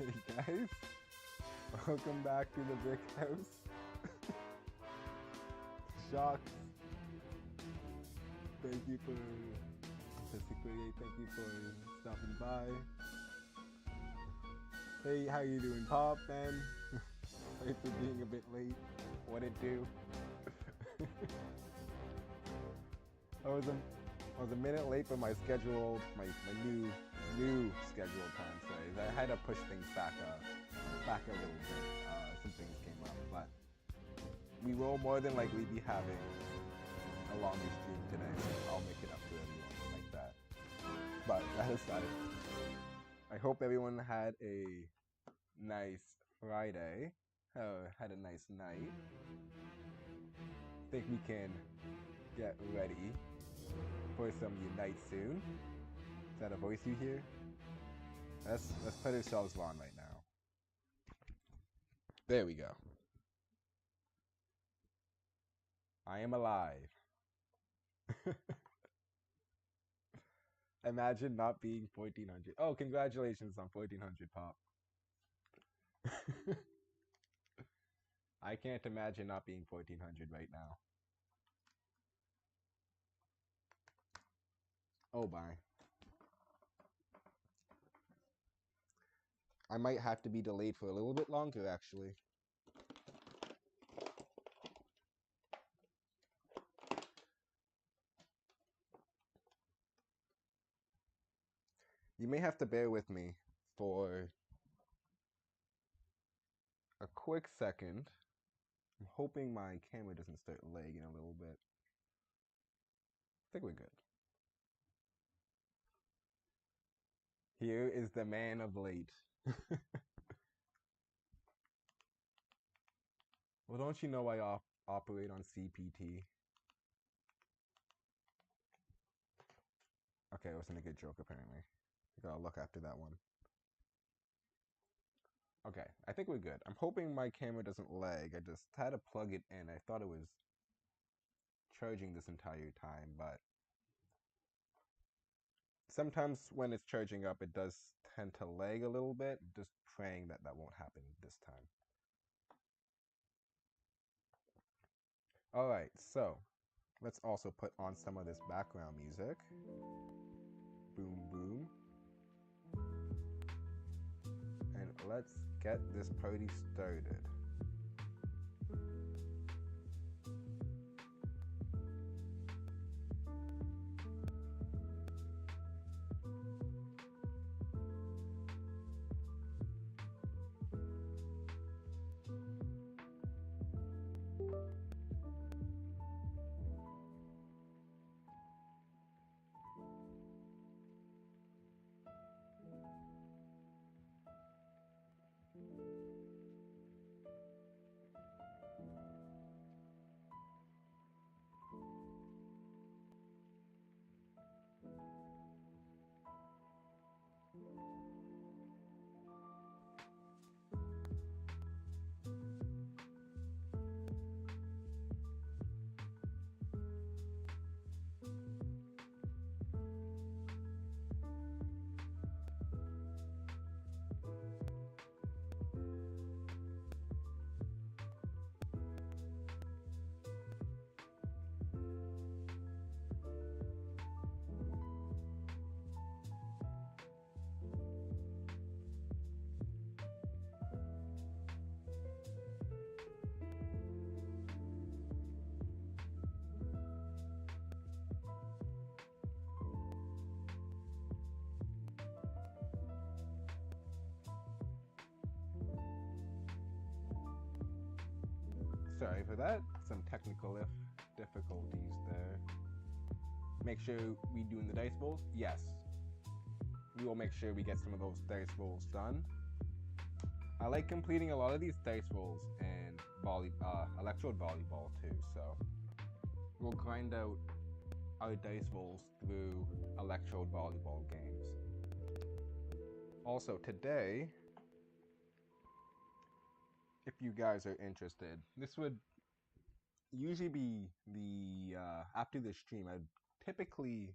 Hey guys, welcome back to the Brick House. Shocks. Thank you for thank you for stopping by. Hey, how you doing, Pop, man? Sorry for being a bit late. What it do? I was a minute late for my scheduled, my new scheduled time. Sorry, I had to push things back a little bit. Some things came up, but we will more than likely be having a longer stream today, so I'll make it up to everyone like that. But that aside, I hope everyone had a nice Friday, had a nice night. I think we can get ready for some Unite soon. Is that a voice you hear? Let's put ourselves on right now. There we go. I am alive. Imagine not being 1400. Oh, congratulations on 1400, Pop. I can't imagine not being 1400 right now. Oh, bye. I might have to be delayed for a little bit longer, actually. You may have to bear with me for a quick second. I'm hoping my camera doesn't start lagging a little bit. I think we're good. Here is the man of late. Well, don't you know I operate on CPT? Okay, it wasn't a good joke, apparently. I gotta look after that one. Okay, I think we're good. I'm hoping my camera doesn't lag. I just had to plug it in. I thought it was charging this entire time, but sometimes when it's charging up, it does tend to lag a little bit. Just praying that that won't happen this time. Alright, so let's also put on some of this background music. Boom, boom. And let's get this party started. Sorry for that. Some technical difficulties there. Make sure we doing the dice bowls? Yes. We will make sure we get some of those dice bowls done. I like completing a lot of these dice bowls and electrode volleyball too, so we'll grind out our dice bowls through electrode volleyball games. Also today, if you guys are interested, this would usually be the after the stream. I'd typically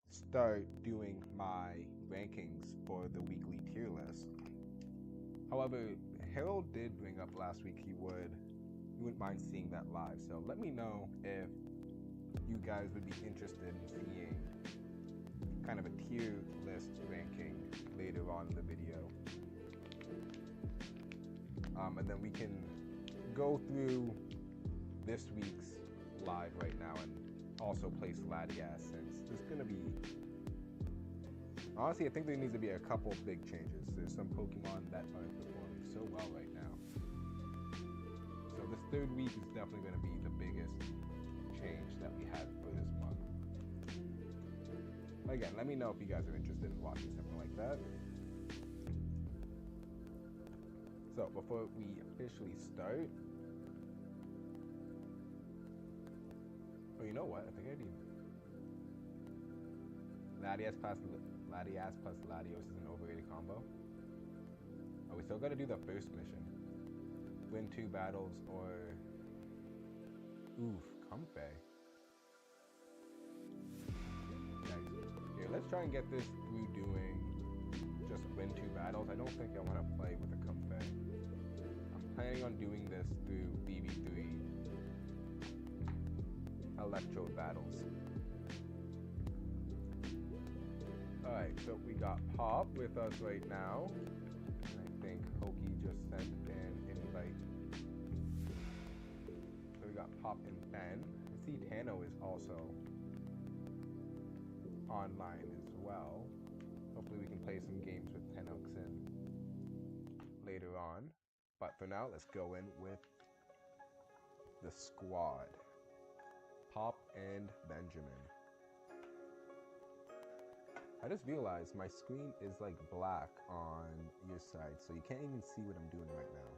start doing my rankings for the weekly tier list, However, Harold did bring up last week he wouldn't mind seeing that live. So let me know if you guys would be interested in seeing kind of a tier list ranking later on in the video. And then we can go through this week's live right now and also place LATIAS, since there's going to be, honestly, I think there needs to be a couple big changes. There's some Pokemon that are performing so well right now. So this third week is definitely going to be the biggest change that we had for this month. Again, let me know if you guys are interested in watching something like that. So before we officially start, oh, you know what? I think I need LATIAS plus Latios is an overrated combo. Oh, we still gotta do the first mission. Win 2 battles or Comfey. Here, let's try and get this through doing just win 2 battles. I don't think I want to play with a Comfey. I'm planning on doing this through BB3 electrode battles. Alright, so we got Pop with us right now. I think Hokie just sent an invite. So we got Pop and Ben. I see Tano is also online as well. Hopefully we can play some games with Tenoxin later on. But for now, let's go in with the squad. Pop and Benjamin. I just realized my screen is like black on your side, so you can't even see what I'm doing right now.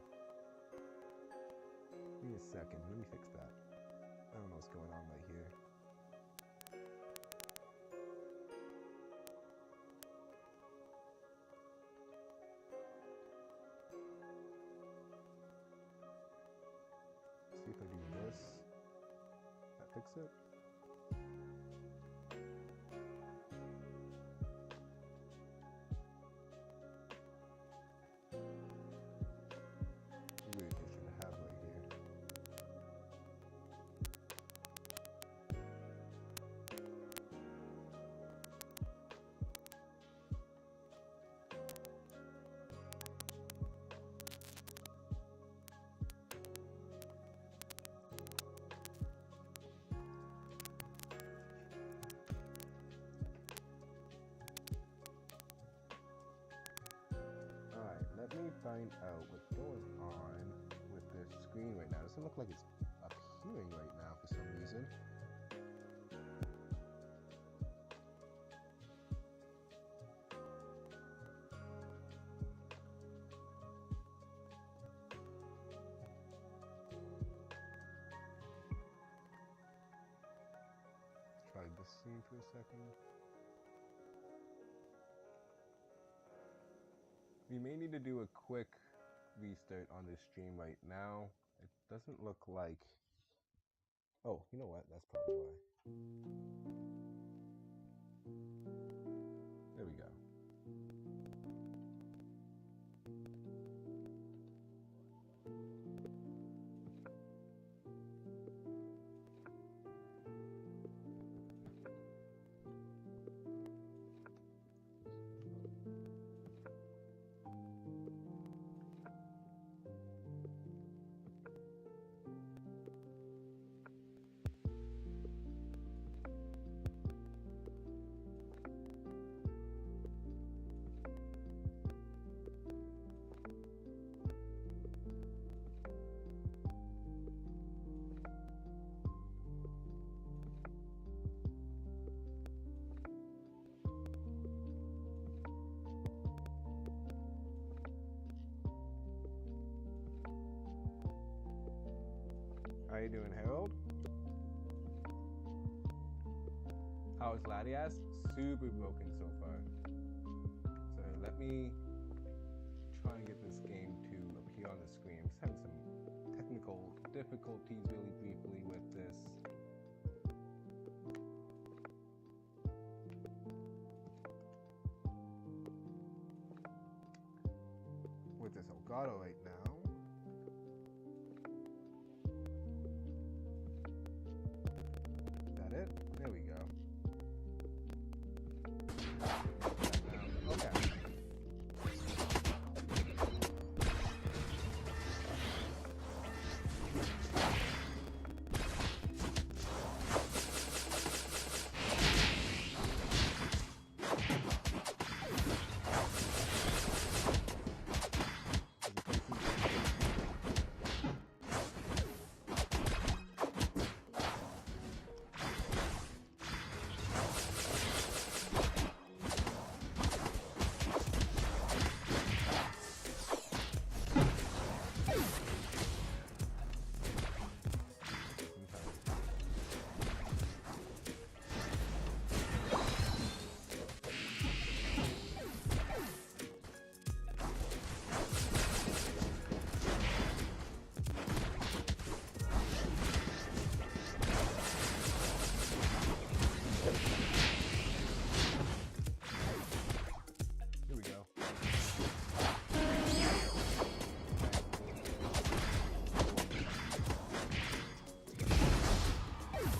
Give me a second, let me fix that. I don't know what's going on right here. See if I do this. That fix it? Let me find out what's going on with this screen right now. It doesn't look like it's appearing right now for some reason. Try this scene for a second. We may need to do a quick restart on this stream right now. It doesn't look like... Oh, you know what? That's probably why. There we go. How you doing, Harold? How is LATIAS? Super broken so far. So let me try and get this game to appear on the screen. I'm just having some technical difficulties really briefly with this. Oh auto right now. Is that it? There we go. Okay.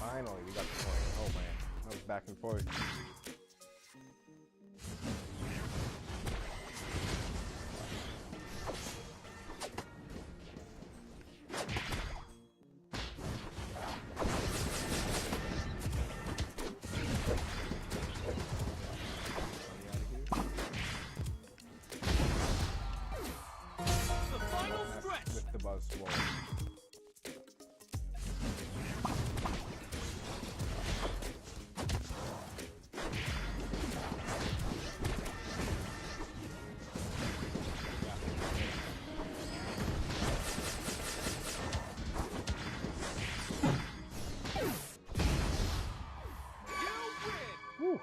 Finally, we got the point. Oh man, that was back and forth. The final stretch with the buzz swole. Whew.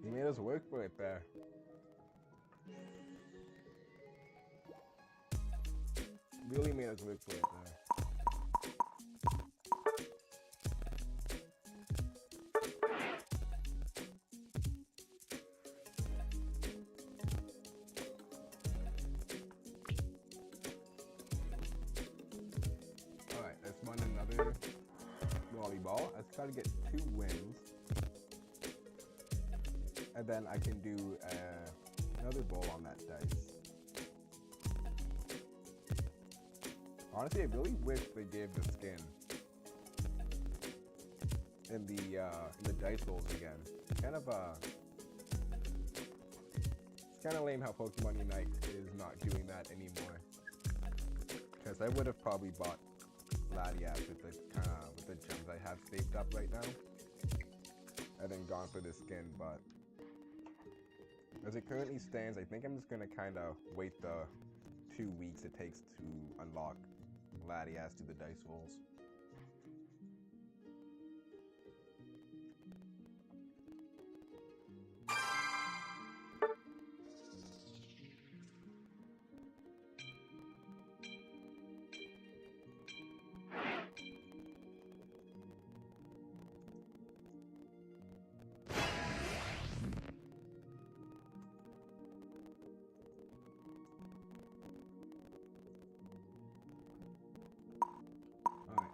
He made us work for it there. Really made us work for it there. Alright, let's run another volleyball. I try to get 2 wins. And then I can do another ball on that dice. Honestly, I really wish they gave the skin in the dice rolls again. It's kind of lame how Pokemon Unite is not doing that anymore. Because I would have probably bought LATIAS with the gems I have saved up right now, and then gone for the skin. But as it currently stands, I think I'm just gonna kind of wait the 2 weeks it takes to unlock LATIAS to the dice rolls.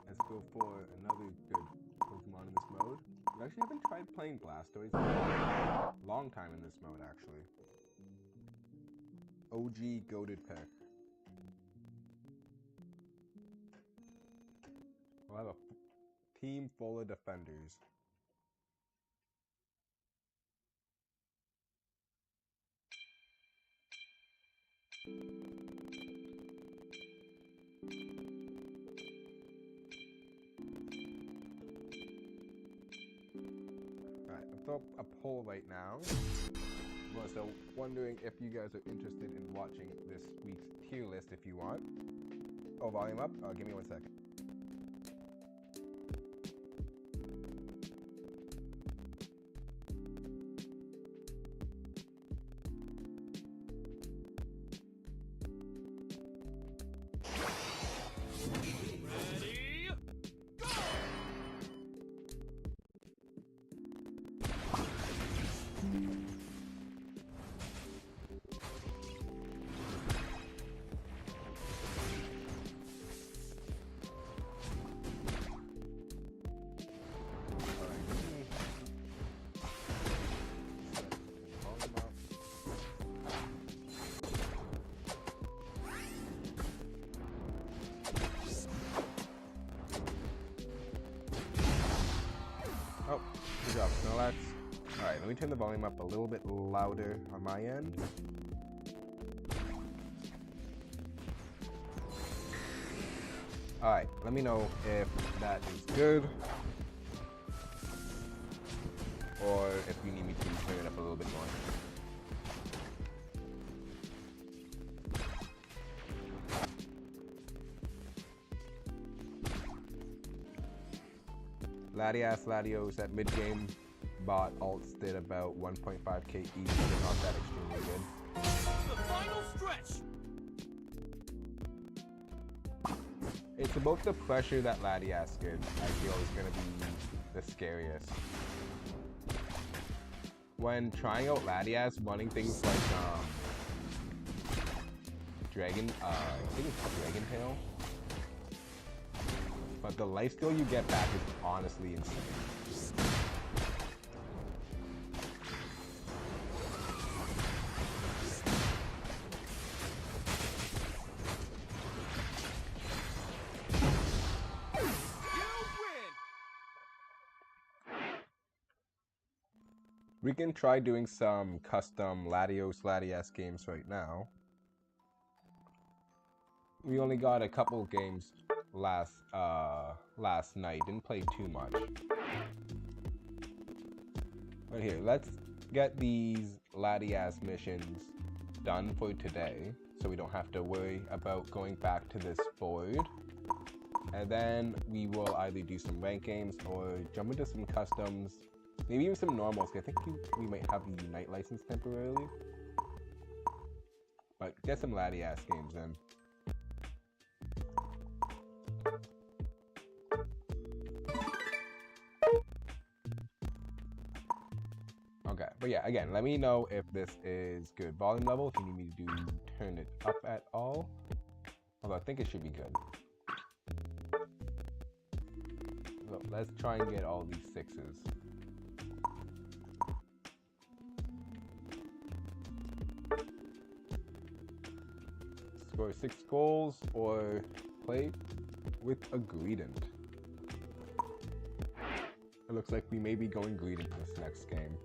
Let's go for another good Pokemon in this mode. I actually haven't tried playing Blastoise in a long time in this mode, actually. OG goated pick. We'll have a team full of defenders. Up a poll right now. So wondering if you guys are interested in watching this week's tier list if you want. Oh, volume up? Give me 1 second. Snorlax. Alright, let me turn the volume up a little bit louder on my end. Alright, let me know if that is good. Or if you need me to turn it up a little bit more. Latios at mid-game bot alts did about 1.5k each, so not that extremely good. The final stretch. It's about the pressure that Latias gives, I feel is going to be the scariest. When trying out Latias, running things like I think it's Dragon Tail. But the life steal you get back is honestly insane. We can try doing some custom Latias games right now. We only got a couple games last night, didn't play too much. But here, let's get these Latias missions done for today, so we don't have to worry about going back to this board. And then we will either do some rank games or jump into some customs, maybe even some normals. I think we might have the Unite license temporarily. But get some Latias games in. Okay, but yeah, again, let me know if this is good volume level, if you need me to turn it up at all. Although I think it should be good. So let's try and get all these 6s. Score 6 goals or play with a Greedent. It looks like we may be going Greedent this next game.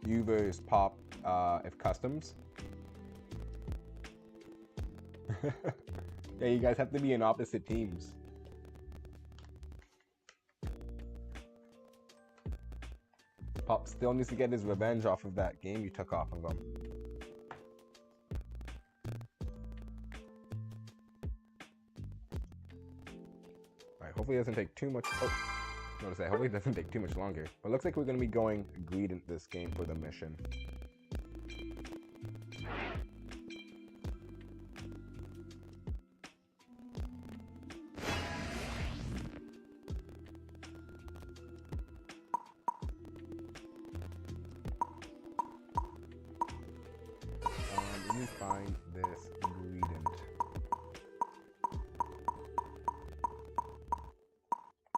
You versus Pop if customs. Yeah, you guys have to be in opposite teams. Pop still needs to get his revenge off of that game you took off of him. Alright, hopefully it doesn't take too much. Oh, I was gonna say, hopefully it doesn't take too much longer. But it looks like we're gonna be going Greedent this game for the mission. Let me find this Greedent.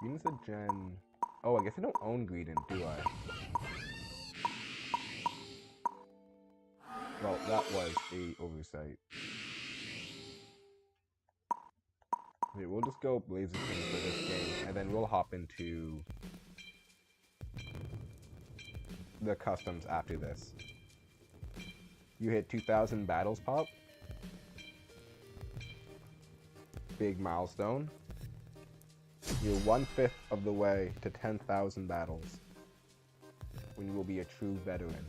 Greedent's a gen. Oh, I guess I don't own Greedent, do I? Well, that was a oversight. Okay, we'll just go Blazer King for this game, and then we'll hop into the customs after this. You hit 2,000 battles, Pop. Big milestone. You're 1/5 of the way to 10,000 battles, when you will be a true veteran.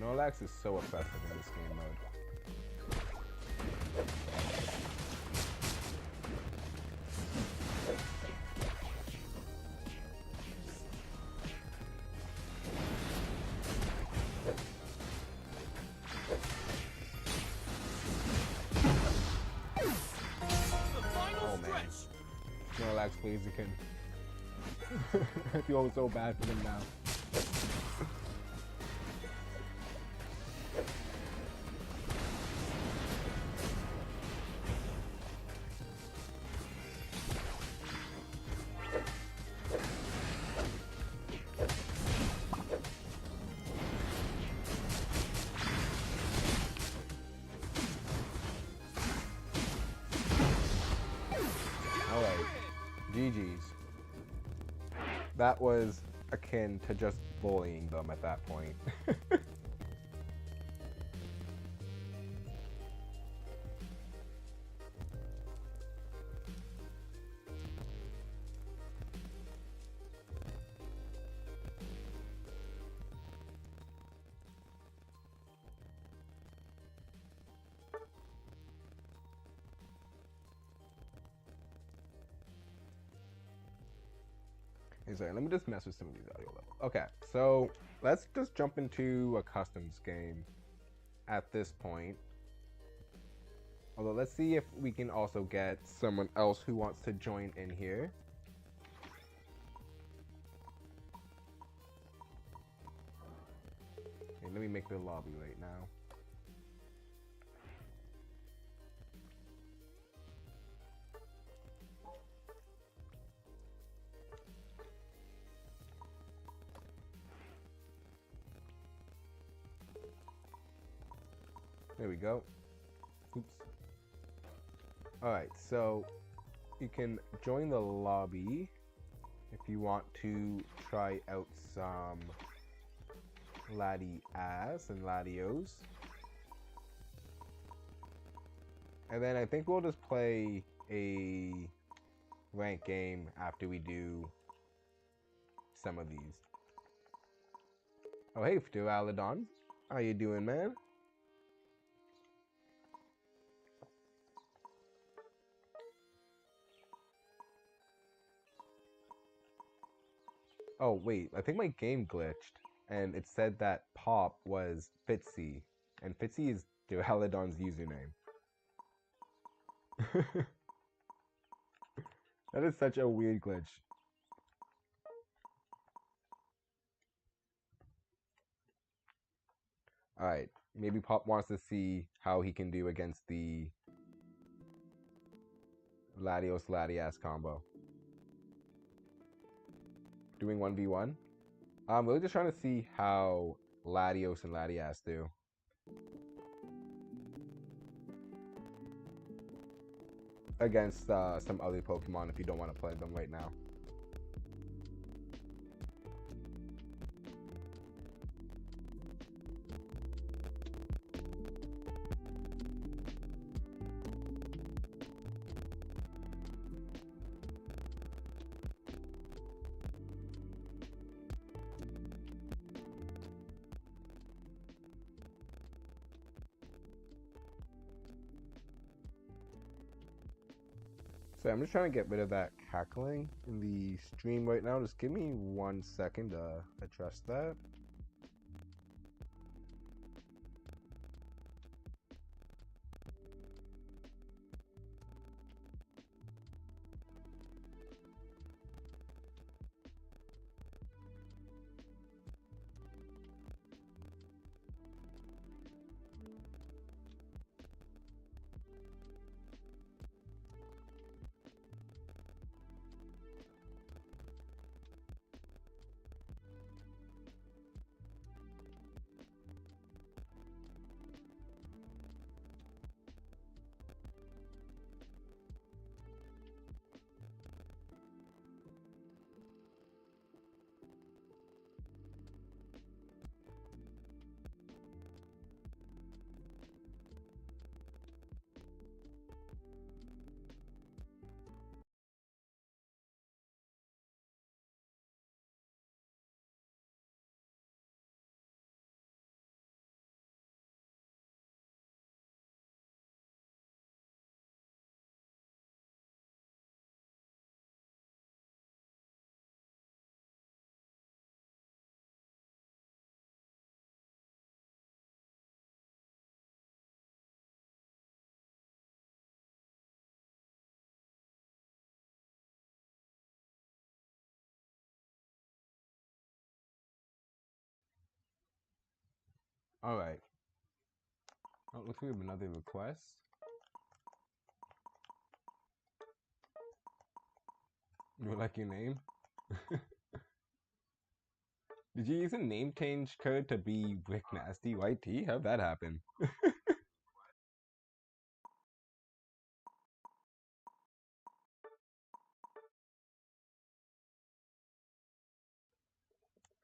Snorlax is so oppressive in this game mode. Snorlax Blaziken. I feel so bad for them now. Alright, GG's. That was akin to just bullying them at that point. Sorry, let me just mess with some of these audio levels. Okay, so let's just jump into a customs game at this point. Although, let's see if we can also get someone else who wants to join in here. Okay, let me make the lobby right now. There we go. Oops. Alright, so you can join the lobby if you want to try out some LATIAS and LATIOS. And then I think we'll just play a ranked game after we do some of these. Oh, hey, Pteranodon. How you doing, man? Oh, wait, I think my game glitched, and it said that Pop was Fitzy, and Fitzy is Duraludon's username. That is such a weird glitch. Alright, maybe Pop wants to see how he can do against the Latios-Latias combo. Doing 1v1. I'm really just trying to see how Latios and LATIAS do. Against some other Pokemon if you don't want to play them right now. So I'm just trying to get rid of that cackling in the stream right now. Just give me 1 second to address that. Alright. Oh, looks like we have another request. You would like your name? Did you use a name change code to be Briknasty YT? How'd that happen?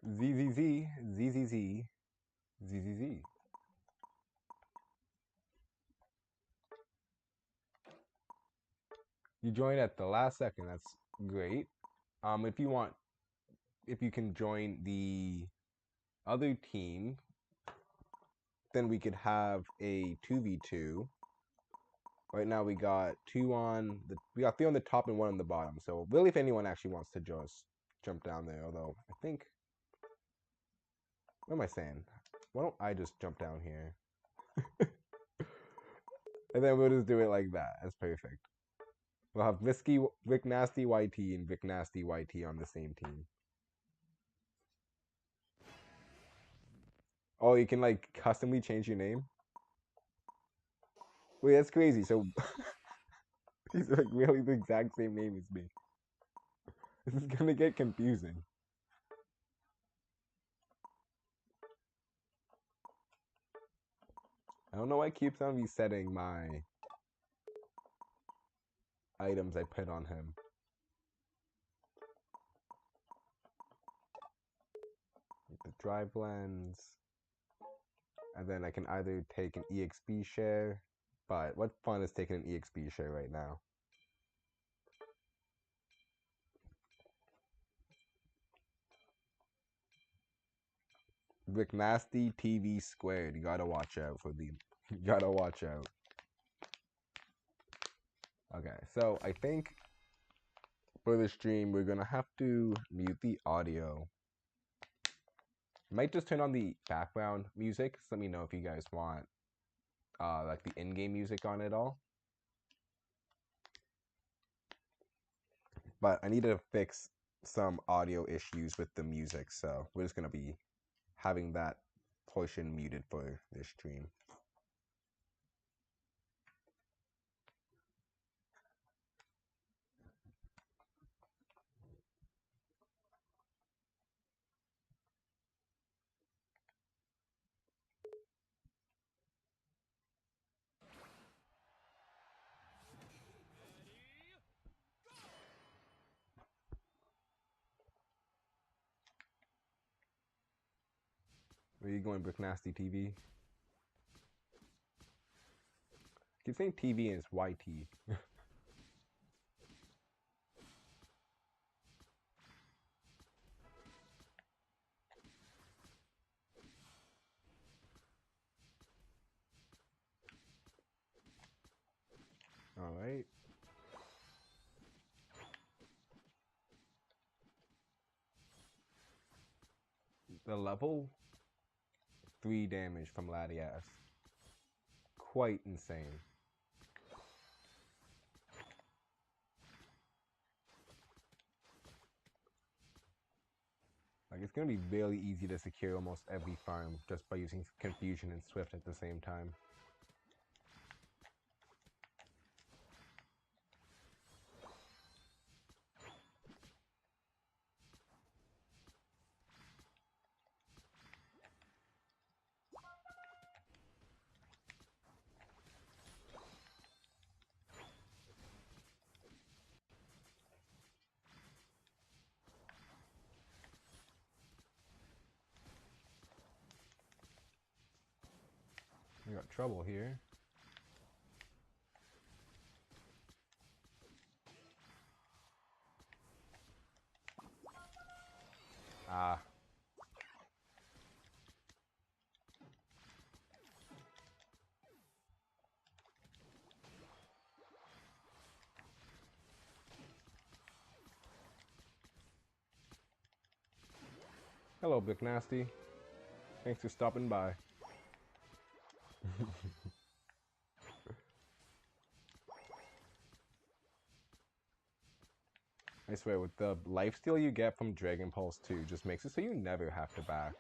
ZZZ, ZZZ, ZZZ. You joined at the last second. That's great. If you can join the other team, then we could have a 2v2. Right now we got three on the top and one on the bottom. So really, if anyone actually wants to just jump down there, although I think, what am I saying? Why don't I just jump down here? And then we'll just do it like that. That's perfect. We'll have Briknasty YT and Briknasty YT on the same team. Oh, you can like customly change your name? Wait, that's crazy. So he's like really the exact same name as me. This is gonna get confusing. I don't know why it keeps on resetting my items I put on him. The dry blends. And then I can either take an EXP share, but what fun is taking an EXP share right now? Briknasty TV squared. You gotta watch out for the. You gotta watch out. Okay, so I think for the stream we're gonna have to mute the audio. Might just turn on the background music. Just let me know if you guys want like the in-game music on it all. But I need to fix some audio issues with the music, so we're just gonna be having that portion muted for this stream. Where are you going, Briknasty TV? Keep saying TV and it's YT. Alright. The level 3 damage from LATIAS. Quite insane. Like, it's gonna be really easy to secure almost every farm just by using Confusion and Swift at the same time. We got trouble here. Ah. Hello, Briknasty. Thanks for stopping by. I swear, with the lifesteal you get from Dragon Pulse 2, just makes it so you never have to back.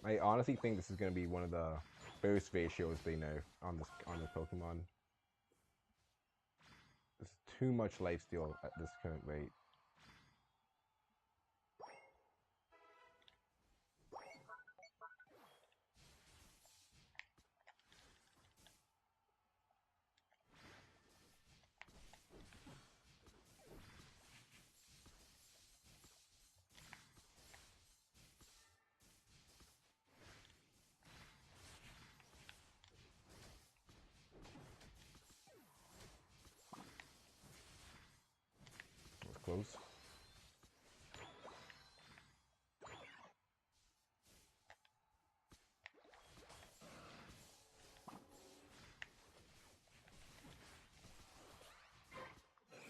I honestly think this is gonna be one of the first ratios they nerf on this Pokemon. There's too much lifesteal at this current rate. That's close.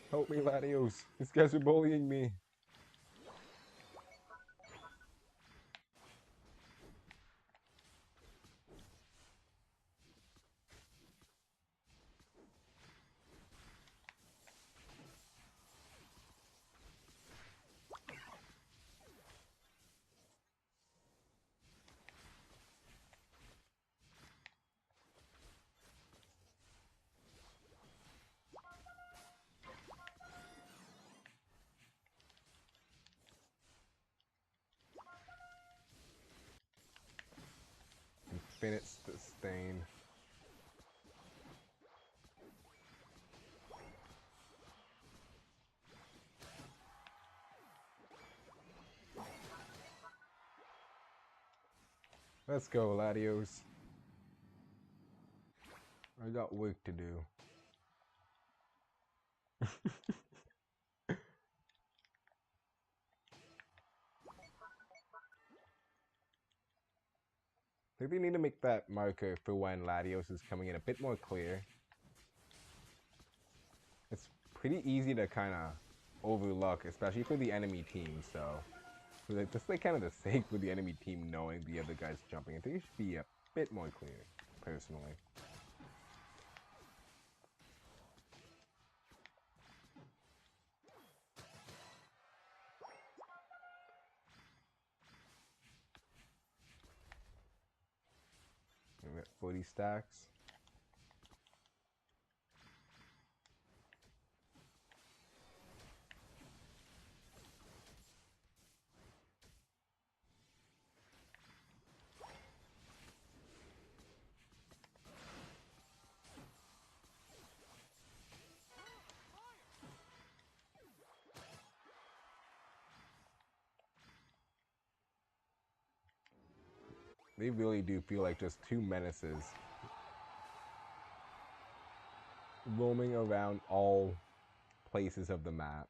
Help me, Latios. These guys are bullying me. Infinite Stain. Let's go, Latios. I got work to do. I think they need to make that marker for when Latios is coming in a bit more clear. It's pretty easy to kind of overlook, especially for the enemy team, so just like kind of the sake for the enemy team knowing the other guy's jumping. I think it should be a bit more clear, personally. We got 40 stacks. They really do feel like just two menaces roaming around all places of the map.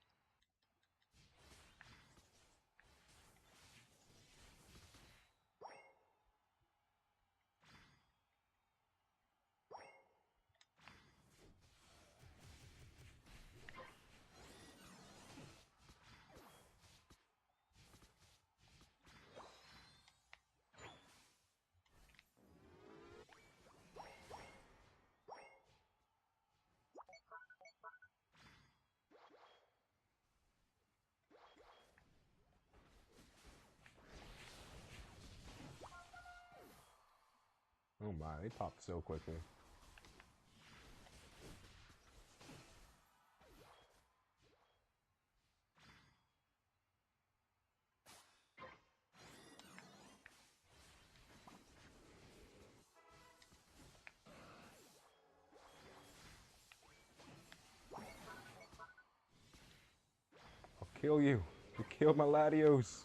Oh my, they popped so quickly. I'll kill you. You killed my Latios.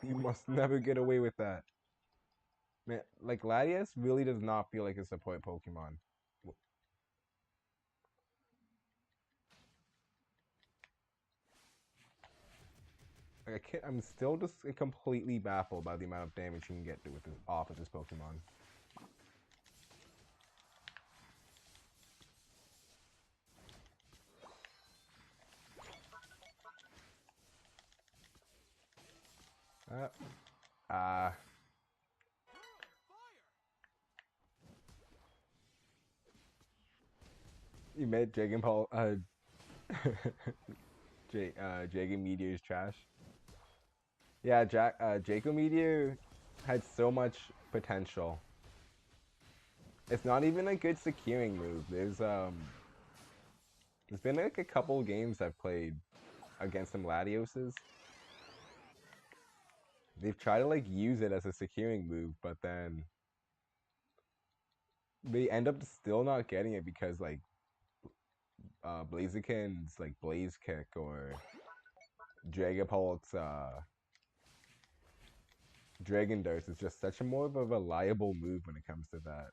You must never get away with that. Man, like, Latias really does not feel like a support Pokemon. Like, I'm still just completely baffled by the amount of damage you can get with this, off of this Pokemon. You made Dragon Ball, Jago Meteor's trash. Yeah, Jago Meteor had so much potential. It's not even a good securing move. There's been like a couple games I've played against some Latioses. They've tried to like use it as a securing move, but then they end up still not getting it because like Blaziken's like Blaze Kick or Dragapult's Dragon Dart is just such a more of a reliable move when it comes to that.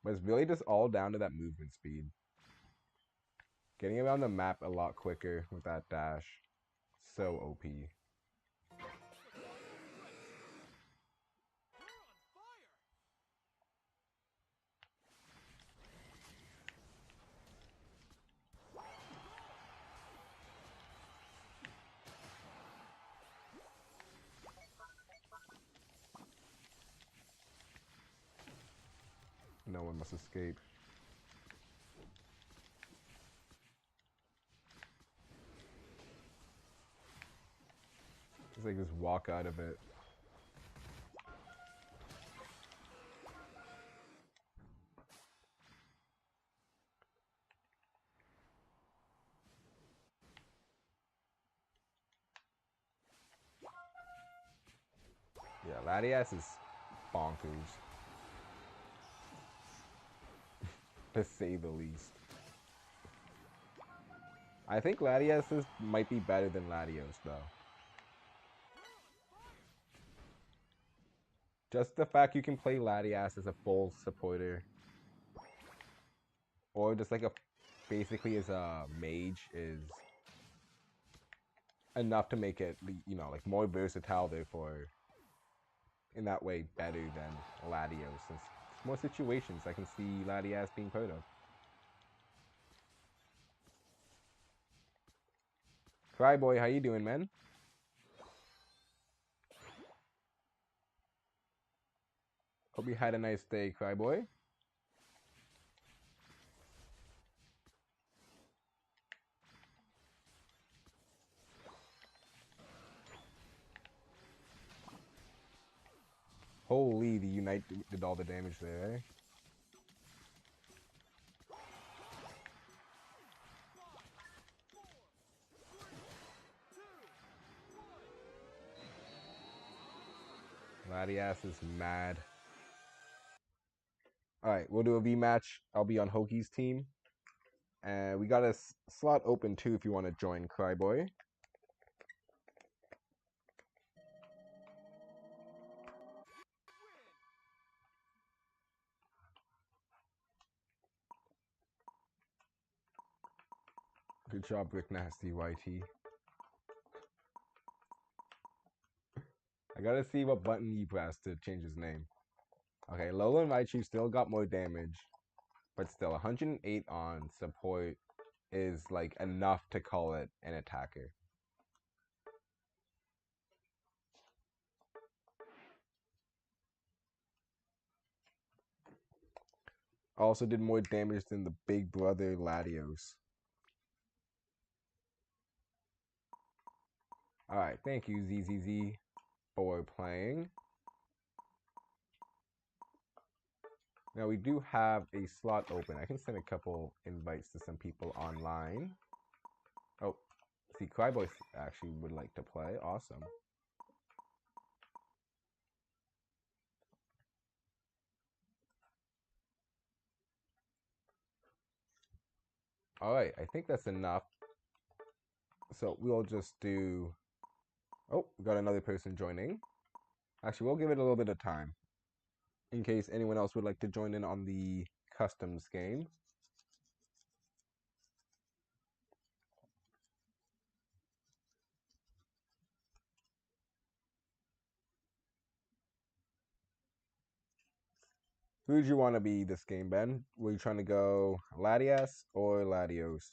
But it's really just all down to that movement speed. Getting around the map a lot quicker with that dash. So OP. No one must escape. Just like just walk out of it. Yeah, Latias is bonkers. To say the least. I think Latias might be better than Latios though. Just the fact you can play Latias as a full supporter. Or just like basically as a mage is enough to make it, you know, like more versatile, therefore in that way better than Latios. There's more situations I can see Latias being part of. Cryboy, how you doing, man? Hope you had a nice day, Cryboy. Holy, the Unite did all the damage there, eh? Latias is mad. Alright, we'll do a V-match. I'll be on Hoki's team. And we got a slot open too if you want to join, Cryboy. Good job, Briknasty YT. I gotta see what button he pressed to change his name. Okay, Lola Raichu still got more damage, but still 108 on support is like enough to call it an attacker. Also did more damage than the big brother Latios. Alright, thank you ZZZ for playing. Now we do have a slot open. I can send a couple invites to some people online. Oh, see, Cryboy actually would like to play. Awesome. Alright, I think that's enough. So we'll just do... Oh, we got another person joining. Actually, we'll give it a little bit of time in case anyone else would like to join in on the customs game. Who did you want to be this game, Ben? Were you trying to go Latias or Latios?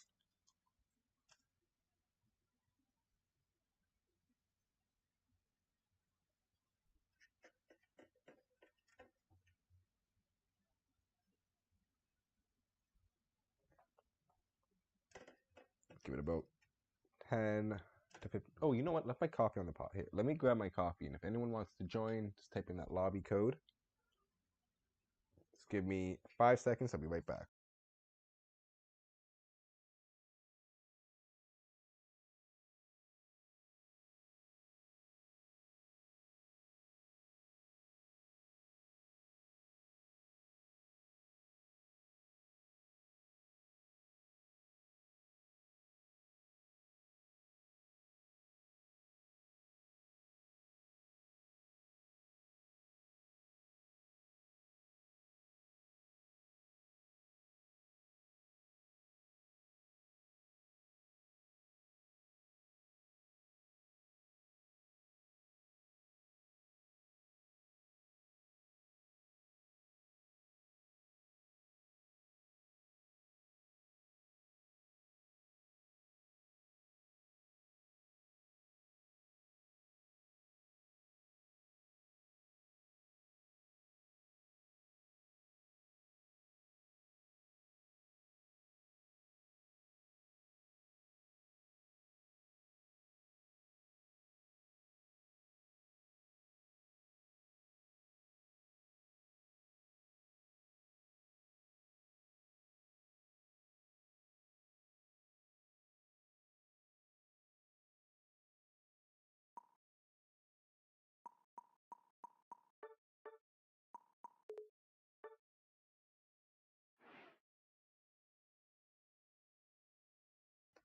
Give it about 10 to 15. Oh, you know what? Left my coffee on the pot. Here, let me grab my coffee. And if anyone wants to join, just type in that lobby code. Just give me 5 seconds. I'll be right back.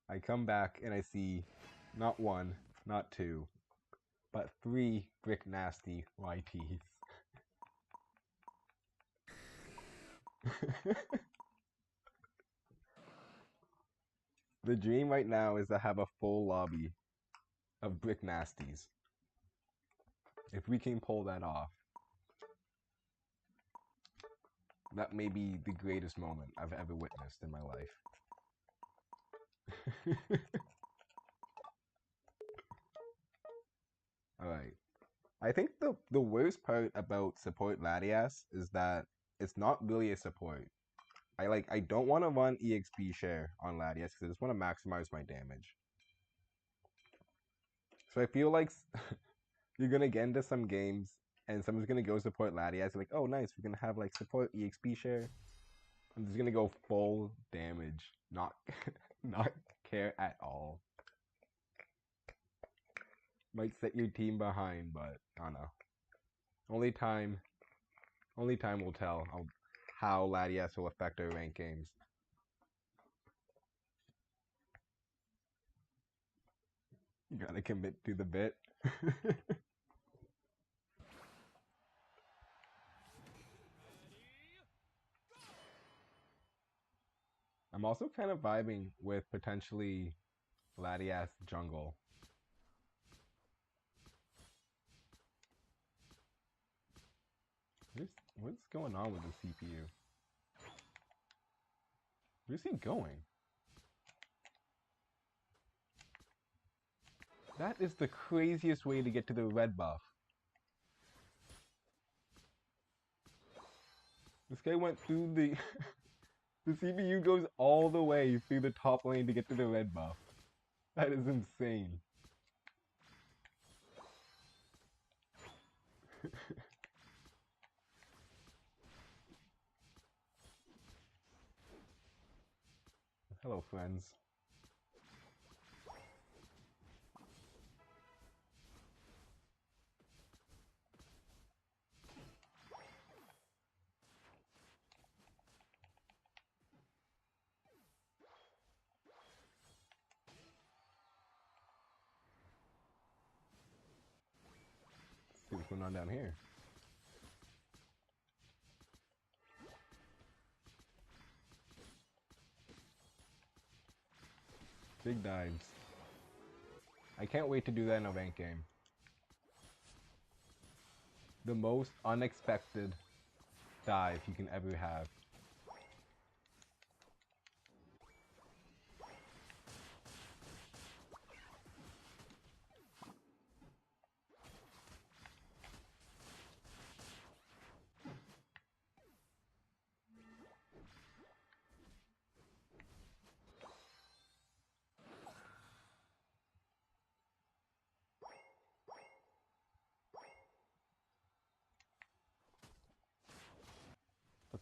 I come back and I see not one, not two, but 3 Briknasty YTs. The dream right now is to have a full lobby of Briknasties. If we can pull that off, that may be the greatest moment I've ever witnessed in my life. Alright. I think the worst part about support LATIAS is that it's not really a support. I don't want to run EXP share on LATIAS because I just want to maximize my damage. So I feel like you're gonna get into some games and someone's gonna go support LATIAS, like, oh nice, we're gonna have like support EXP share. I'm just gonna go full damage, not not care at all. Might set your team behind, but I don't know. Only time will tell how LATIAS will affect our rank games. You gotta commit to the bit. I'm also kind of vibing with potentially LATIAS jungle. What's going on with the CPU? Where's he going? That is the craziest way to get to the red buff. This guy went through the... The CPU goes all the way through the top lane to get to the red buff. That is insane. Hello, friends. Let's see what's going on down here. Big dives. I can't wait to do that in a rank game. The most unexpected dive you can ever have.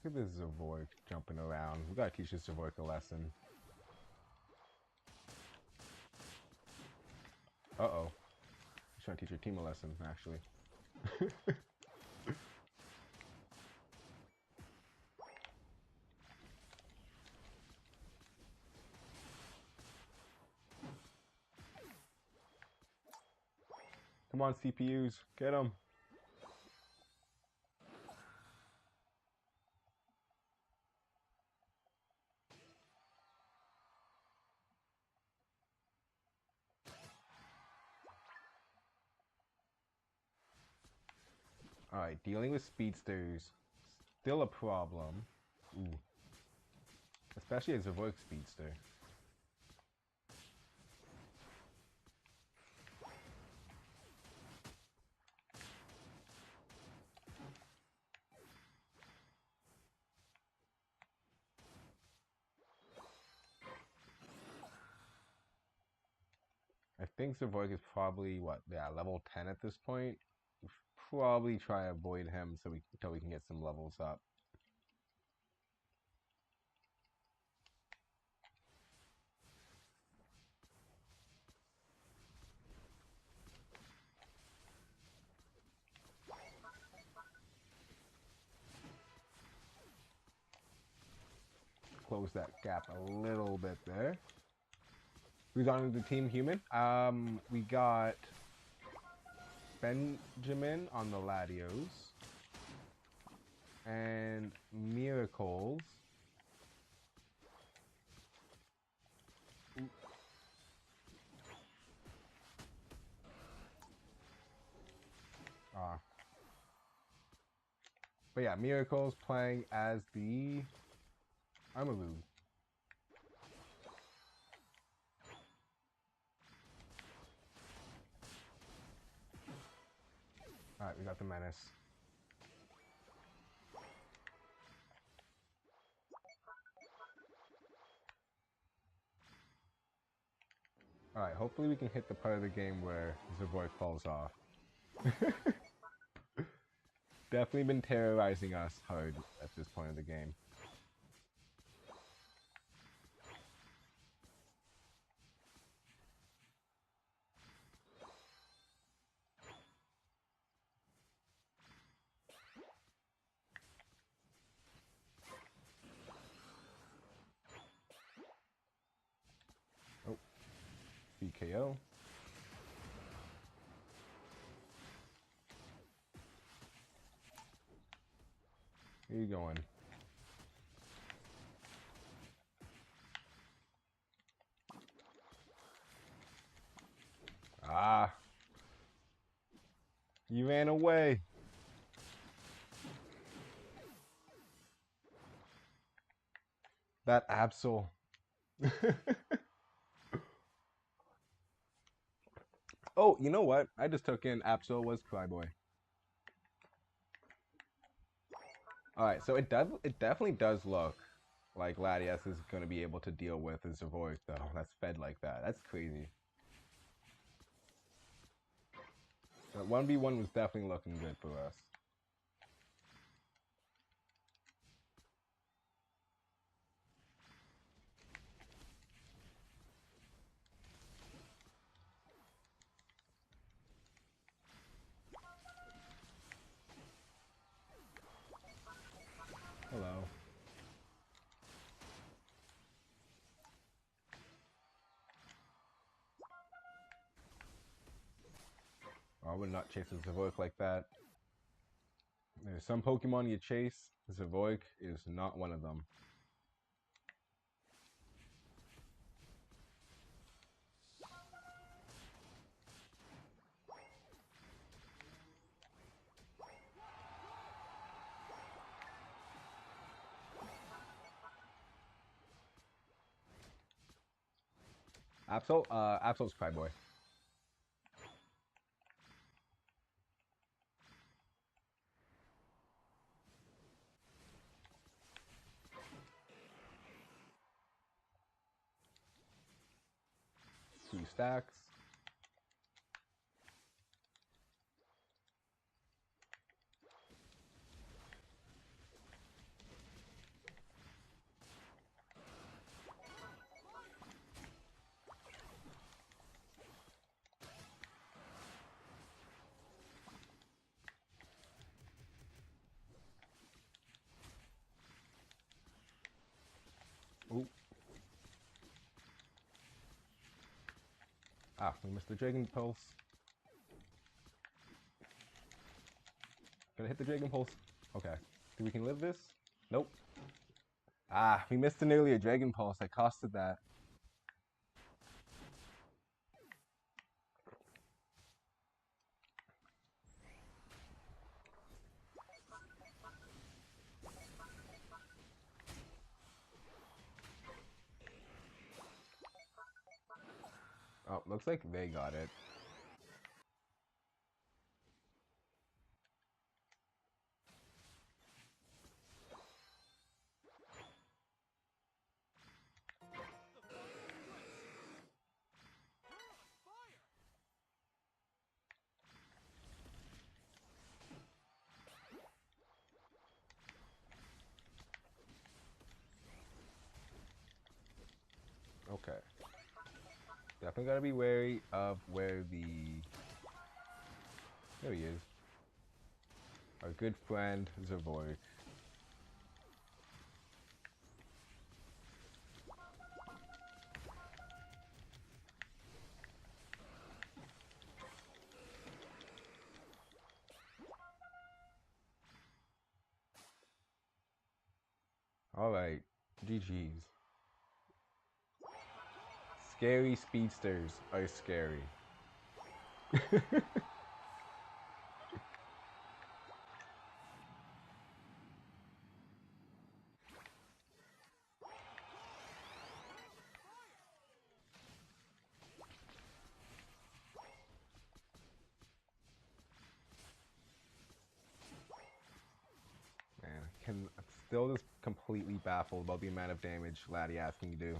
Look at this Zavoik jumping around. We gotta teach this Zavoik a lesson. Uh-oh. He's trying to teach your team a lesson, actually. Come on, CPUs. Get them. Alright, dealing with speedsters. Still a problem. Ooh. Especially as a Zavoik speedster. I think Zavoik is probably, what, yeah, level 10 at this point. Probably try to avoid him so until we can get some levels up. Close that gap a little bit there. Who's on the team human? We got Benjamin on the LATIAS and Miracles. But yeah, Miracles playing as the Armoroo. Alright, we got the Menace. Alright, hopefully we can hit the part of the game where Zavoik falls off. Definitely been terrorizing us hard at this point of the game. Oh, BKO. Where you going? Ah. You ran away. That Absol. Oh, you know what? I just took in Absol was Cryboy. Alright, so it definitely does look like LATIAS is going to be able to deal with a Zavoik, though. That's fed like that. That's crazy. That 1v1 was definitely looking good for us. Hello. I would not chase a Zavoik like that. There's some Pokemon you chase. Zavoik is not one of them. Absol's Cryboy. Two stacks. Ah, we missed the Dragon Pulse. Gonna hit the Dragon Pulse. Okay. Think we can live this? Nope. Ah, we missed an earlier Dragon Pulse. I costed that. Oh, looks like they got it. Okay. Definitely gotta be wary of where the... There he is. Our good friend, Zervoid. Alright. GG's. Scary speedsters are scary. Man, I'm still just completely baffled about the amount of damage LATIAS can do.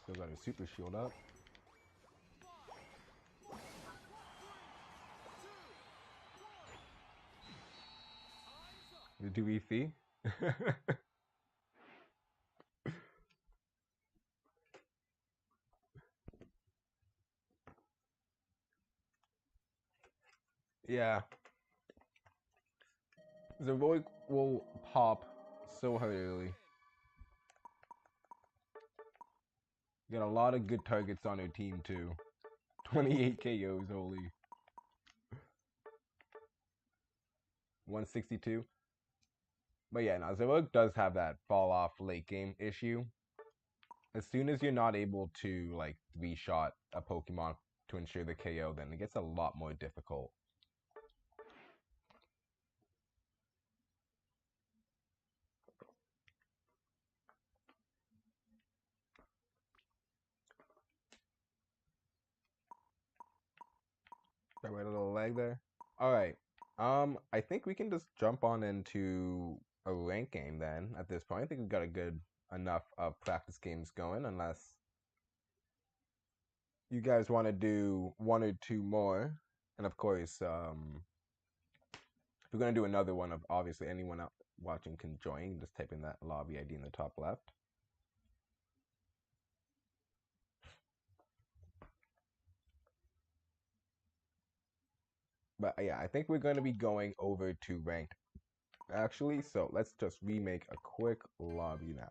Still got a super shield up. Do we see? Yeah. Zervoid will pop so early. Got a lot of good targets on her team too. 28 KOs only. 162. But yeah, now Zervoid does have that fall off late game issue. As soon as you're not able to like three-shot a Pokemon to ensure the KO, then it gets a lot more difficult. Got right a little lag there. Alright. I think we can just jump on into a rank game then at this point. I think we've got a good enough practice games going, unless you guys want to do one or two more. And of course, if we're going to do another one, of obviously anyone out watching can join. Just type in that lobby ID in the top left. But yeah, I think we're going to be going over to ranked actually. So let's just remake a quick lobby now.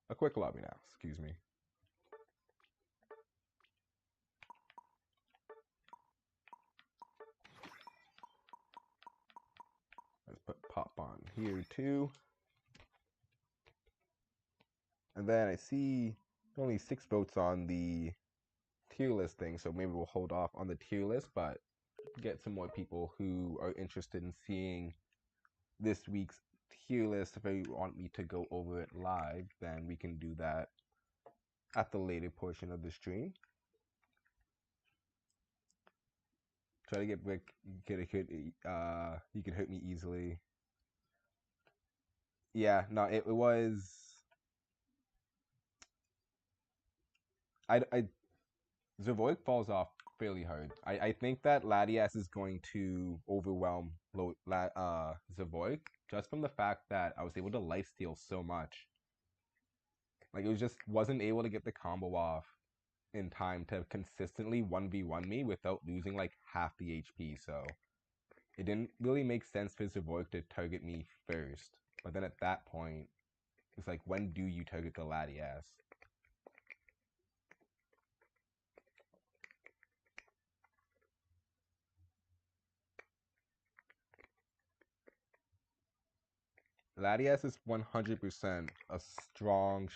Excuse me. Let's put pop on here too. And then I see only 6 votes on the tier list thing, so maybe we'll hold off on the tier list, but get some more people who are interested in seeing this week's tier list. If you want me to go over it live, then we can do that at the later portion of the stream. Try to get Brick, you can hurt me easily. Yeah, no, it was. I Zavoic falls off fairly hard. I think that Latias is going to overwhelm Zavoic just from the fact that I was able to lifesteal so much. Like it was just wasn't able to get the combo off in time to consistently 1v1 me without losing like half the HP. So it didn't really make sense for Zavoic to target me first. But then at that point, it's like, when do you target the Latias? Latias is 100% a strong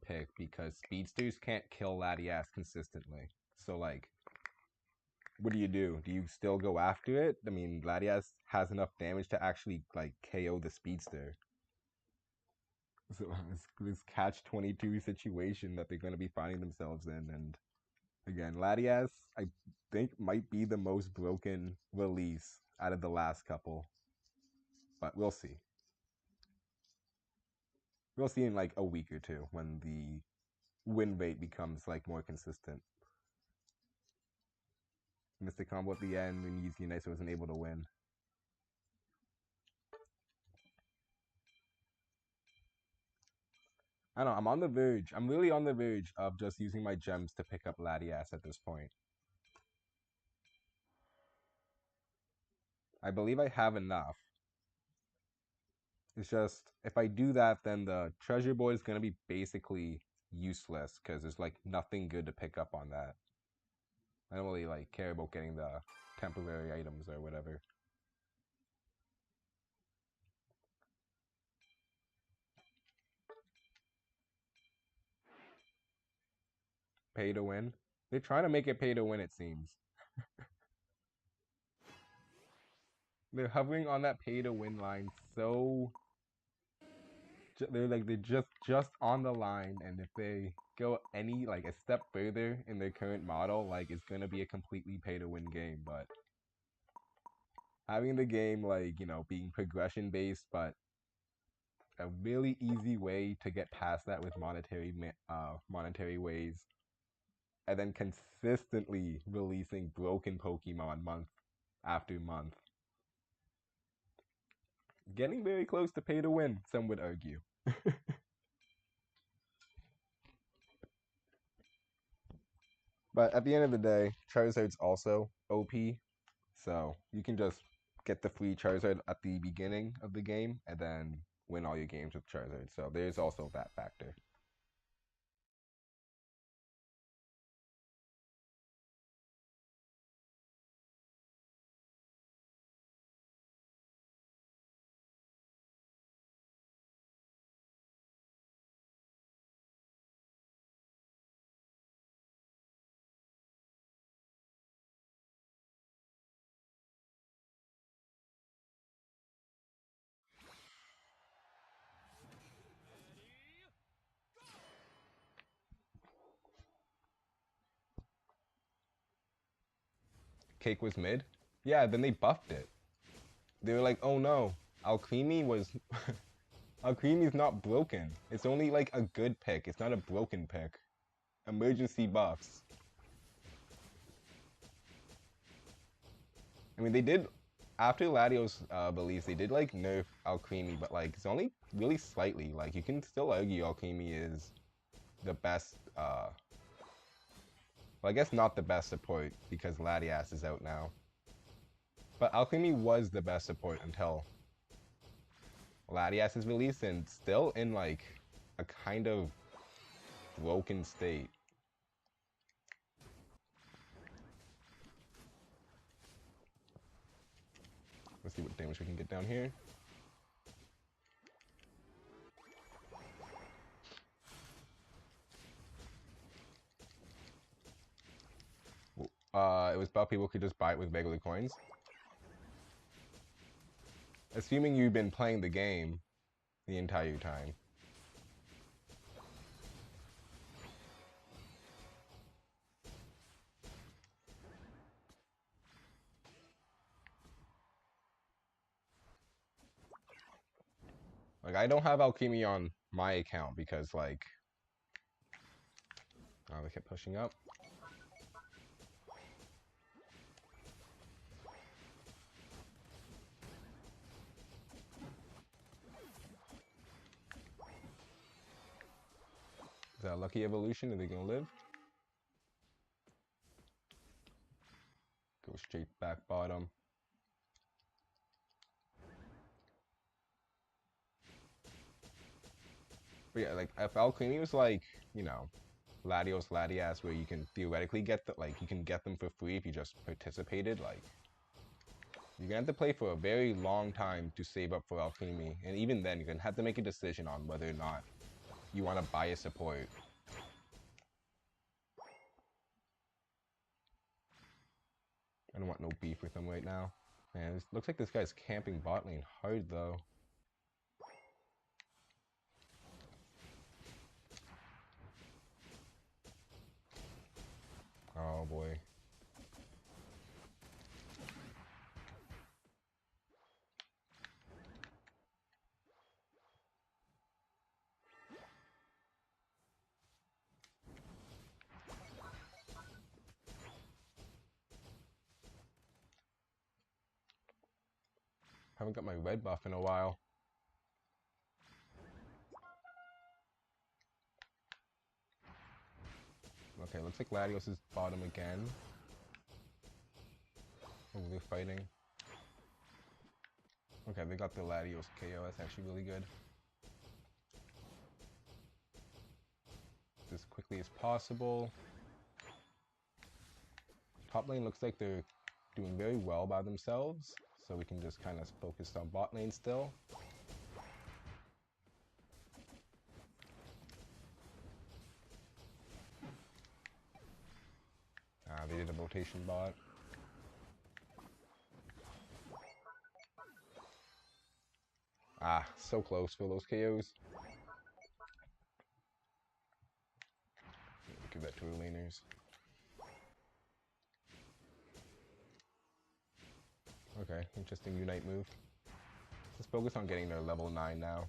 pick because speedsters can't kill Latias consistently. So like, what do? Do you still go after it? I mean, Latias has enough damage to actually like KO the speedster. So it's this catch-22 situation that they're going to be finding themselves in. And again, Latias, I think, might be the most broken release out of the last couple. But we'll see. We'll see in like a week or two when the win rate becomes like more consistent. Missed the combo at the end and used Unite, so wasn't able to win. I don't know, I'm on the verge. I'm really on the verge of just using my gems to pick up Latias at this point. I believe I have enough. It's just, if I do that, then the treasure boy is going to be basically useless because there's like nothing good to pick up on that. I don't really like care about getting the temporary items or whatever. Pay to win. They're trying to make it pay to win, it seems. They're hovering on that pay to win line so they're just on the line, and if they go any like a step further in their current model, like it's gonna be a completely pay to win game. But having the game like, you know, being progression based, but a really easy way to get past that with monetary ways, and then consistently releasing broken Pokemon month after month, getting very close to pay to win, some would argue. But at the end of the day, Charizard's also OP, so you can just get the free Charizard at the beginning of the game and then win all your games with Charizard. So there's also that factor. Cake was mid? Yeah, then they buffed it. They were like, oh no, Alcremie was... Alcremie's not broken. It's only like a good pick. It's not a broken pick. Emergency buffs. I mean, they did... After Latios beliefs, they did like nerf Alcremie, but like it's only really slightly. Like you can still argue Alcremie is the best, well, I guess not the best support because Latias is out now. But Alchemy was the best support until Latias is released and still in like a kind of broken state. Let's see what damage we can get down here. It was about people could just buy it with regular coins. Assuming you've been playing the game the entire time. Like, I don't have Alchemy on my account because, like... Oh, they kept pushing up. Is that a lucky evolution? Are they gonna live? Go straight back bottom. But yeah, like, if Alchemy was like, you know, Latios, LATIAS, where you can theoretically get the, like, you can get them for free if you just participated, like, you're gonna have to play for a very long time to save up for Alchemy, and even then, you're gonna have to make a decision on whether or not you want to buy a support. I don't want no beef with him right now. Man, this looks like this guy's camping bot lane hard, though. Oh, boy. Haven't got my red buff in a while. Okay, looks like Latios is bottom again. Oh, they're fighting. Okay, they got the Latios KO. That's actually really good. As quickly as possible. Top lane looks like they're doing very well by themselves, so we can just kind of focus on bot lane still. They did a rotation bot. So close for those KOs. Give that to our laners. Okay, interesting Unite move. Let's focus on getting their level 9 now.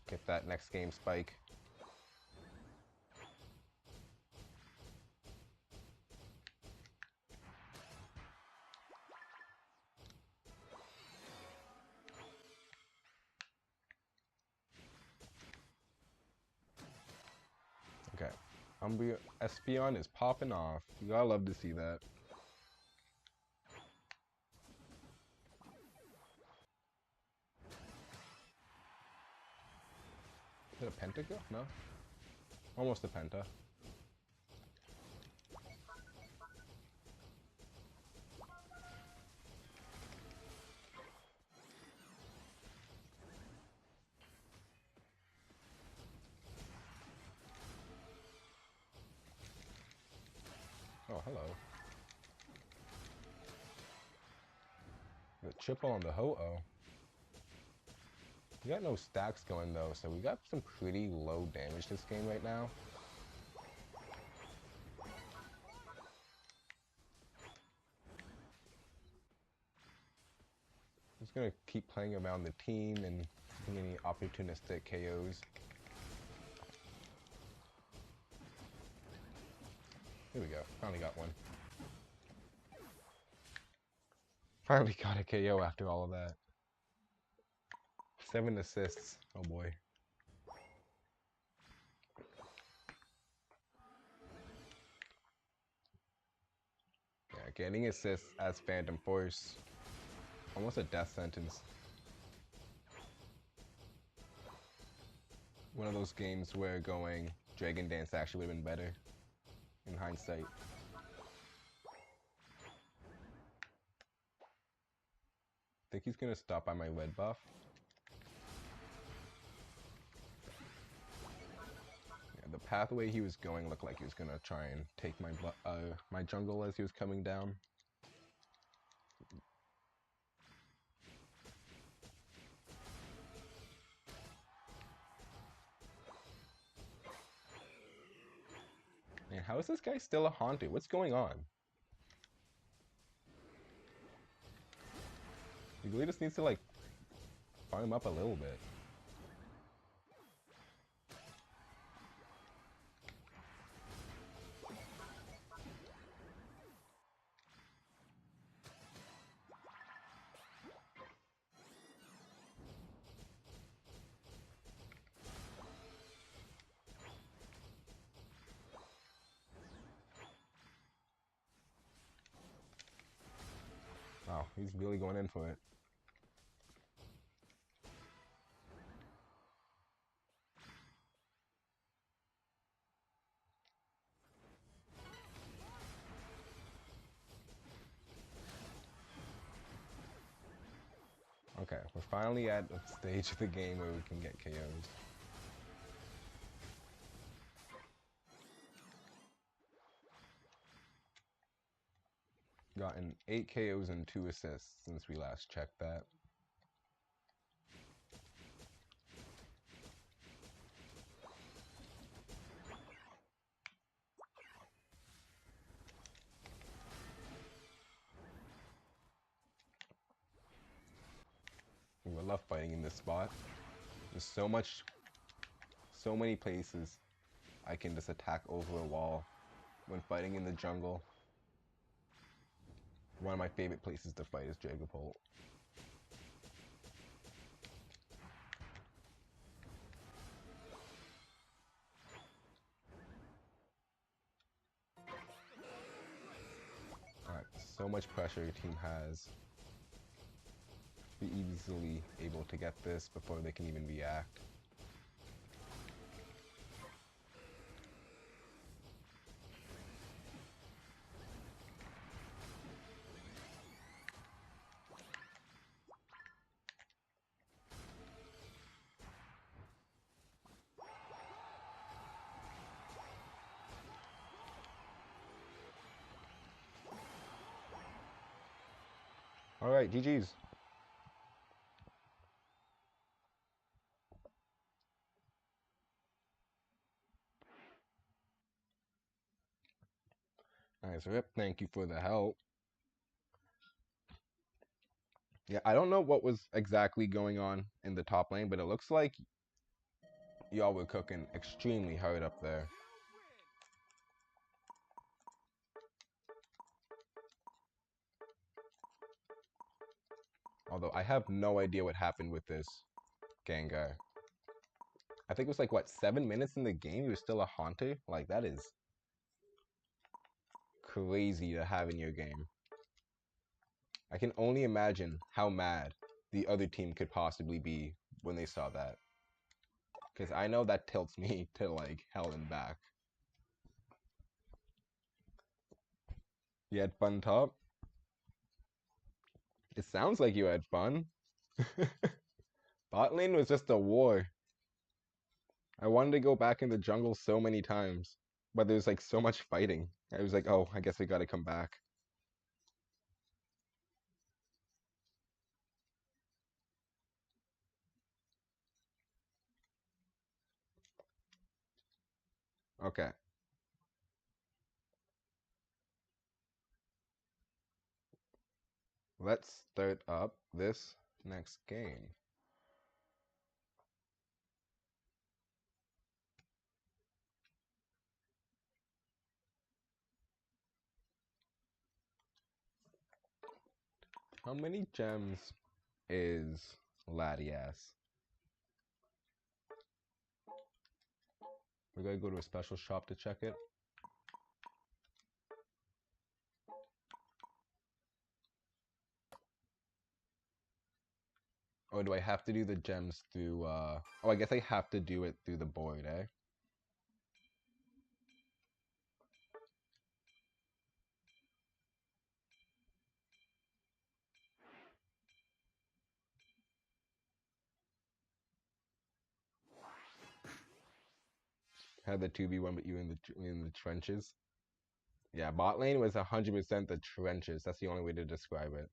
Get that next game spike. Okay, Espeon is popping off. You gotta love to see that. Is it a pentakill? No? Almost a penta. Oh, hello. The triple on the Ho-Oh. We got no stacks going though, so we got some pretty low damage this game right now. Just gonna keep playing around the team and getting any opportunistic KOs. Here we go. Finally got one. Finally got a KO after all of that. 7 assists. Oh boy. Yeah, getting assists as Phantom Force. Almost a death sentence. One of those games where going Dragon Dance actually would have been better in hindsight. I think he's gonna stop by my red buff. Yeah, the pathway he was going looked like he was gonna try and take my jungle as he was coming down. Man, how is this guy still a Haunted? What's going on? He really just needs to like farm him up a little bit. He's really going in for it. Okay, we're finally at a stage of the game where we can get KOs. Gotten 8 KOs and 2 assists since we last checked that. Ooh, I love fighting in this spot. There's so many places I can just attack over a wall when fighting in the jungle. One of my favorite places to fight is Dragapult. Alright, so much pressure your team has. Be easily able to get this before they can even react. Alright, GG's. Nice rip, thank you for the help. Yeah, I don't know what was exactly going on in the top lane, but it looks like y'all were cooking extremely hard up there. Although I have no idea what happened with this Gengar. I think it was like, what, 7 minutes in the game? He was still a Haunter? Like, that is crazy to have in your game. I can only imagine how mad the other team could possibly be when they saw that. Because I know that tilts me to, like, hell and back. You had fun, Top? It sounds like you had fun. Bot lane was just a war. I wanted to go back in the jungle so many times, but there's like so much fighting. I was like, oh, I guess we gotta come back. Okay. Let's start up this next game. How many gems is LATIAS? We're gonna go to a special shop to check it. Or do I have to do the gems through, oh, I guess I have to do it through the board, eh? Had the 2v1 but you in the trenches. Yeah, bot lane was 100% the trenches. That's the only way to describe it.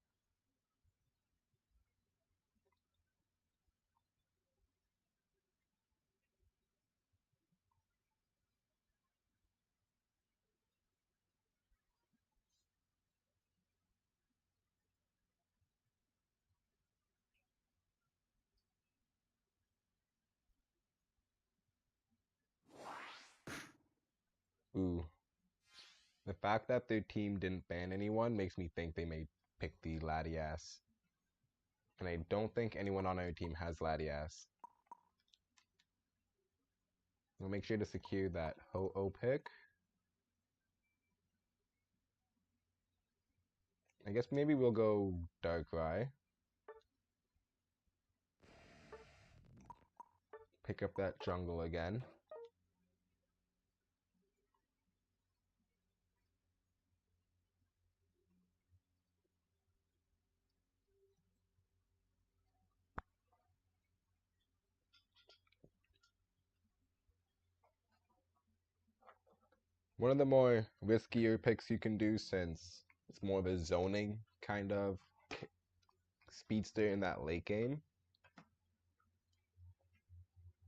Ooh. The fact that their team didn't ban anyone makes me think they may pick the LATIAS. And I don't think anyone on our team has LATIAS. We'll make sure to secure that Ho-Oh pick. I guess maybe we'll go Darkrai. Pick up that jungle again. One of the more riskier picks you can do, since it's more of a zoning kind of speedster in that late game.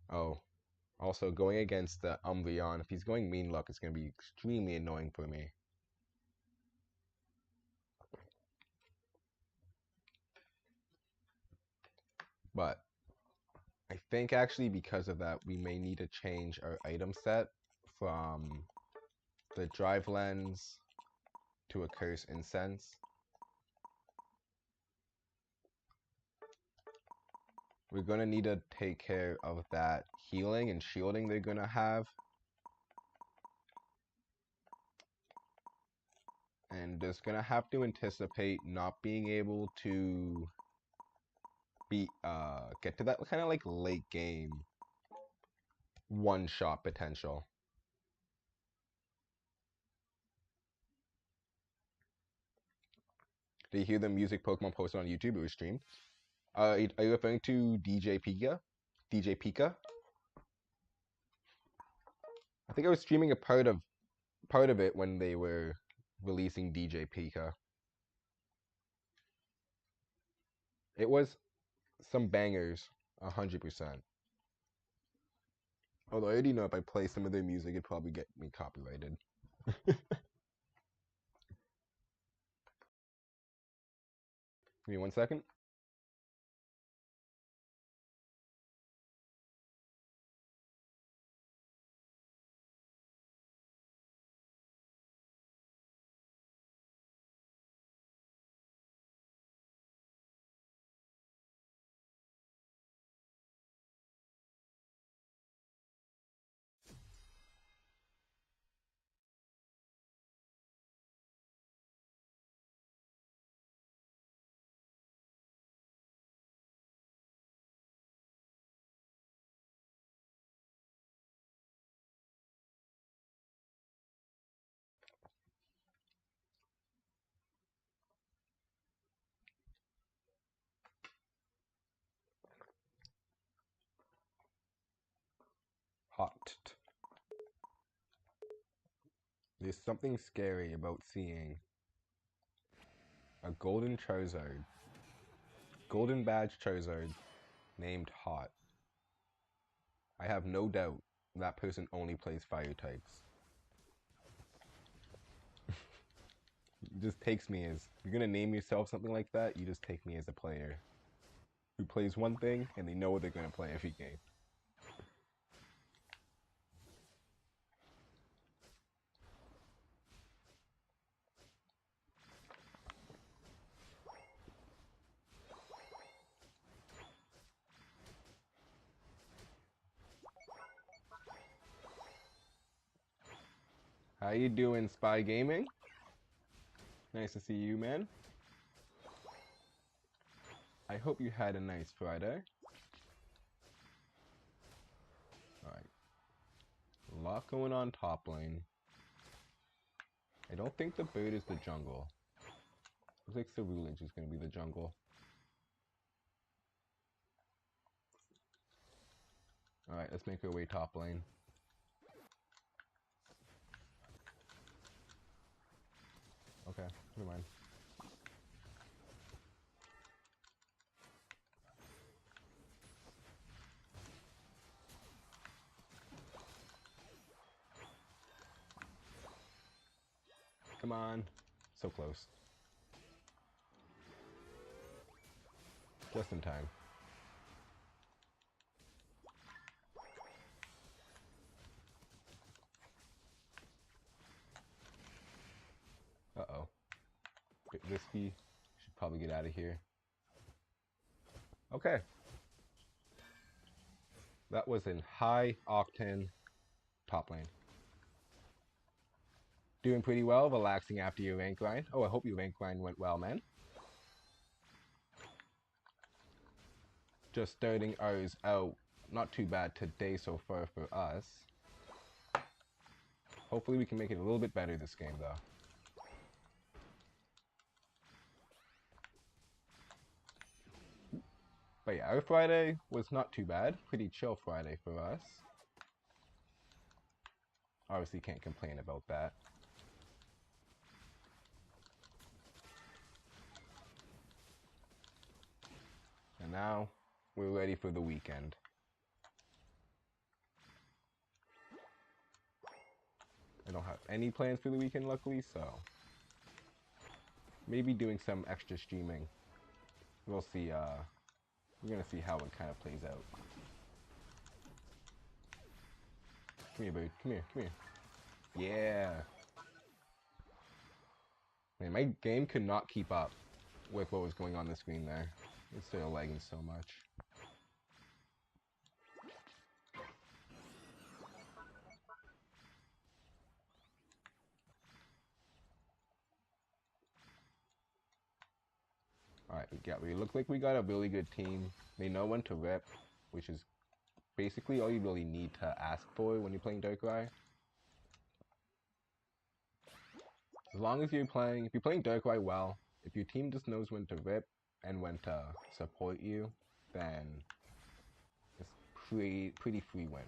Oh, also going against the Umbreon, if he's going Mean Luck, it's going to be extremely annoying for me. But I think actually because of that, we may need to change our item set from the Drive Lens to a Curse Incense. We're going to need to take care of that healing and shielding they're going to have. And just going to have to anticipate not being able to get to that kind of like late game one-shot potential. Did you hear the music Pokemon posted on YouTube? It was streamed. Are you referring to DJ Pika? DJ Pika? I think I was streaming a part of it when they were releasing DJ Pika. It was some bangers, 100%. Although I already know if I play some of their music, it'd probably get me copyrighted. Give me 1 second. Hot. There's something scary about seeing a golden Charizard, golden badge Charizard, named Hot. I have no doubt that person only plays fire types. It just takes me as, if you're gonna name yourself something like that, you just take me as a player who plays one thing and they know what they're gonna play every game. How you doing, Spy Gaming? Nice to see you, man. I hope you had a nice Friday. Alright. A lot going on top lane. I don't think the bird is the jungle. Looks like Cerulege is going to be the jungle. Alright, let's make our way top lane. Okay, never mind. Come on. So close. Just in time. Uh-oh. Bit risky. Should probably get out of here. Okay. That was in high octane top lane. Doing pretty well, relaxing after your rank grind. Oh, I hope your rank grind went well, man. Just starting ours out. Not too bad today so far for us. Hopefully we can make it a little bit better this game, though. But yeah, our Friday was not too bad. Pretty chill Friday for us. Obviously can't complain about that. And now, we're ready for the weekend. I don't have any plans for the weekend, luckily, so maybe doing some extra streaming. We'll see, we're gonna see how it kind of plays out. Come here, bird. Come here, come here. Yeah. Man, my game could not keep up with what was going on the screen there. It's still lagging so much. Alright, we look like we got a really good team. They know when to rip, which is basically all you really need to ask for when you're playing Darkrai. As long as if you're playing Darkrai well, if your team just knows when to rip and when to support you, then it's pretty free win.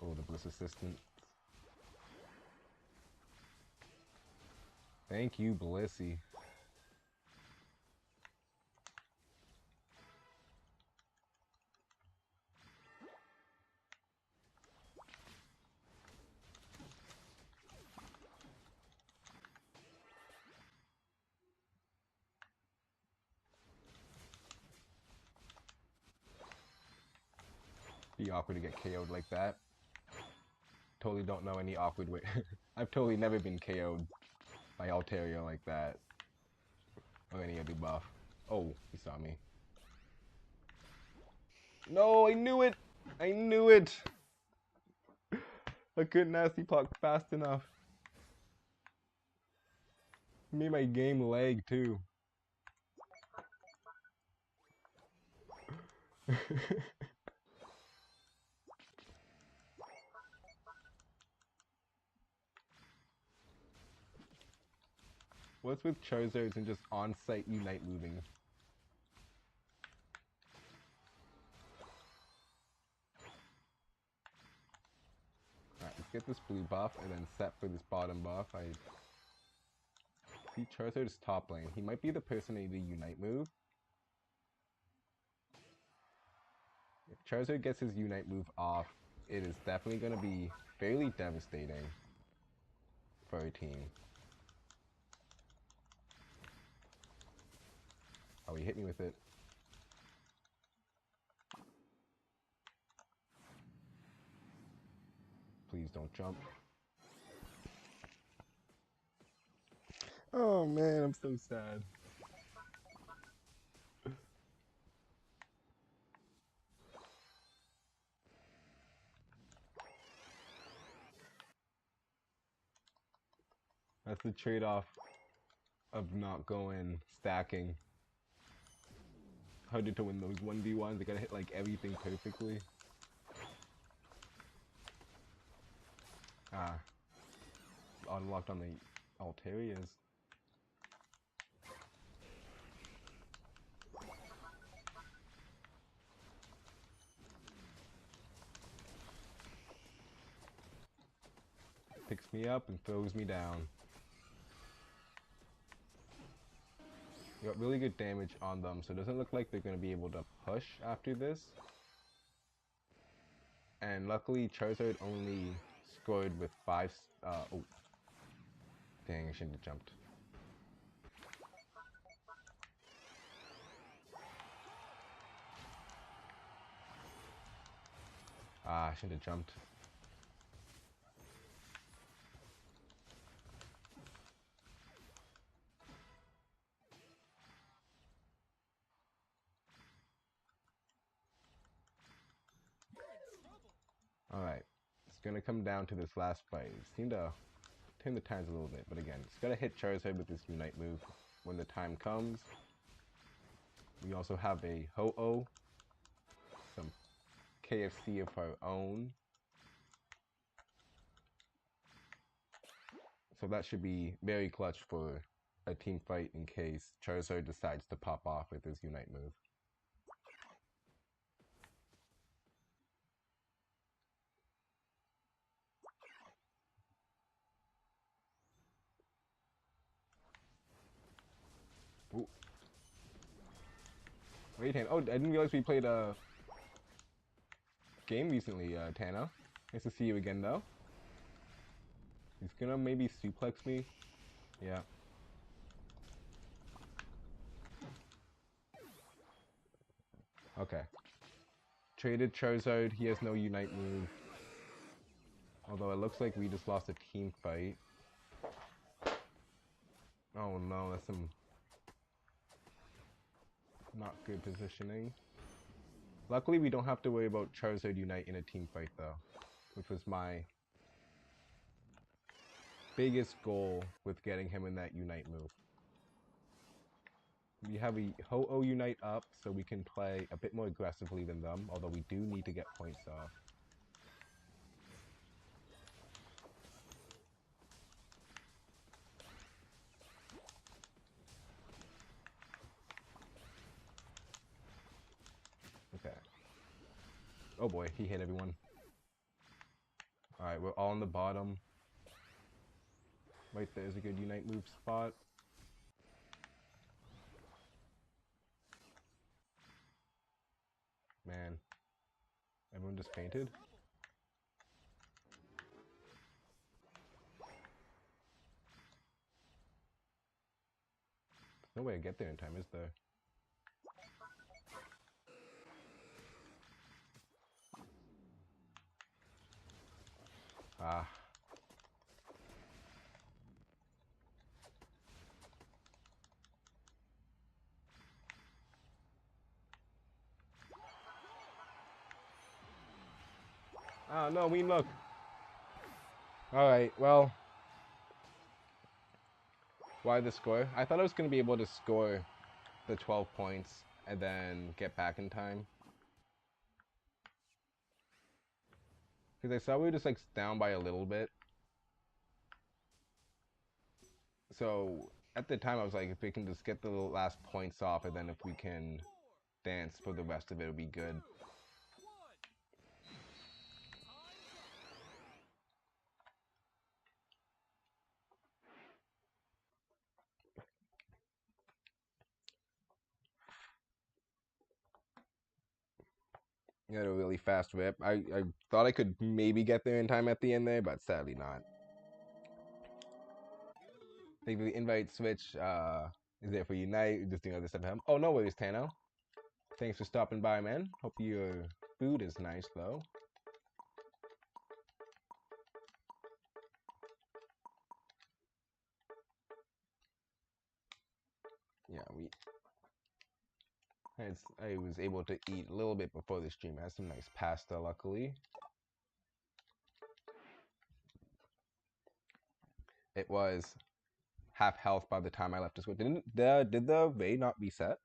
Oh, the Bliss Assistant. Thank you, Blissey. Be awkward to get KO'd like that. Totally don't know any awkward way. I've totally never been KO'd by Altaria like that. Or any other buff. Oh, he saw me. No, I knew it! I knew it! I couldn't nasty block fast enough. Made my game lag too. What's with Charizards and just on-site Unite moving? Alright, let's get this blue buff and then set for this bottom buff. I see Charizard's top lane. He might be the person I need to Unite move. If Charizard gets his Unite move off, it is definitely going to be fairly devastating for our team. Oh, he hit me with it. Please don't jump. Oh man, I'm so sad. That's the trade-off of not going stacking. Harder to win those 1v1s, they gotta hit like everything perfectly. Ah. Unlocked on the Altarias. Picks me up and throws me down. We got really good damage on them, so it doesn't look like they're going to be able to push after this. And luckily, Charizard only scored with 5... oh. Dang, I shouldn't have jumped. Ah, I shouldn't have jumped. Alright. It's gonna come down to this last fight. It seemed to turn the tides a little bit, but again, it's gotta hit Charizard with this Unite move when the time comes. We also have a Ho-Oh, some KFC of our own. So that should be very clutch for a team fight in case Charizard decides to pop off with his Unite move. Ooh. Wait, Tana. Oh, I didn't realize we played a game recently, Tana. Nice to see you again, though. He's gonna maybe suplex me. Yeah. Okay. Traded Charizard. He has no Unite move. Although it looks like we just lost a team fight. Oh no, that's some not good positioning. Luckily, we don't have to worry about Charizard Unite in a team fight, though, which was my biggest goal with getting him in that Unite move. We have a Ho-Oh Unite up, so we can play a bit more aggressively than them, although we do need to get points off. Okay. Oh boy, he hit everyone. Alright, we're all on the bottom. Right there's a good Unite move spot. Man. Everyone just fainted? There's no way to get there in time, is there? Ah. Ah, no, we look. Alright, well. Why the score? I thought I was going to be able to score the 12 points and then get back in time. Because I saw we were just like down by a little bit. So at the time I was like, if we can just get the last points off and then if we can dance for the rest of it, it'll be good. You had a really fast rip. I thought I could maybe get there in time at the end there, but sadly not. Thank you for the invite, Switch. Is there for Unite? Just doing other stuff at home. Oh, no worries, Tano. Thanks for stopping by, man. Hope your food is nice, though. Yeah, I was able to eat a little bit before the stream. I had some nice pasta, luckily. It was half health by the time I left to school. Did the raid not reset?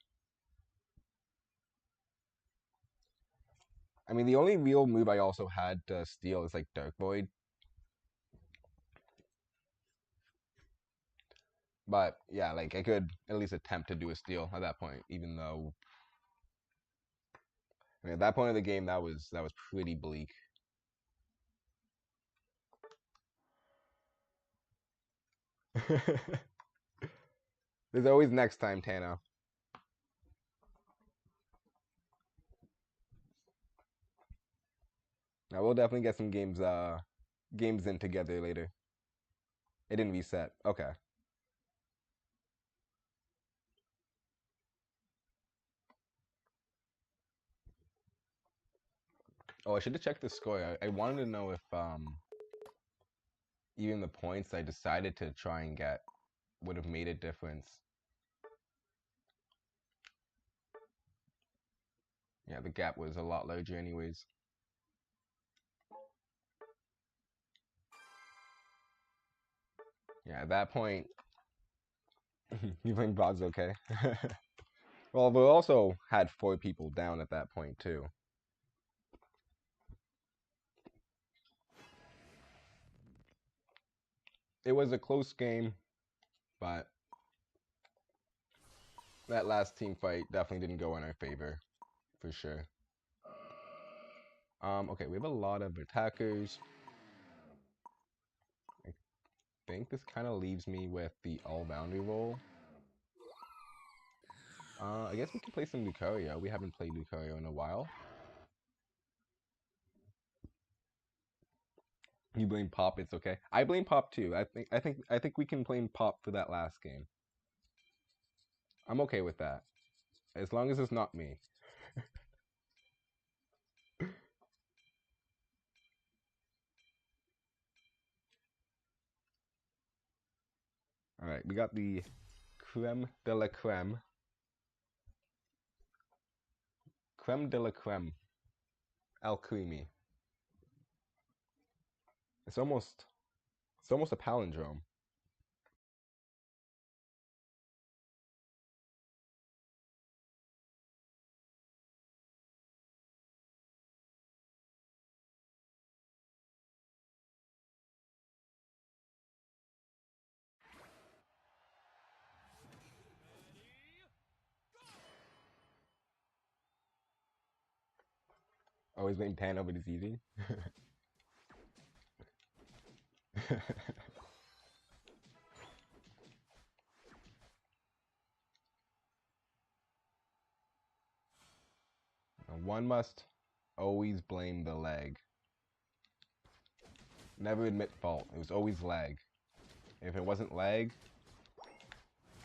I mean, the only real move I also had to steal is like Dark Void. But yeah, like I could at least attempt to do a steal at that point, even though I mean, at that point of the game that was pretty bleak. There's always next time, Tano. Now we'll definitely get some games in together later. It didn't reset. Okay. Oh, I should have checked the score. I wanted to know if even the points I decided to try and get would have made a difference. Yeah, the gap was a lot larger anyways. Yeah, at that point, you think Bob's okay? Well, we also had 4 people down at that point, too. It was a close game, but that last team fight definitely didn't go in our favor, for sure. Okay, we have a lot of attackers. I think this kind of leaves me with the all-boundary role. I guess we can play some Lucario. We haven't played Lucario in a while. You blame Pop, it's okay. I blame Pop too. I think we can blame Pop for that last game. I'm okay with that. As long as it's not me. Alright, we got the creme de la creme. Creme de la creme. El Creamy. It's almost a palindrome. Always maintain over this easy. One must always blame the lag. Never admit fault. It was always lag. If it wasn't lag,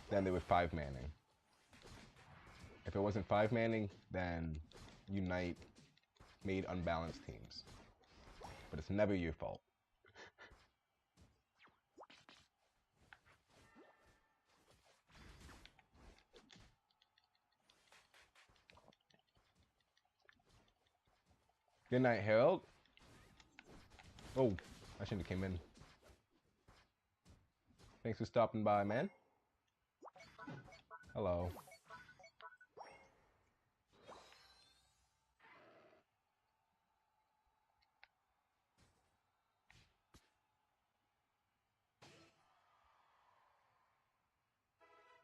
then they were 5-manning. If it wasn't 5-manning, then Unite made unbalanced teams. But it's never your fault. Good night, Harold. Oh, I shouldn't have came in. Thanks for stopping by, man. Hello.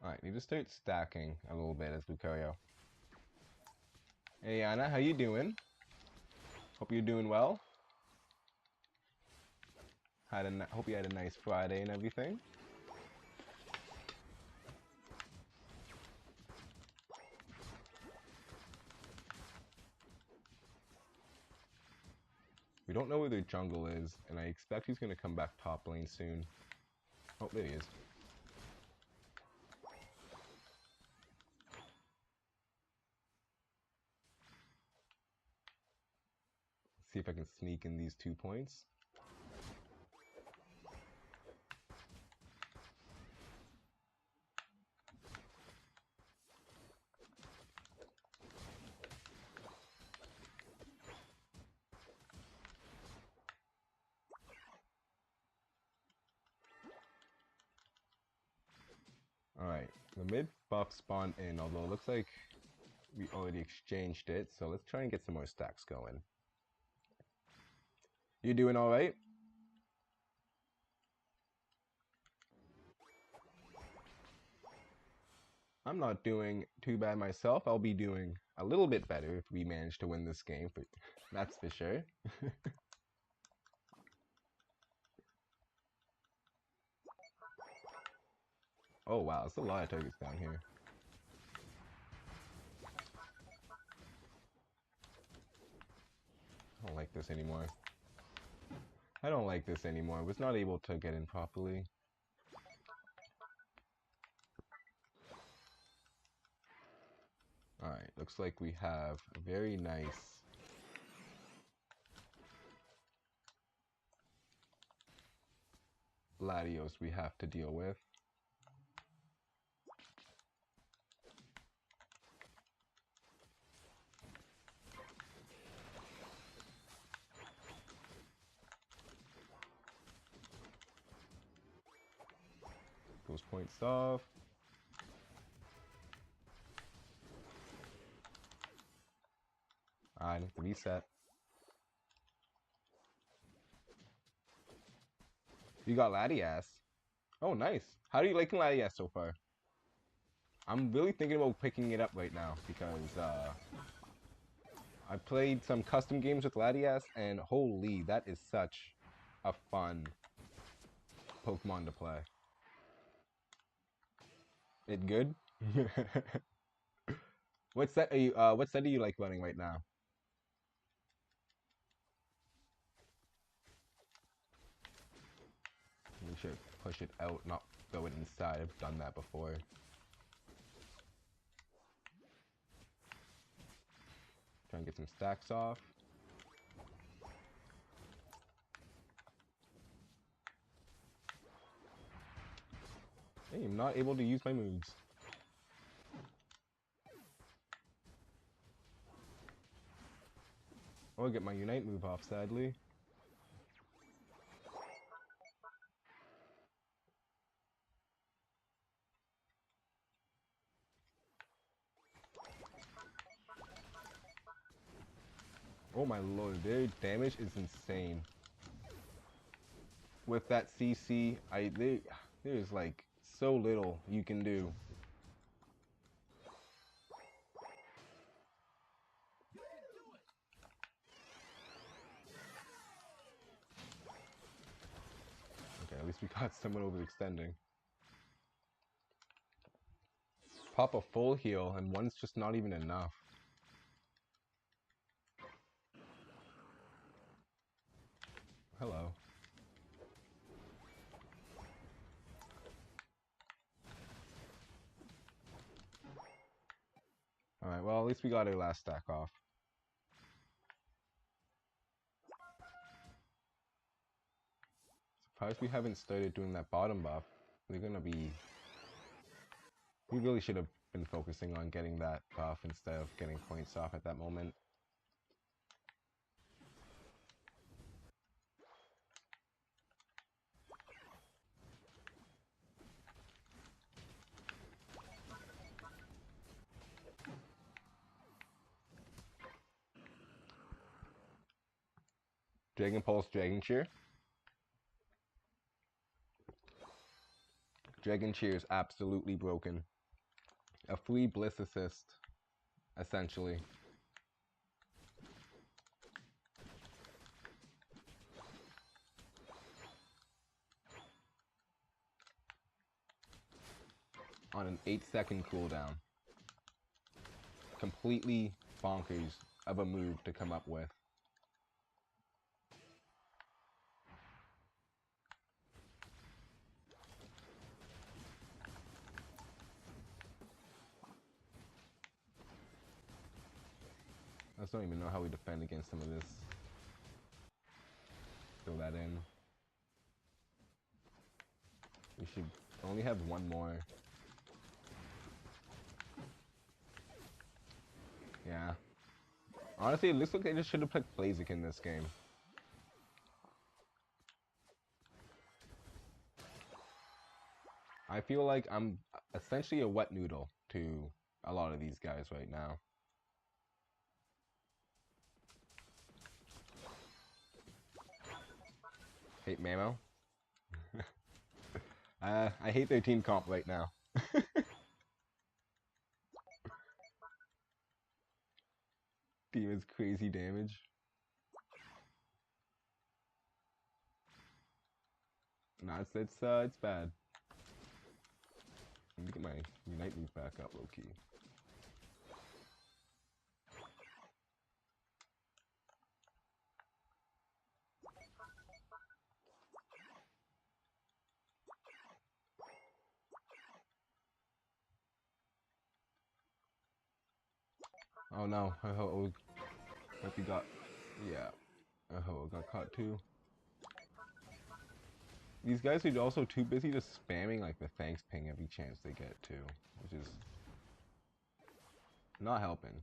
Alright, need to start stacking a little bit as Lucario. Hey Anna, how you doing? Hope you're doing well. Hope you had a nice Friday and everything. We don't know where their jungle is, and I expect he's going to come back top lane soon. Oh, there he is. See if I can sneak in these 2 points. Alright, the mid buff spawned in, although it looks like we already exchanged it, so let's try and get some more stacks going. You doing alright? I'm not doing too bad myself. I'll be doing a little bit better if we manage to win this game, but that's for sure. Oh wow, it's a lot of targets down here. I don't like this anymore. I don't like this anymore. I was not able to get in properly. Alright, looks like we have a very nice LATIAS we have to deal with. those points off. I need to reset. You got LATIAS. Oh, nice. How are you liking LATIAS so far? I'm really thinking about picking it up right now because I played some custom games with LATIAS, and holy, that is such a fun Pokemon to play. It good? What set are you? What set are you like running right now? We should push it out, not throw it inside. I've done that before. Try and get some stacks off. Hey, I'm not able to use my moves. Oh, I get my Unite move off, sadly. Oh my lord, their damage is insane. With that CC, there's like so little you can do. Okay, at least we got someone overextending. Pop a full heal, and one's just not even enough. Hello. Alright, well, at least we got our last stack off. Surprised we haven't started doing that bottom buff. They're gonna be... We really should have been focusing on getting that buff instead of getting points off at that moment. Dragon Pulse, Dragon Cheer. Dragon Cheer is absolutely broken. A free Bliss Assist, essentially. On an 8-second cooldown. Completely bonkers of a move to come up with. I just don't even know how we defend against some of this. Throw that in. We should only have one more. Yeah. Honestly, it looks like they just should have put Blaziken in this game. I feel like I'm essentially a wet noodle to a lot of these guys right now. Hate Mamo. I hate their team comp right now. Team is crazy damage. Nah, it's bad. Let me get my Unite move back up, low key. Oh no, oh, hope you got, yeah, oh, got caught too. These guys are also too busy just spamming like the thanks ping every chance they get too, which is not helping.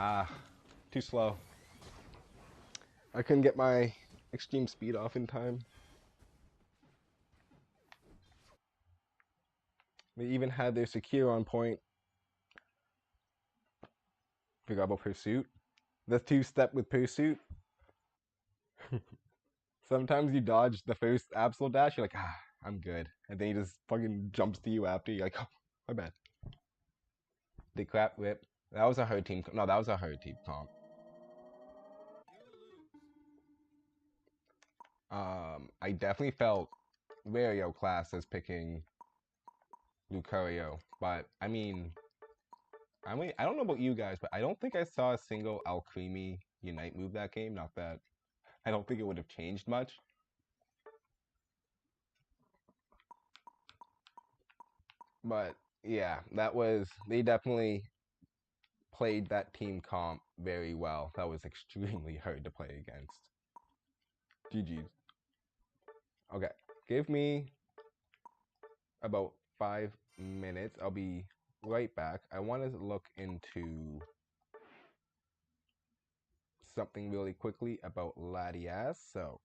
Ah, too slow. I couldn't get my extreme speed off in time. They even had their secure on point. Forgot about pursuit. The two-step with pursuit. Sometimes you dodge the first absolute dash, you're like, I'm good. And then he just fucking jumps to you after. You're like, oh, my bad. The crap whip. That was a hard team. No, that was a hard team comp. I definitely felt very outclassed as picking Lucario. But, I don't know about you guys, but I don't think I saw a single Alcremie Unite move that game. Not that I don't think it would have changed much. But yeah, they definitely played that team comp very well. That was extremely hard to play against. GG's. Okay, give me about 5 minutes. I'll be right back. I want to look into something really quickly about LATIAS. So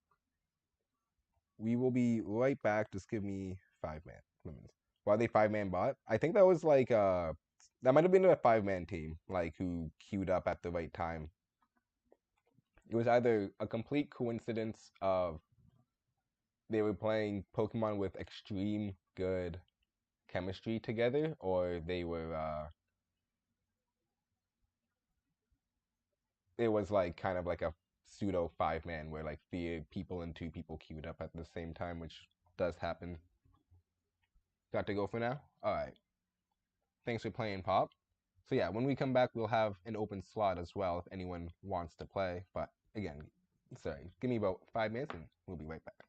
we will be right back. Just give me 5 minutes. Why they 5-man bot? I think that was like that might have been a 5-man team, like who queued up at the right time. It was either a complete coincidence of they were playing Pokemon with extreme good chemistry together, or it was like kind of like a pseudo 5-man where like 3 people and 2 people queued up at the same time, which does happen. Got to go for now? Alright. Thanks for playing, Pop. So yeah, when we come back, we'll have an open slot as well if anyone wants to play. But again, sorry, give me about 5 minutes and we'll be right back.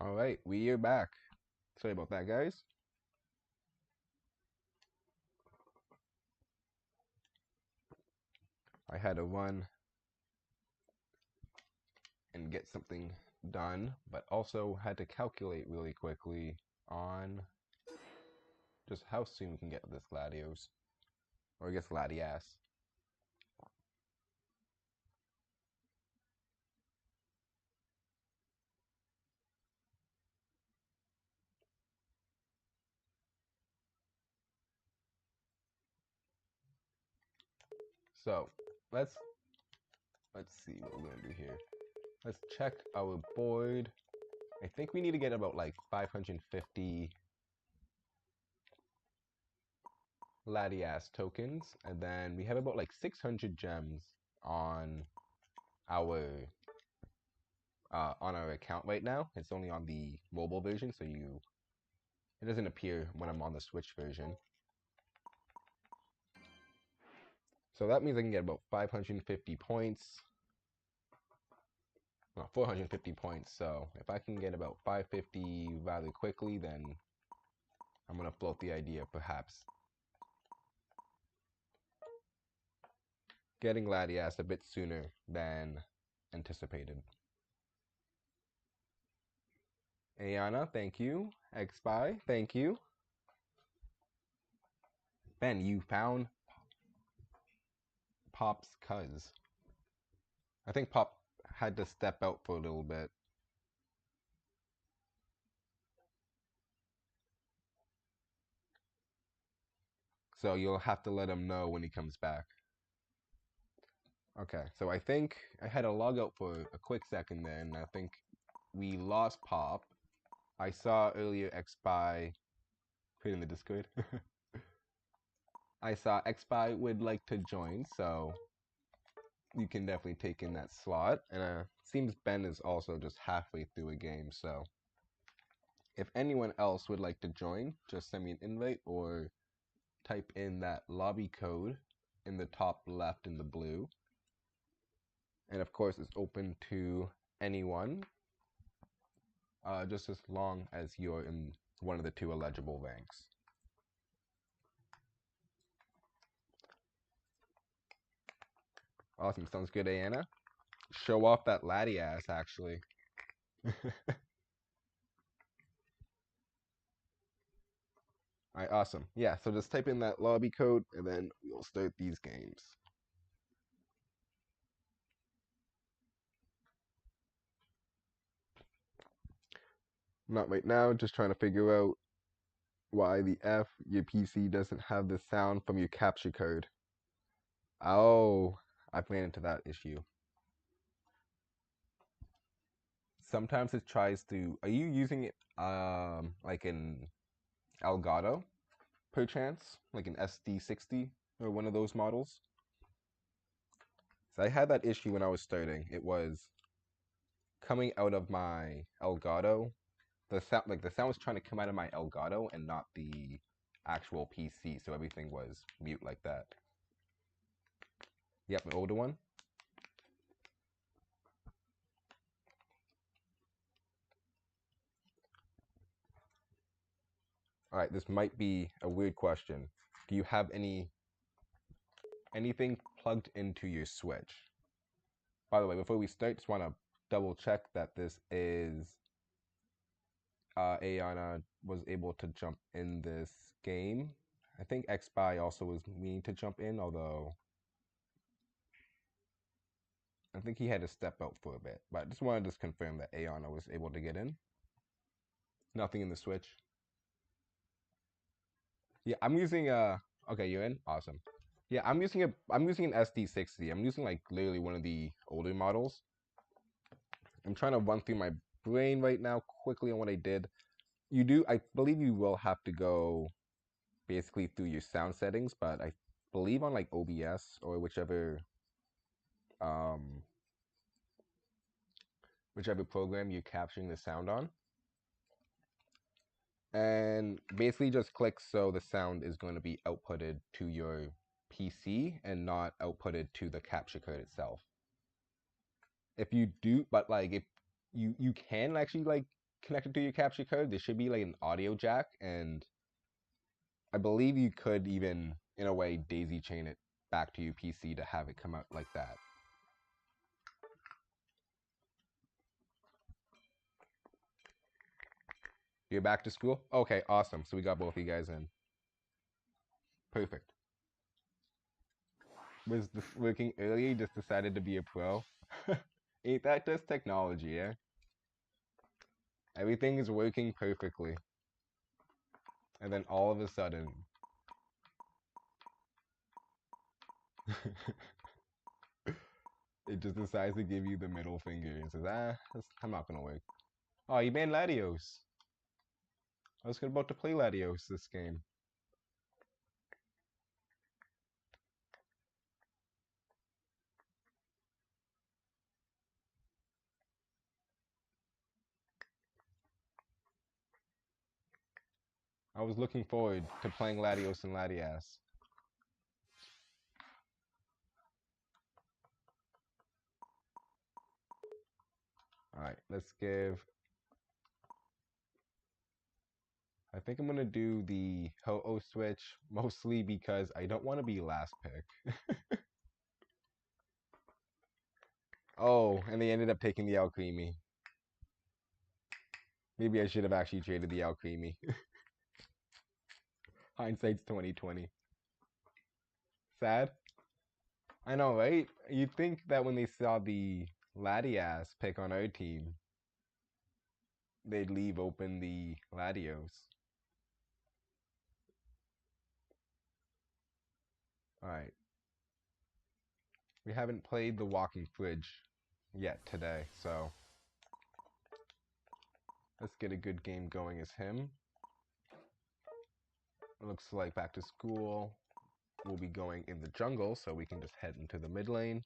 Alright, we are back. Sorry about that, guys. I had to run and get something done, but also had to calculate really quickly on just how soon we can get this Gladios. Or I guess LATIAS. So let's see what we're gonna do here. Let's check our board. I think we need to get about like 550 LATIAS tokens, and then we have about like 600 gems on our account right now. It's only on the mobile version, so it doesn't appear when I'm on the Switch version. So that means I can get about 550 points. Well, 450 points. So if I can get about 550 rather quickly, then I'm gonna float the idea of perhaps getting LATIAS a bit sooner than anticipated. Ayana, thank you. Xspy, thank you. Ben, you found Pop's cuz. I think Pop had to step out for a little bit. So you'll have to let him know when he comes back. Okay, so I think I had to log out for a quick second there, and I think we lost Pop. I saw earlier Xspy put in the Discord. I saw Xspy would like to join, so you can definitely take in that slot. And seems Ben is also just halfway through a game, so if anyone else would like to join, just send me an invite or type in that lobby code in the top left in the blue. And of course, it's open to anyone, just as long as you're in one of the 2 eligible ranks. Awesome, sounds good, Ayana. Show off that LATIAS, actually. Alright, awesome. Yeah, so just type in that lobby code, and then we'll start these games. Not right now, just trying to figure out why the F your PC doesn't have the sound from your capture card. Oh, I've ran into that issue. Sometimes it tries to. Are you using it like an Elgato, perchance, like an SD60 or one of those models? So I had that issue when I was starting. It was coming out of my Elgato. The sound was trying to come out of my Elgato and not the actual PC, so everything was mute like that. Yep, an older one. All right, this might be a weird question. Do you have anything plugged into your Switch? By the way, before we start, just want to double check that this is Ayana was able to jump in this game. I think Xspy also was meaning to jump in, although I think he had to step out for a bit. But I just wanted to confirm that Ayana was able to get in. Nothing in the Switch. Yeah, I'm using okay, you're in? Awesome. Yeah, I'm using an SD60. I'm using like literally one of the older models. I'm trying to run through my brain right now quickly on what I did. I believe you will have to go basically through your sound settings, but I believe on like OBS or whichever program you're capturing the sound on. And basically just click so the sound is going to be outputted to your PC and not outputted to the capture card itself. If you do, but like if you can actually like connected to your capture card, there should be like an audio jack, and I believe you could even, in a way, daisy chain it back to your PC to have it come out like that. You're back to school? Okay, awesome. So we got both of you guys in. Perfect. Was this working earlier? You just decided to be a pro? Ain't that just technology, eh? Everything is working perfectly. And then all of a sudden... it just decides to give you the middle finger and says, I'm not gonna work. Oh, you banned LATIAS. I was about to play LATIAS this game. I was looking forward to playing LATIAS and LATIAS. Alright, let's give... I think I'm gonna do the Ho-Oh switch, mostly because I don't want to be last pick. Oh, and they ended up taking the Alcremie. Maybe I should have actually traded the Alcremie. Hindsight's 2020. Sad? I know, right? You'd think that when they saw the LATIAS pick on our team, they'd leave open the Latios. Alright. We haven't played the Walking Fridge yet today, so let's get a good game going as him. It looks like back to school. We'll be going in the jungle, so we can just head into the mid lane.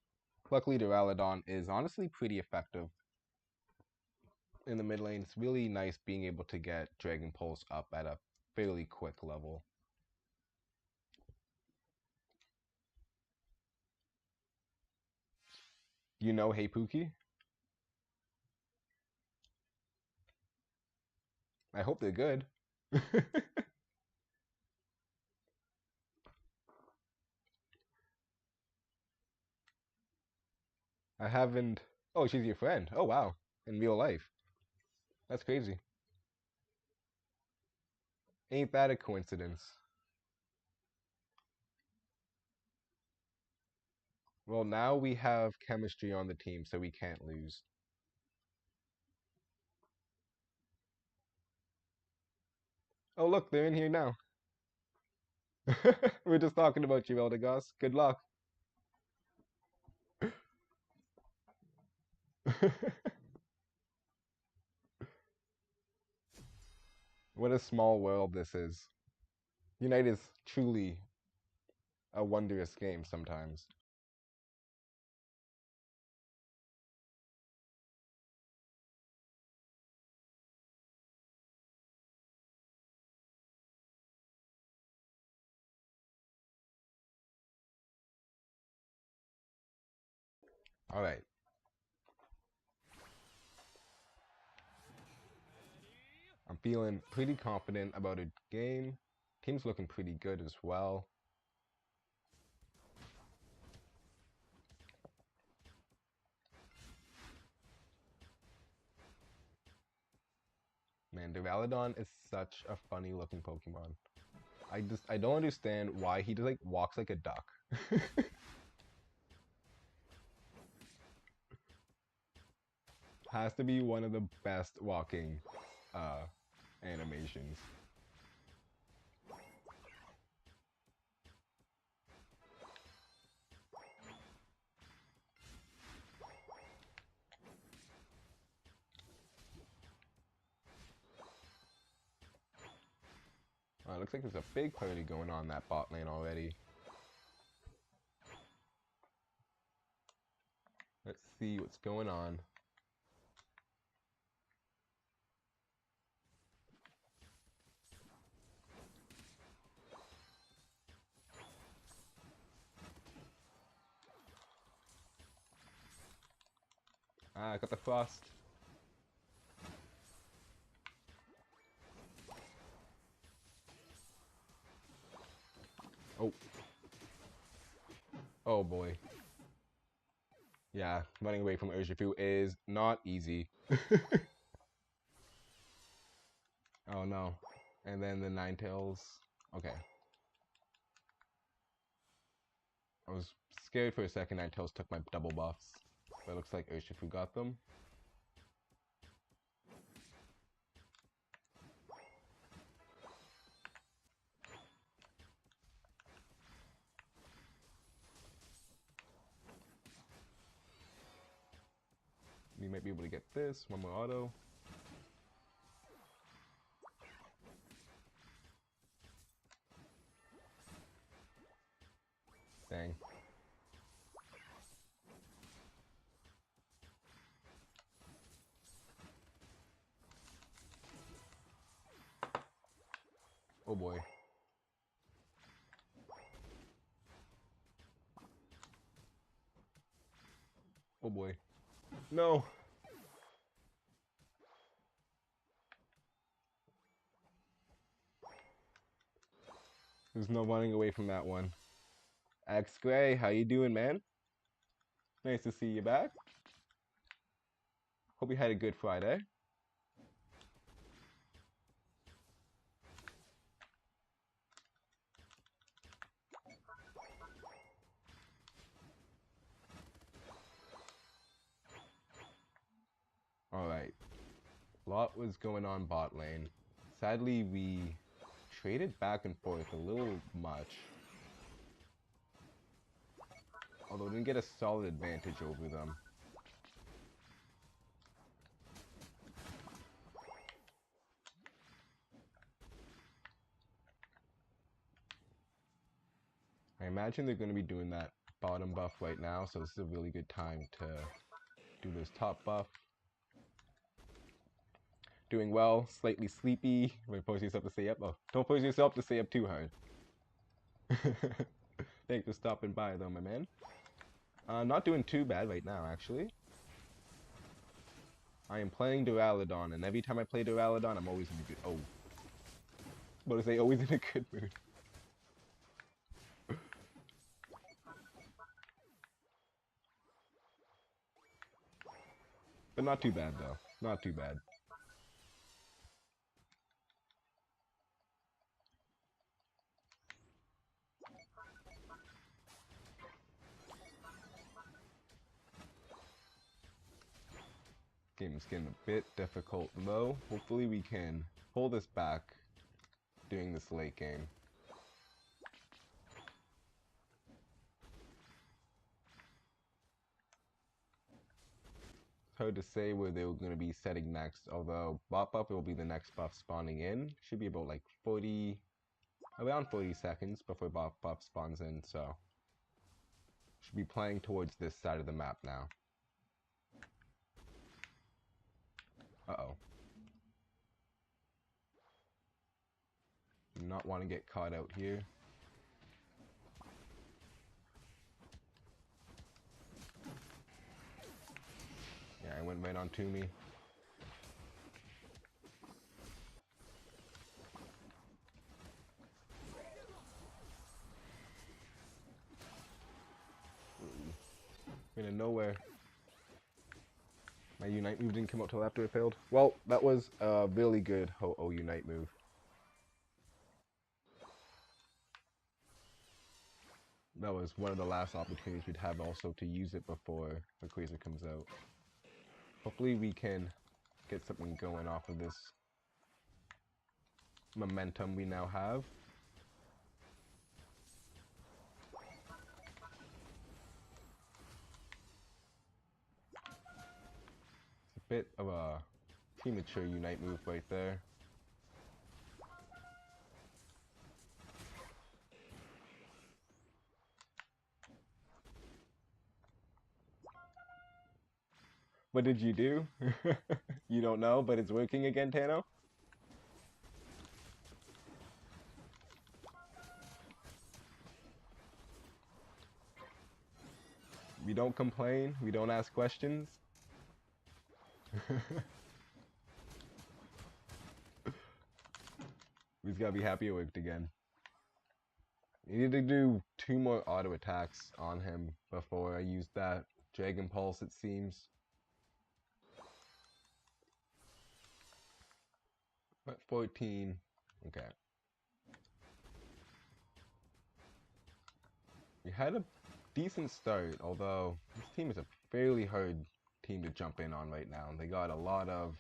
Luckily, Duraludon is honestly pretty effective in the mid lane. It's really nice being able to get Dragon Pulse up at a fairly quick level. You know Hey Pookie? I hope they're good. I haven't... Oh, she's your friend. Oh, wow. In real life. That's crazy. Ain't that a coincidence? Well, now we have chemistry on the team, so we can't lose. Oh, look, they're in here now. We're just talking about you, Eldegoss. Good luck. What a small world this is. Unite is truly a wondrous game sometimes. Alright. I'm feeling pretty confident about a game. Team's looking pretty good as well. Man, Duraludon is such a funny looking Pokemon. I don't understand why he just like walks like a duck. Has to be one of the best walking animations. Looks like there's a big party going on in that bot lane already. Let's see what's going on. I got the frost. Oh. Oh boy. Yeah, running away from Urshifu is not easy. Oh no. And then the Ninetales. Okay. I was scared for a second Ninetales took my double buffs. But it looks like Urshifu got them. We might be able to get this. One more auto. Dang. Oh boy. Oh boy. No! There's no running away from that one. X Gray, how you doing, man? Nice to see you back. Hope you had a good Friday. Alright. A lot was going on bot lane. Sadly, we traded back and forth a little much. Although didn't get a solid advantage over them. I imagine they're going to be doing that bottom buff right now, so this is a really good time to do this top buff. Doing well, slightly sleepy. Wait, force yourself to stay up. Oh, don't force yourself to stay up too hard. Thanks for stopping by though, my man. Not doing too bad right now, actually. I am playing Duraludon, and every time I play Duraludon, I'm always in a good... Oh. What is I always in a good mood? But not too bad, though. Not too bad. Game is getting a bit difficult, though. Hopefully we can pull this back during this late game. It's hard to say where they were going to be setting next, although bot buff will be the next buff spawning in. Should be about like 40, around 40 seconds before bot buff spawns in, so should be playing towards this side of the map now. Uh-oh. Do not want to get caught out here. Yeah, I went right onto me. Into nowhere. My Unite move didn't come out till after it failed. Well, that was a really good Ho-Oh Unite move. That was one of the last opportunities we'd have also to use it before the Quasar comes out. Hopefully we can get something going off of this momentum we now have. It's a bit of a premature Unite move right there. What did you do? You don't know, but it's working again, Tano? We don't complain, we don't ask questions. We just gotta be happy it worked again. You need to do 2 more auto attacks on him before I use that Dragon Pulse, it seems. But 14. Okay. We had a decent start, although this team is a fairly hard team to jump in on right now. They got a lot of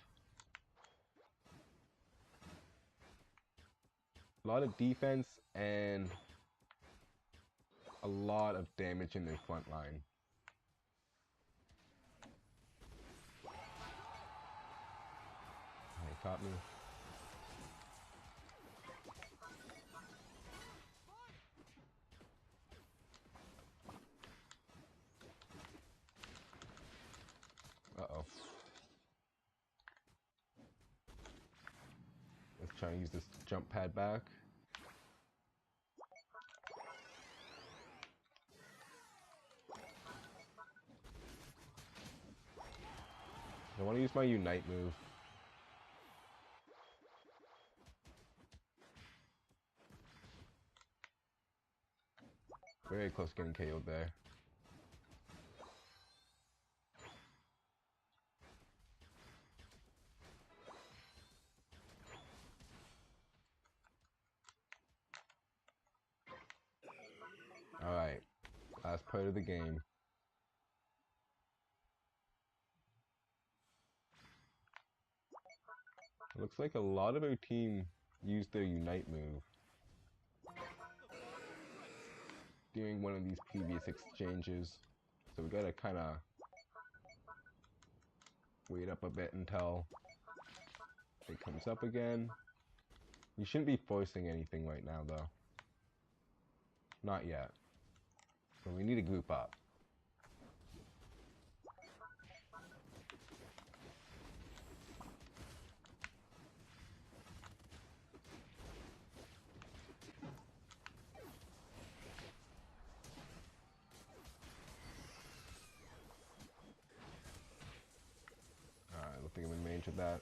defense and a lot of damage in their front line. He caught me. Uh-oh. Let's try and use this jump pad back. I want to use my Unite move. Very close getting KO'd there. Alright, last part of the game. It looks like a lot of our team used their Unite move during one of these previous exchanges. So we gotta kinda wait up a bit until it comes up again. You shouldn't be forcing anything right now though. Not yet. But we need to group up. I don't think I'm in range of that.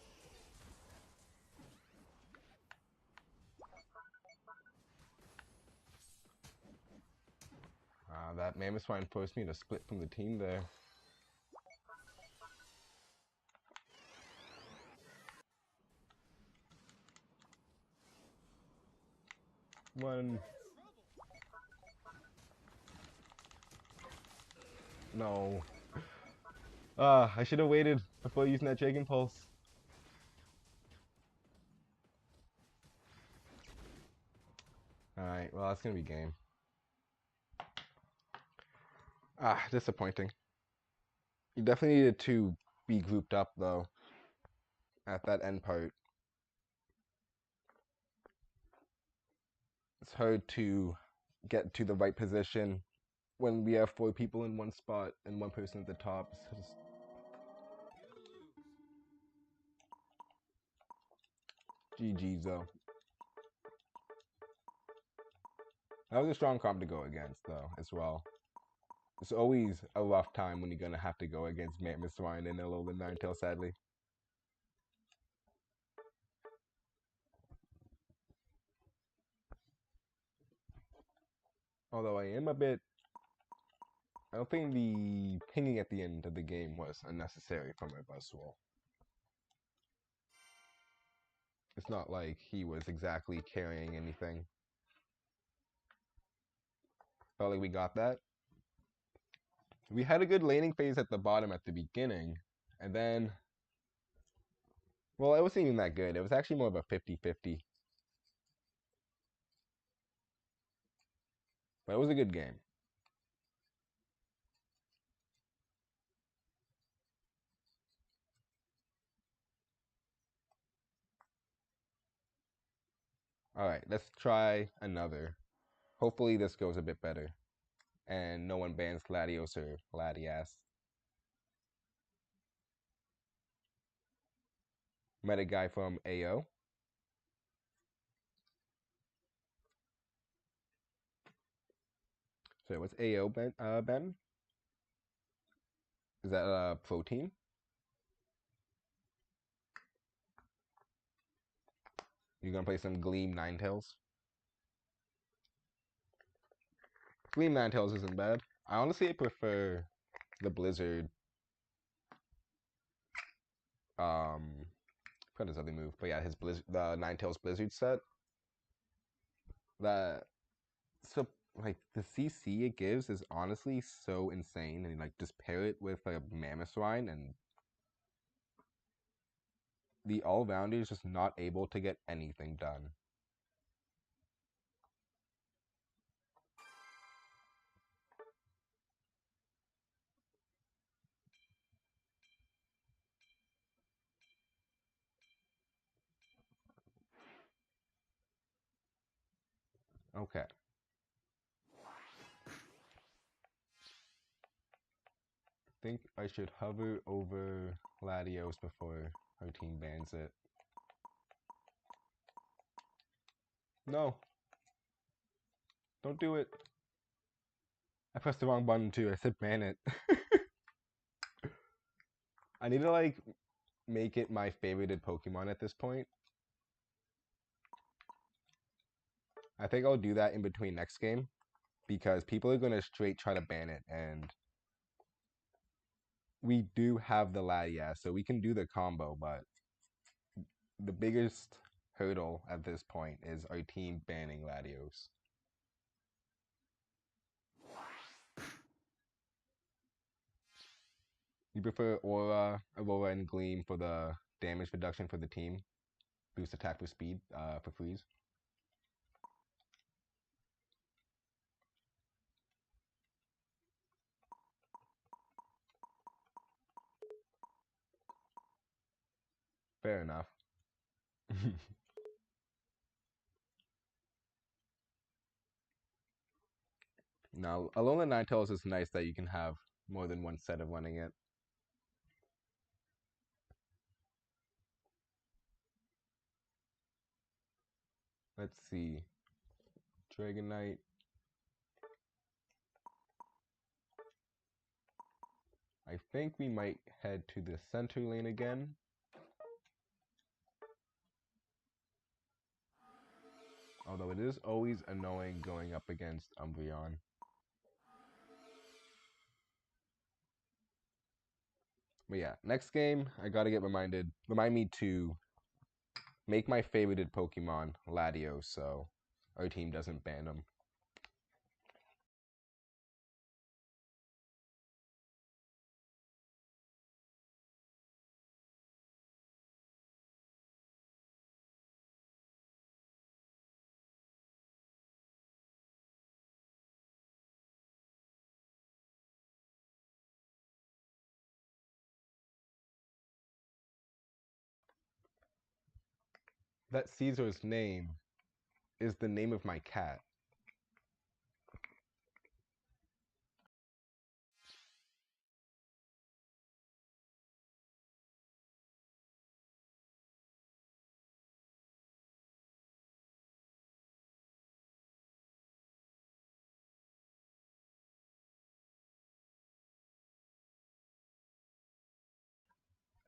That Mammoth Swine forced me to split from the team there. One. No. I should have waited before using that Dragon Pulse. Alright, well that's gonna be game. Disappointing. You definitely needed to be grouped up though at that end part. It's hard to get to the right position when we have 4 people in one spot and 1 person at the top. GG's though. That was a strong comp to go against though as well. It's always a rough time when you're gonna have to go against Mammoth Swine and Alolan Ninetale, sadly. Although I am a bit... I don't think the pinging at the end of the game was unnecessary from my Buzzwole. It's not like he was exactly carrying anything. Felt like we got that. We had a good laning phase at the bottom at the beginning, and then... Well, it wasn't even that good. It was actually more of a 50-50. But it was a good game. Alright, let's try another. Hopefully this goes a bit better. And no one bans Latios or LATIAS. Met a guy from AO. So what's AO, Ben? Is that a protein? You gonna play some Gleam Ninetales? Gleam Ninetales isn't bad. I honestly prefer the Blizzard. Forgot his other move, but yeah, his Blizzard, the Ninetales Blizzard set. That so like the CC it gives is honestly so insane, and like just pair it with like a Mamoswine, and the all-rounder is just not able to get anything done. Okay. I think I should hover over Latios before our team bans it. No. Don't do it. I pressed the wrong button too. I said ban it. I need to like make it my favorited Pokemon at this point. I think I'll do that in between next game because people are gonna straight try to ban it, and we do have the LATIAS, so we can do the combo, but the biggest hurdle at this point is our team banning Latios. You prefer Aura, Aurora, and Gleam for the damage reduction for the team? Boost attack for speed, for freeze? Fair enough. Now, Alolan Ninetales is nice that you can have more than one set of running it. Let's see. Dragonite. I think we might head to the center lane again. Although it is always annoying going up against Umbreon. But yeah, next game, I gotta get remind me to make my favorited Pokemon Latios so our team doesn't ban them. That Caesar's name is the name of my cat.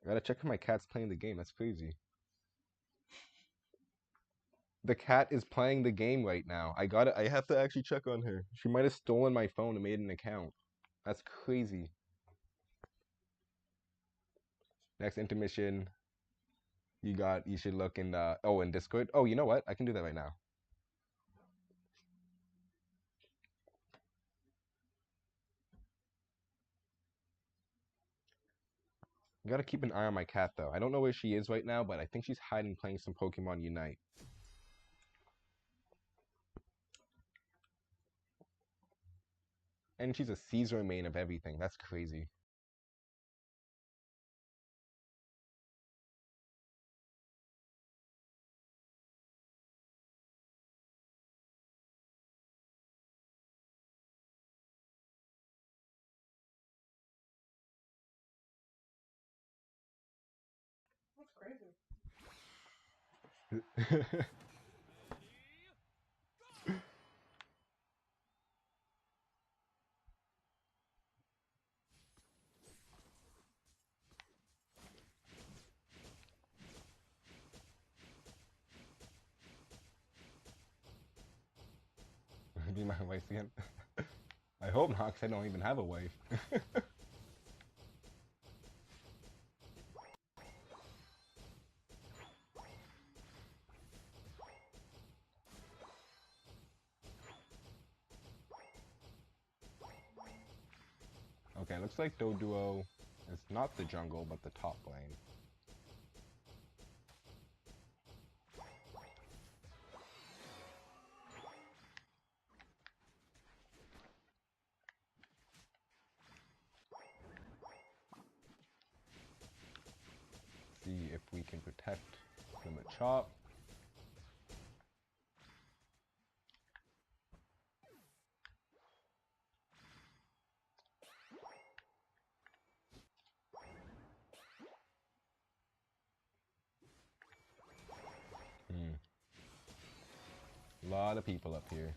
I gotta check if my cat's playing the game. That's crazy. The cat is playing the game right now. I have to actually check on her. She might have stolen my phone and made an account. That's crazy. Next intermission, you should look in in Discord. Oh, you know what? I can do that right now. You gotta keep an eye on my cat though. I don't know where she is right now, but I think she's hiding playing some Pokemon Unite. And she's a Caesar main of everything. That's crazy. That's crazy. Be my voice again. I hope not, because I don't even have a wife. Okay, looks like Doduo is not the jungle, but the top lane. See if we can protect the Machop. A lot of people up here.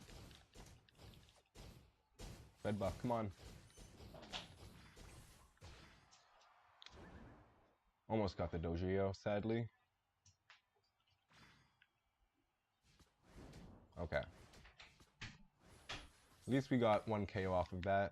Red buff, come on. Almost got the Dojio, sadly. Okay. At least we got 1 KO off of that.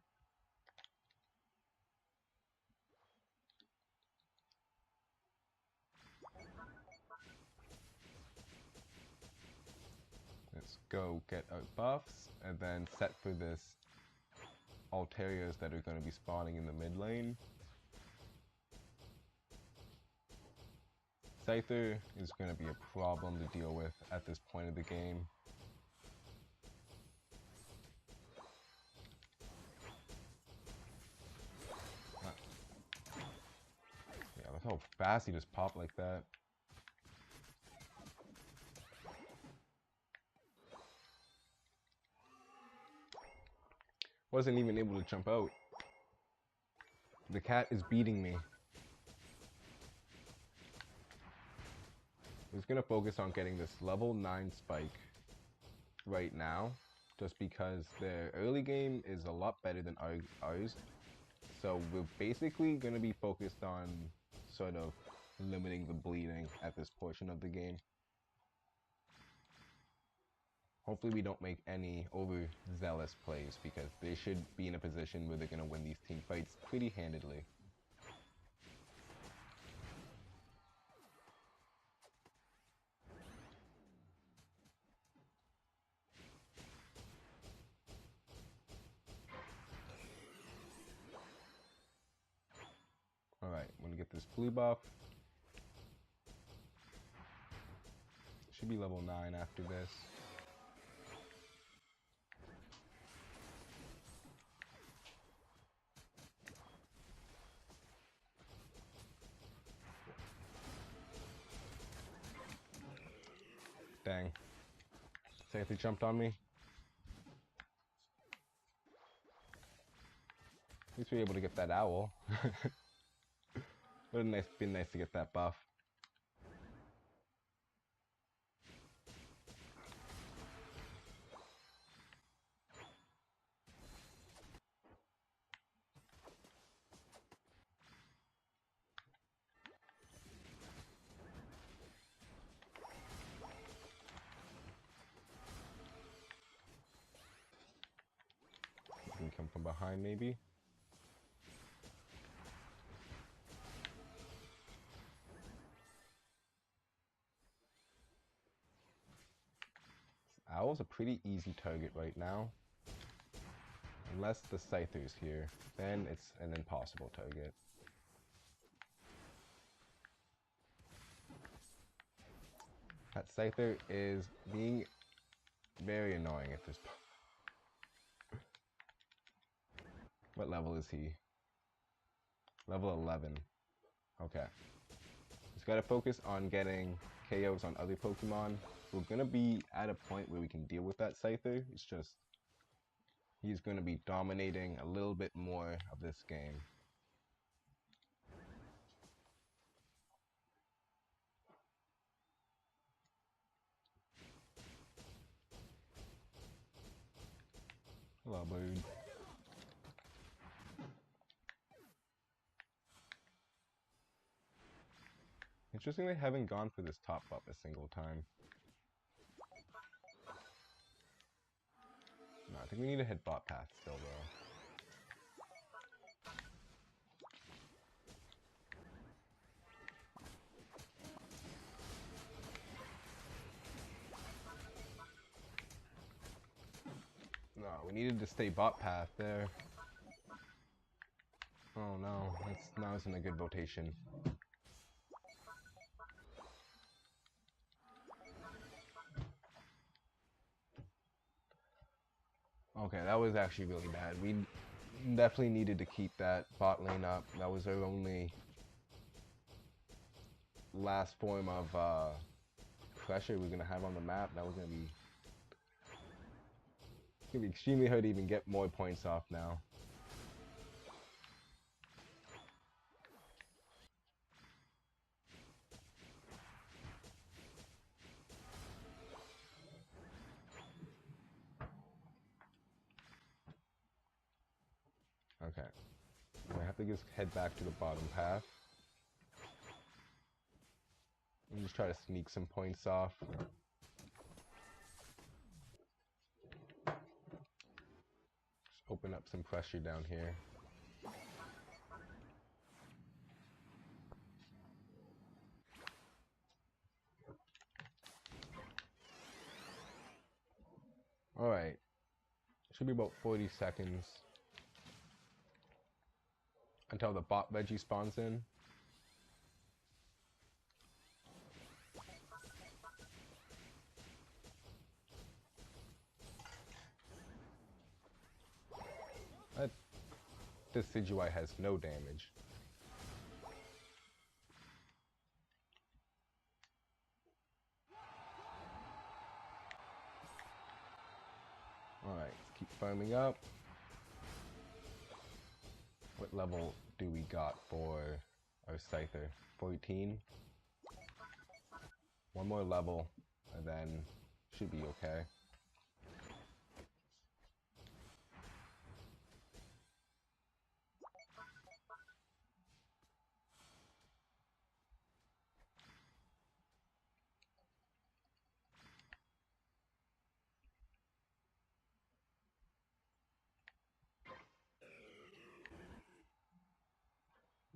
Let's go get our buffs and then set for this Altarias that are going to be spawning in the mid lane. Scyther is going to be a problem to deal with at this point of the game. Yeah, look how fast he just popped like that. Wasn't even able to jump out. The cat is beating me. I was going to focus on getting this level 9 spike right now, just because their early game is a lot better than ours. So we're basically going to be focused on sort of limiting the bleeding at this portion of the game. Hopefully we don't make any overzealous plays, because they should be in a position where they're going to win these team fights pretty handedly. Alright, I'm going to get this blue buff. Should be level 9 after this. Dang. Scyther jumped on me. At least we were able to get that owl. Would have been nice to get that buff. Can come from behind maybe. Owl's a pretty easy target right now. Unless the Scyther's here, then it's an impossible target. That Scyther is being very annoying at this point. What level is he? Level 11. Okay. Just gotta focus on getting KOs on other Pokemon. We're gonna be at a point where we can deal with that Scyther. It's just he's gonna be dominating a little bit more of this game. Hello, bird. Interestingly, I haven't gone for this top up a single time. No, I think we need to hit bot path still though. We needed to stay bot path there. Oh no, now isn't a good rotation. Okay, that was actually really bad. We definitely needed to keep that bot lane up. That was our only last form of pressure we're gonna have on the map. That was gonna be extremely hard to even get more points off now. Okay, I have to just head back to the bottom path and just try to sneak some points off. Just open up some pressure down here. Alright, should be about 40 seconds until the bot veggie spawns in. This Decidueye has no damage. Alright, let's keep farming up. What level do we got for our Scyther? 14? One more level, and then should be okay.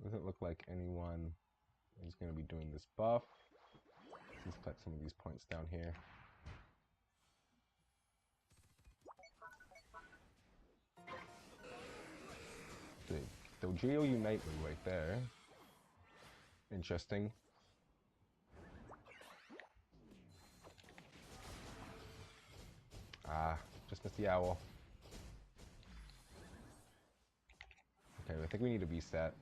Doesn't look like anyone is going to be doing this buff. Let's collect some of these points down here. The Geo Unite move right there. Interesting. Ah, just missed the owl. Okay, I think we need to reset.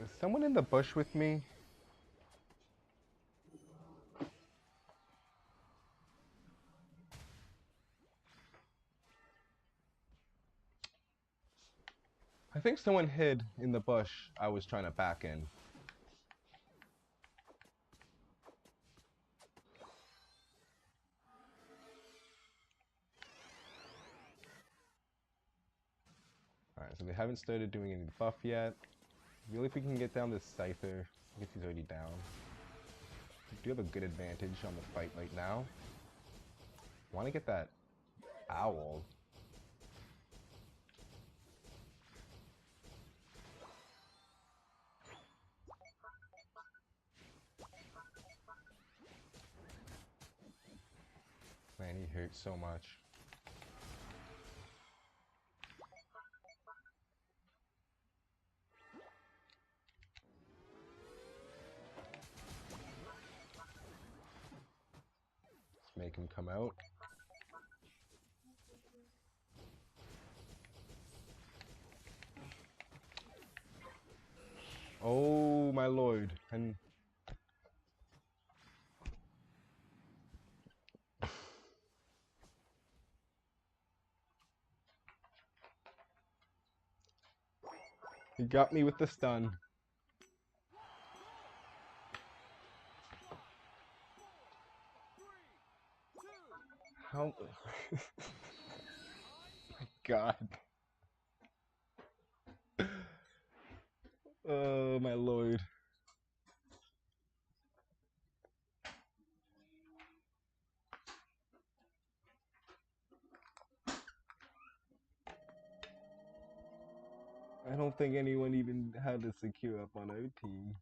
Is someone in the bush with me? I think someone hid in the bush I was trying to back in. Alright, so they haven't started doing any buff yet. Really, if we can get down this Scyther, I guess he's already down. We do have a good advantage on the fight right now. I want to get that owl. Man, he hurts so much. Let's make him come out. Oh my lord. And he got me with the stun. How? My God. Oh my lord. I don't think anyone even had a secure up on our team.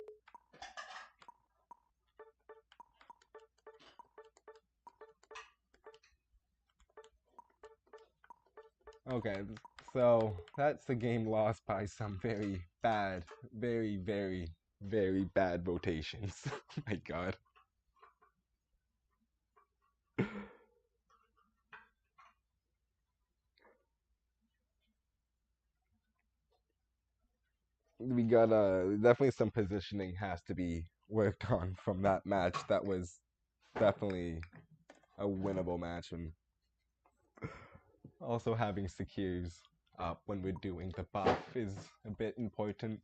Okay, so that's a game lost by some very bad, very bad rotations. Oh my god. We got definitely some positioning has to be worked on from that match. That was definitely a winnable match, and also having secures up when we're doing the buff is a bit important.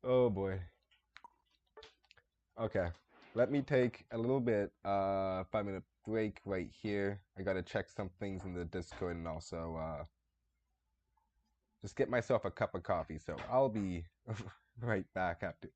Oh boy. Okay. Let me take a little bit 5-minute break right here. I gotta check some things in the Discord and also just get myself a cup of coffee. So I'll be right back after.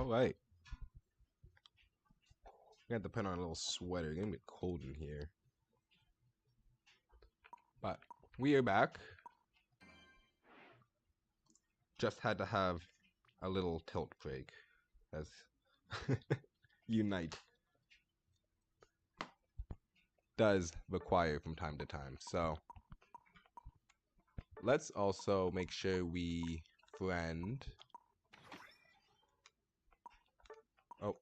Alright. I have to put on a little sweater. It's gonna be cold in here. But we are back. Just had to have a little tilt break. As Unite does require from time to time. So let's also make sure we friend. Oh.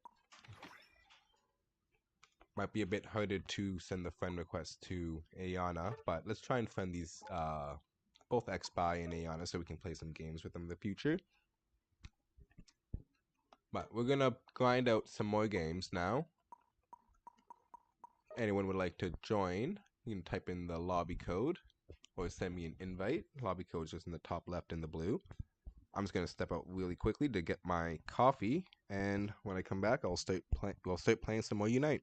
Might be a bit harder to send the friend request to Ayana, but let's try and friend these both Xby and Ayana so we can play some games with them in the future. But we're gonna grind out some more games now. Anyone would like to join, you can type in the lobby code or send me an invite. Lobby code is just in the top left in the blue. I'm just gonna step out really quickly to get my coffee, and when I come back, we'll start playing some more Unite.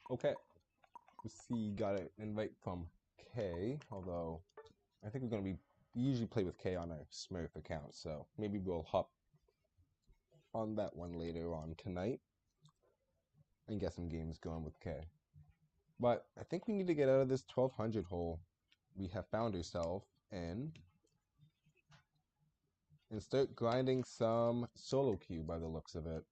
Okay, we see got an invite from K, although I think we're gonna be usually play with K on our Smurf account, so maybe we'll hop on that one later on tonight and get some games going with K. But I think we need to get out of this 1200 hole we have found ourselves in and start grinding some solo queue by the looks of it.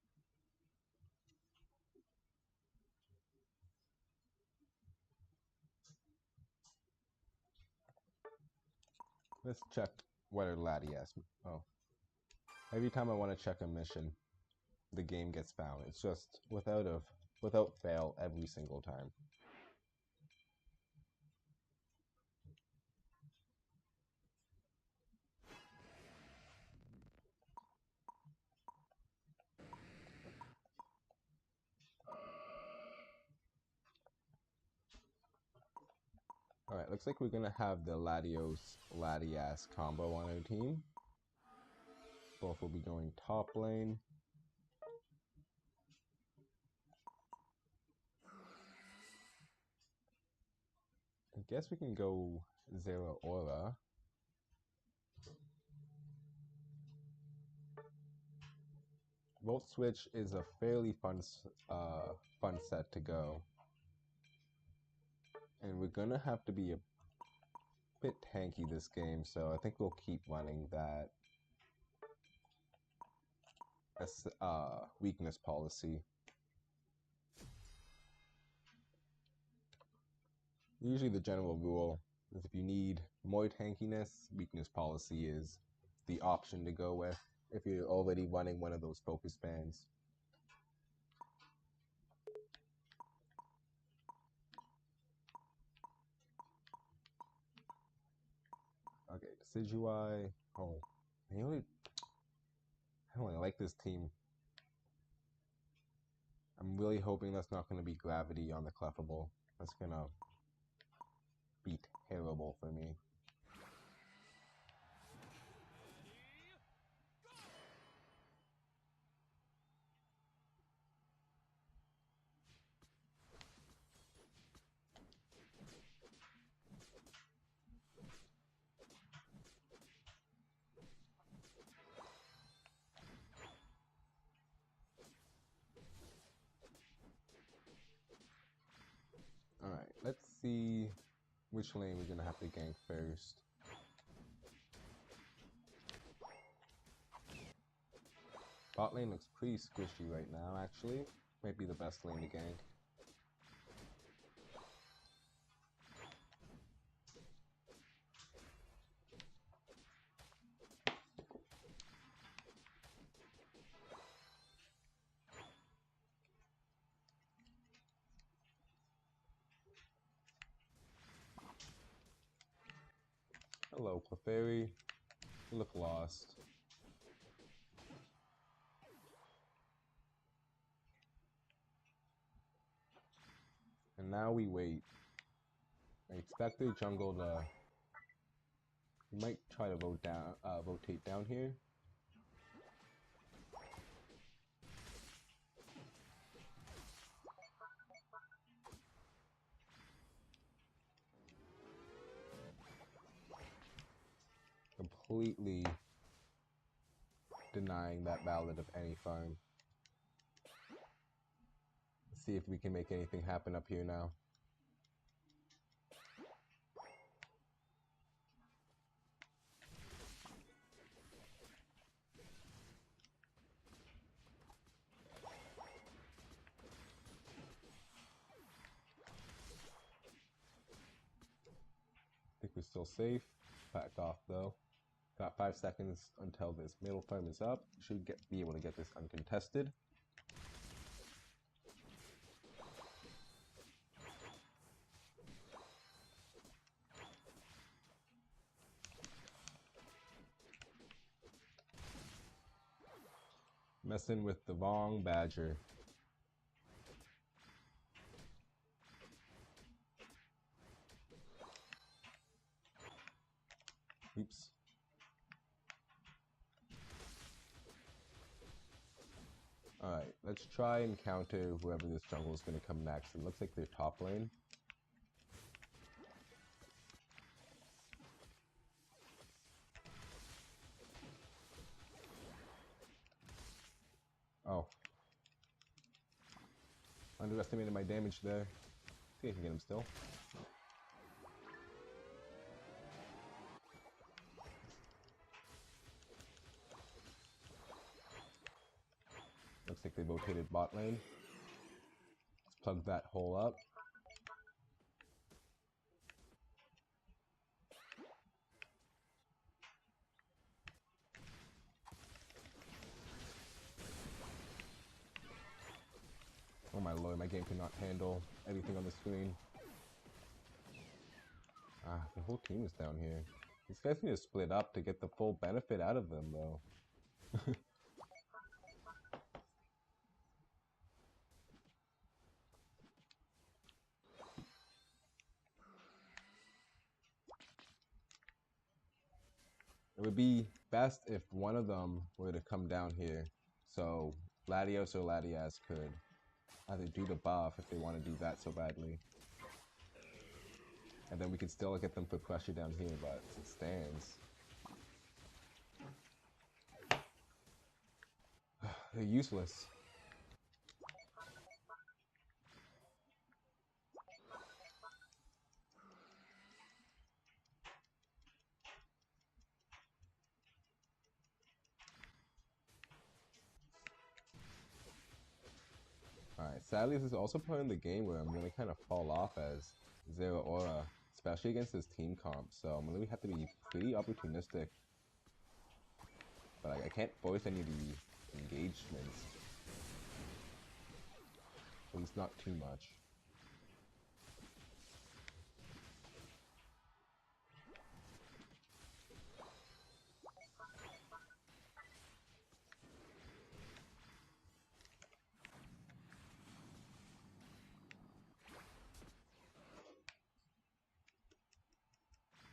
Let's check what our LATIAS. Oh, every time I want to check a mission, the game gets found. It's just without fail every single time. Alright, looks like we're gonna have the LATIAS combo on our team. both will be going top lane. I guess we can go Zero Aura. Volt Switch is a fairly fun set to go. And we're gonna have to be a bit tanky this game, so I think we'll keep running that as weakness policy. Usually the general rule is if you need more tankiness, weakness policy is the option to go with if you're already running one of those focus bands. Okay, Decidueye. Oh, I don't really like this team. I'm really hoping that's not going to be Gravity on the Clefable. That's going to be terrible for me. Alright, let's see which lane we're going to have to gank first. Bot lane looks pretty squishy right now, actually. Might be the best lane to gank. Hello, Clefairy. You look lost. And now we wait. I expect the jungle to... We might try to rotate down here. Completely denying that ballad of any farm. Let's see if we can make anything happen up here now. I think we're still safe. Back off though. Got 5 seconds until this middle farm is up. Should be able to get this uncontested. Messing with the wrong badger. Oops. Alright, let's try and counter whoever this jungle is going to come next. It looks like they're top lane. Oh. Underestimated my damage there. See if I can get him still. Looks like they rotated bot lane. Let's plug that hole up. Oh my lord, my game cannot handle everything on the screen. Ah, the whole team is down here. These guys need to split up to get the full benefit out of them, though. It would be best if one of them were to come down here, so Latios or LATIAS could either do the buff if they want to do that so badly. And then we could still get them for pressure down here, but it stands. They're useless. Alright, sadly this is also part of the game where I'm going to kind of fall off as Zero Aura, especially against this team comp, so I'm going to have to be pretty opportunistic. But I can't force any of the engagements. At least not too much.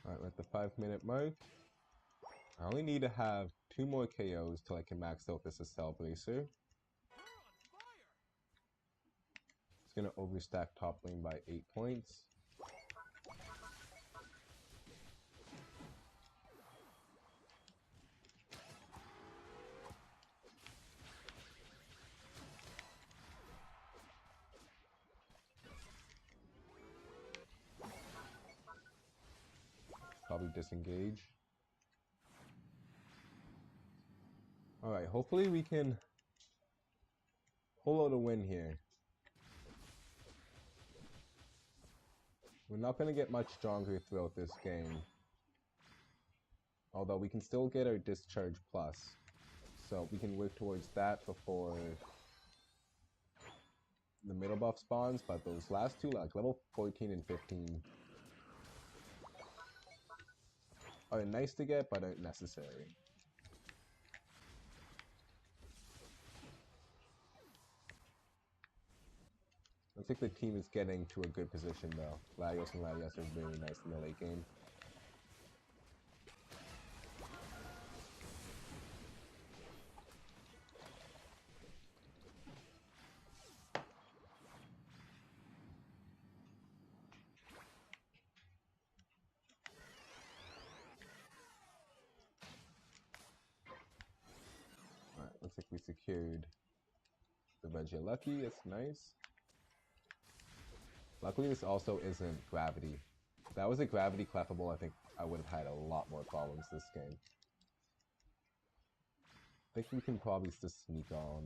Alright, we're at the 5-minute mark. I only need to have 2 more KOs till I can max out this Cell Bracer. It's gonna overstack top lane by 8 points. Probably disengage. Alright, hopefully we can pull out a win here. We're not going to get much stronger throughout this game. Although we can still get our Discharge Plus. So we can work towards that before the middle buff spawns. But those last two, like level 14 and 15, are nice to get but aren't necessary. I think the team is getting to a good position though. Latios and LATIAS are very nice in the late game. Alright, looks like we secured the Regilucky, that's nice. Luckily this also isn't gravity. If that was a gravity clefable, I think I would have had a lot more problems this game. I think we can probably just sneak on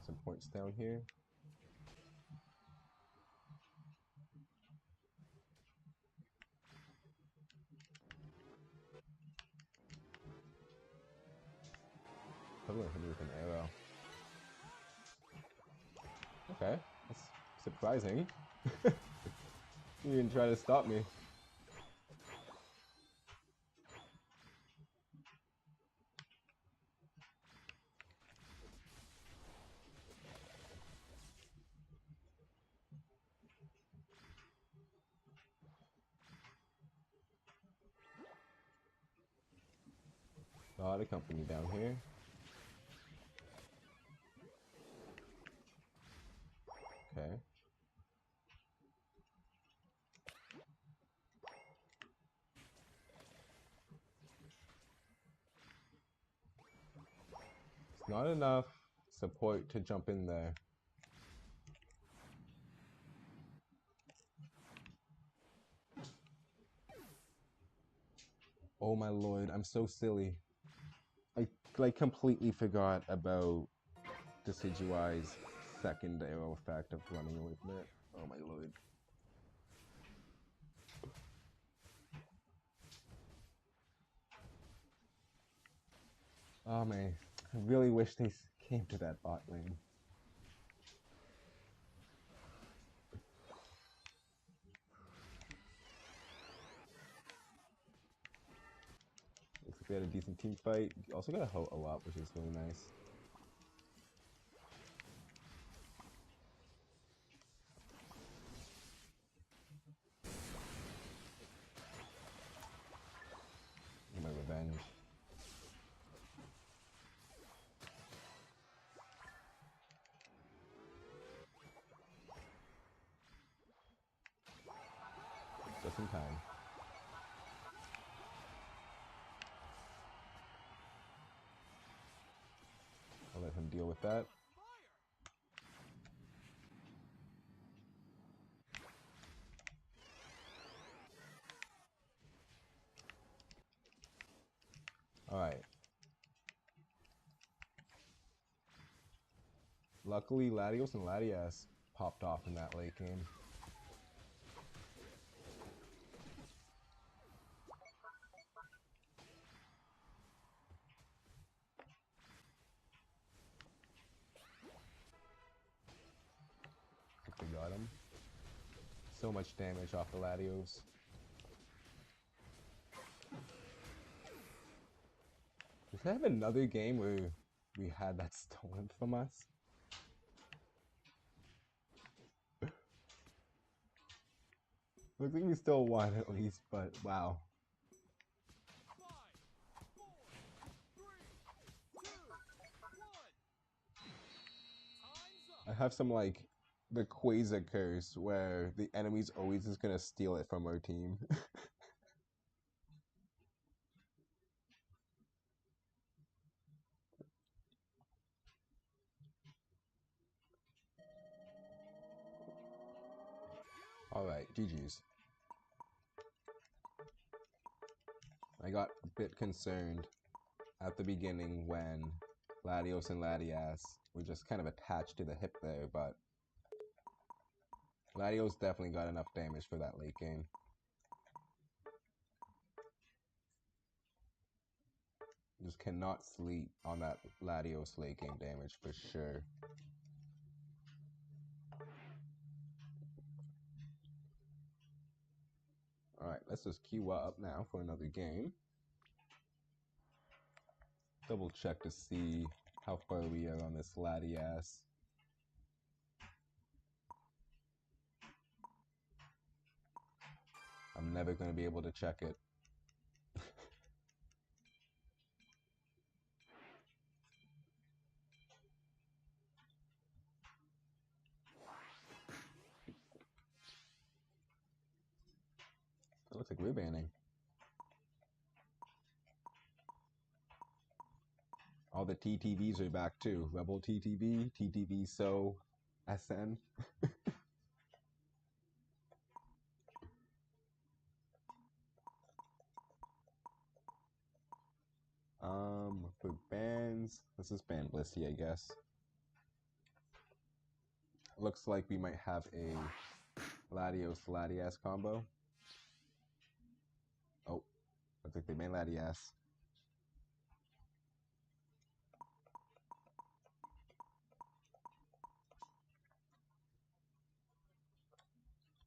some points down here. Probably gonna hit me with an arrow. Okay, that's surprising. You didn't try to stop me. A lot of company down here. Okay. It's not enough support to jump in there. Oh my lord, I'm so silly. I like completely forgot about Decidueye's second arrow effect of running away from it. Oh my lord. Oh man, I really wish they came to that bot lane. Looks like we had a decent team fight. You also got a hoe a lot, which is really nice. Get my revenge. some time. I'll let him deal with that. Alright. Luckily, Latios and LATIAS popped off in that late game. I think they got him. So much damage off the Latios. Does that have another game where we had that stolen from us? Looks like we still won at least, but wow. 5, 4, 3, 2, 1. Time's I up. have some like the Quasar curse where the enemy's always just gonna steal it from our team. Alright, GG's. I got a bit concerned at the beginning when Latios and LATIAS were just kind of attached to the hip there, but Latios definitely got enough damage for that late game. Just cannot sleep on that Latios late game damage for sure. Alright, let's just queue up now for another game. Double check to see how far we are on this LATIAS. I'm never going to be able to check it. It looks like we're banning. All the TTVs are back too. Rebel TTV, TTV So, SN. For bans, this is ban Blissey, I guess. Looks like we might have a LATIAS combo. Oh, looks like they ban LATIAS.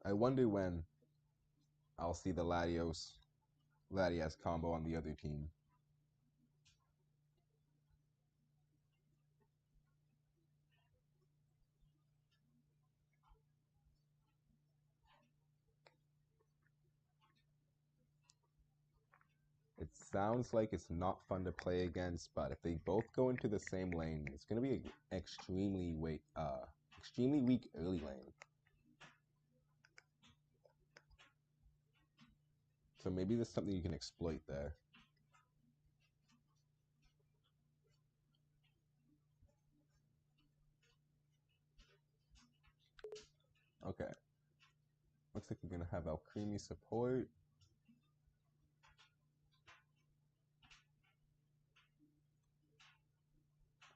I wonder when I'll see the LATIAS combo on the other team. It sounds like it's not fun to play against, but if they both go into the same lane, it's going to be an extremely weak early lane. So maybe there's something you can exploit there. Okay. Looks like we're going to have Alcremie support.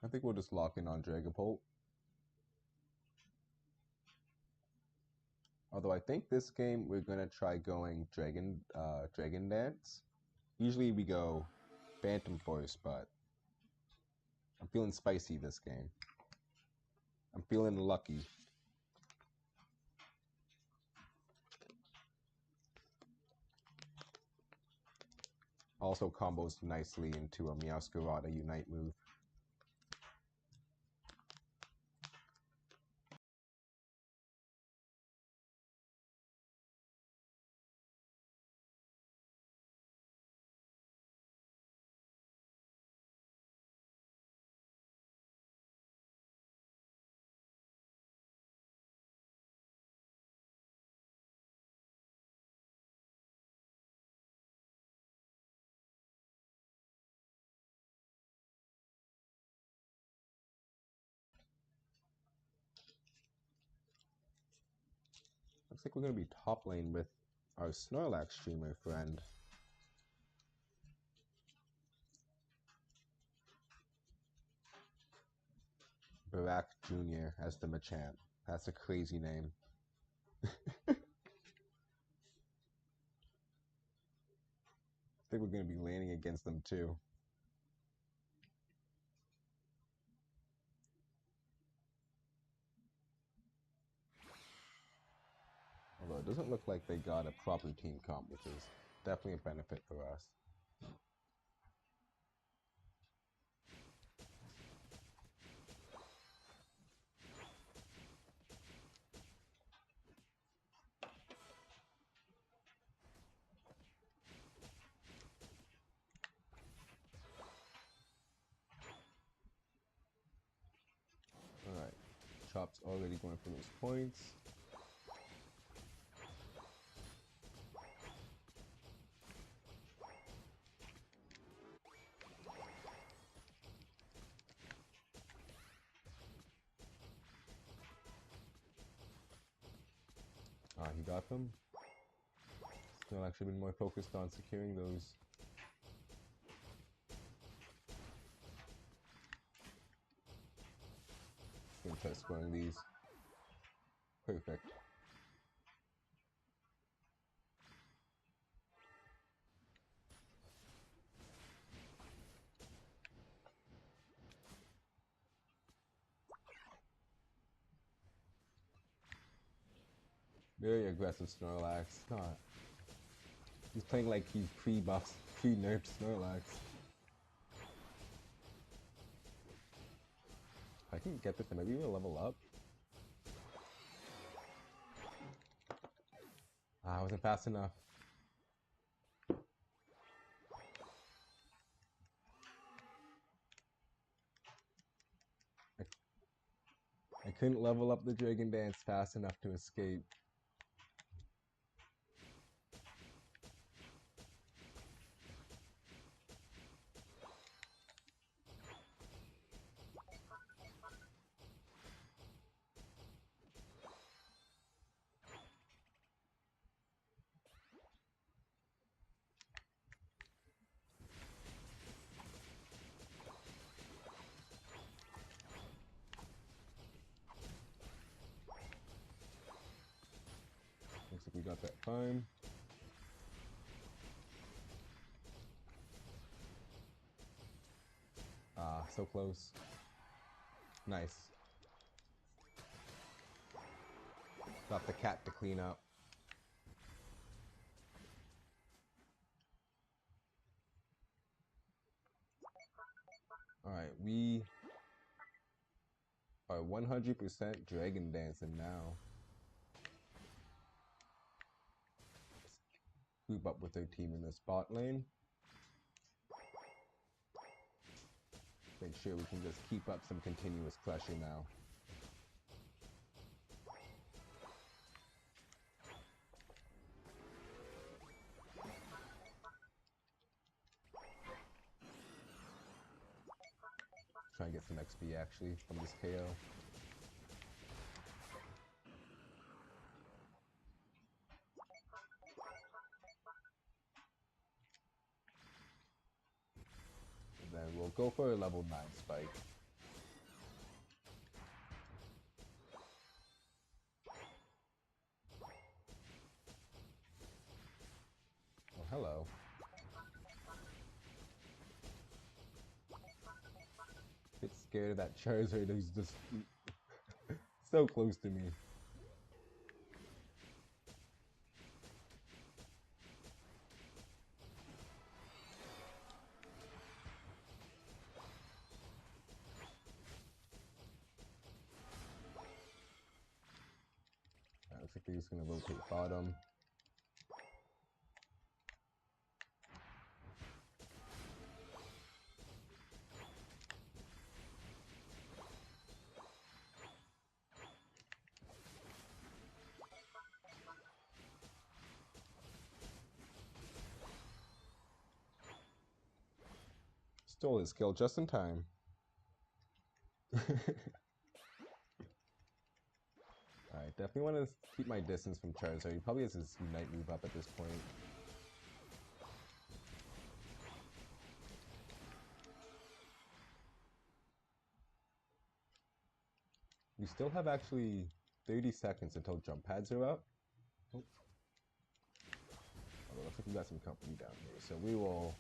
I think we'll just lock in on Dragapult. Although I think this game we're going to try going Dragon Dance. Usually we go Phantom Force, but I'm feeling spicy this game. I'm feeling lucky. Also combos nicely into a Meowscarada Unite move. Looks like we're gonna be top lane with our Snorlax streamer friend. Barack Jr. as the Machamp. That's a crazy name. I think we're gonna be laning against them too. Although it doesn't look like they got a proper team comp, which is definitely a benefit for us. Alright, Chop's already going for those points. Ah, he got them. Still actually been more focused on securing those. Gonna try scoring these. Perfect. Very aggressive Snorlax. God. He's playing like he's pre-buffs, pre-nerfed Snorlax. If I can get this, maybe we'll level up. Ah, I wasn't fast enough. I couldn't level up the Dragon Dance fast enough to escape. Looks like we got that farm. Ah, so close. Nice. Got the cat to clean up. Alright, we are 100% Dragon Dancing now. Let's group up with their team in the spot lane. Make sure we can just keep up some continuous pressure now. Try and get some XP actually from this KO. And then we'll go for a level 9 spike. Oh, hello. Get scared of that Charizard who's just so close to me. Looks like they're just gonna rotate bottom. Stole his kill just in time. Alright, Alright, definitely want to keep my distance from Charizard. He probably has his Unite move up at this point. We still have actually 30 seconds until jump pads are up. Oh. Although looks like we got some company down here, so we will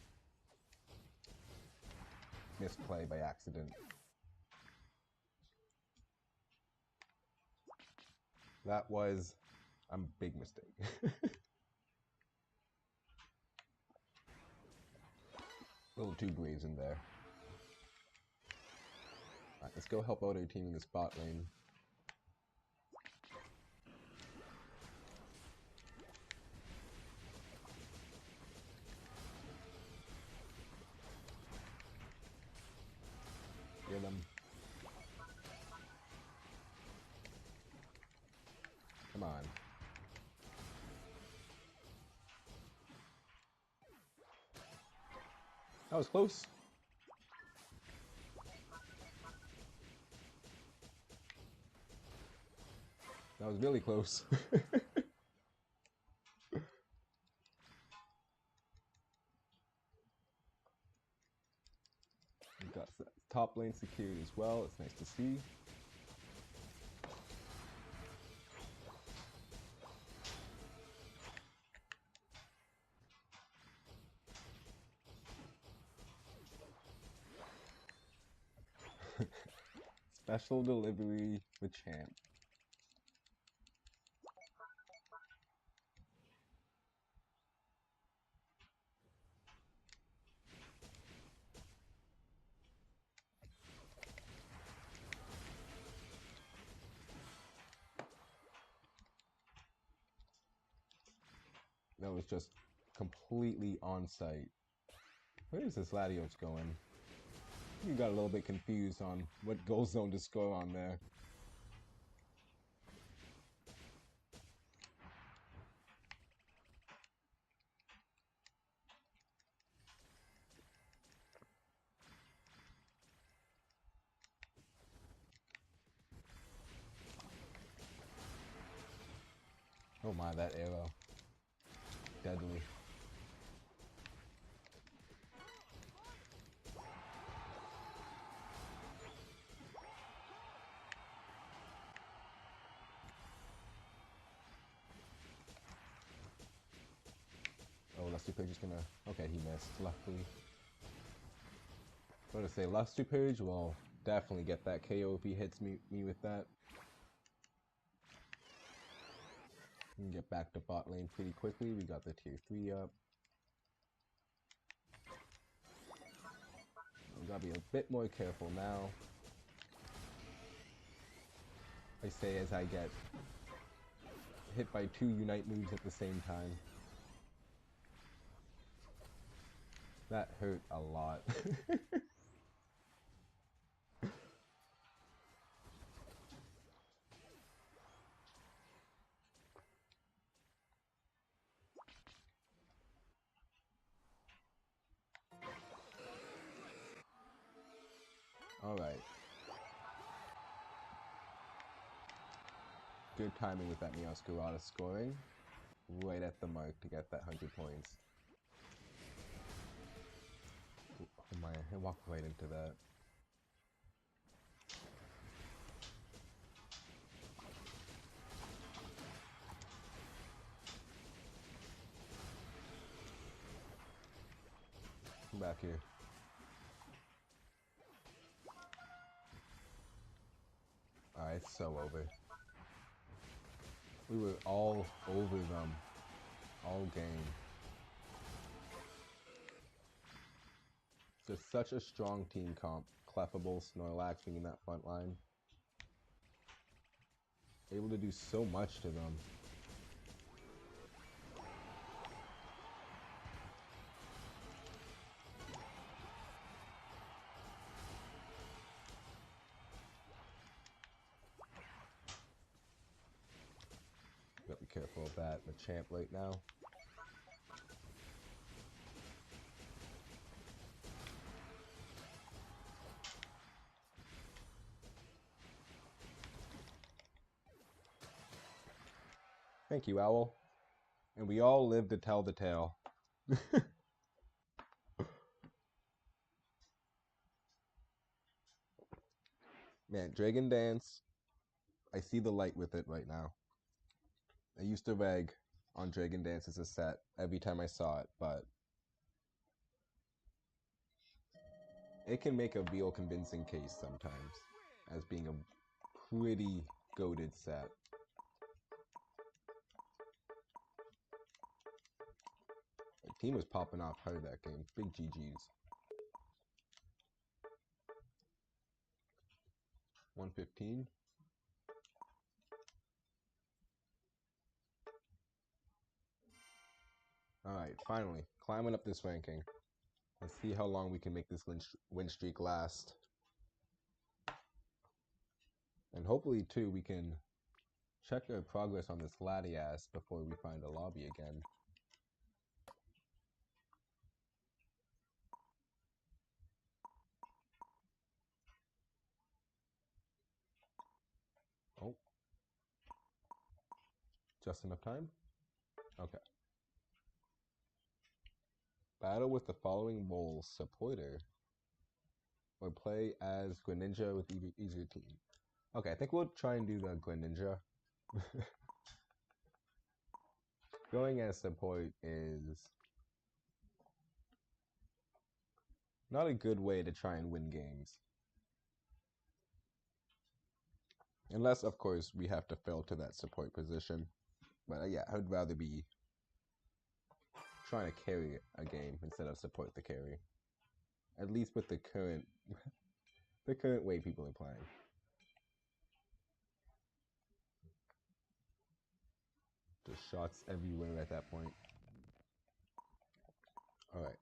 misplay by accident. That was a big mistake. A little too brazen there. Alright, let's go help out our team in this bot lane. Get them. Come on. That was close. That was really close. We got the top lane secured as well. It's nice to see. Special delivery with champ. That was just completely on site. Where is this LATIAS going? You got a little bit confused on what goal zone to score on there. Oh my, that arrow. Deadly. Oh, Lusty Page is gonna... Okay, he missed, luckily. I was gonna say, Lusty Page will definitely get that KO if he hits me with that. We can get back to bot lane pretty quickly. We got the tier 3 up. We gotta be a bit more careful now. I say as I get hit by 2 Unite moves at the same time. That hurt a lot. Alright. Good timing with that Meowscarada scoring. Right at the mark to get that 100 points. Oh my, I walked right into that. Come back here. Alright, it's so over. We were all over them. All game. Just such a strong team comp. Clefable, Snorlax being in that front line. Able to do so much to them. Gotta be careful of that. The champ right now. Thank you, Owl. And we all live to tell the tale. Man, Dragon Dance, I see the light with it right now. I used to rag on Dragon Dance as a set every time I saw it, but it can make a real convincing case sometimes as being a pretty goated set. The team was popping off hard that game. Big GG's. 115. Alright, finally, climbing up this ranking. Let's see how long we can make this win streak last. And hopefully, too, we can check our progress on this LATIAS before we find a lobby again. Oh. Just enough time? Okay. Battle with the following roles: supporter, or play as Greninja with easier team. Okay, I think we'll try and do the Greninja. Going as support is not a good way to try and win games. Unless, of course, we have to fail to that support position. But yeah, I would rather be trying to carry a game instead of support the carry. At least with the current way people are playing. Just shots everywhere at that point. Alright.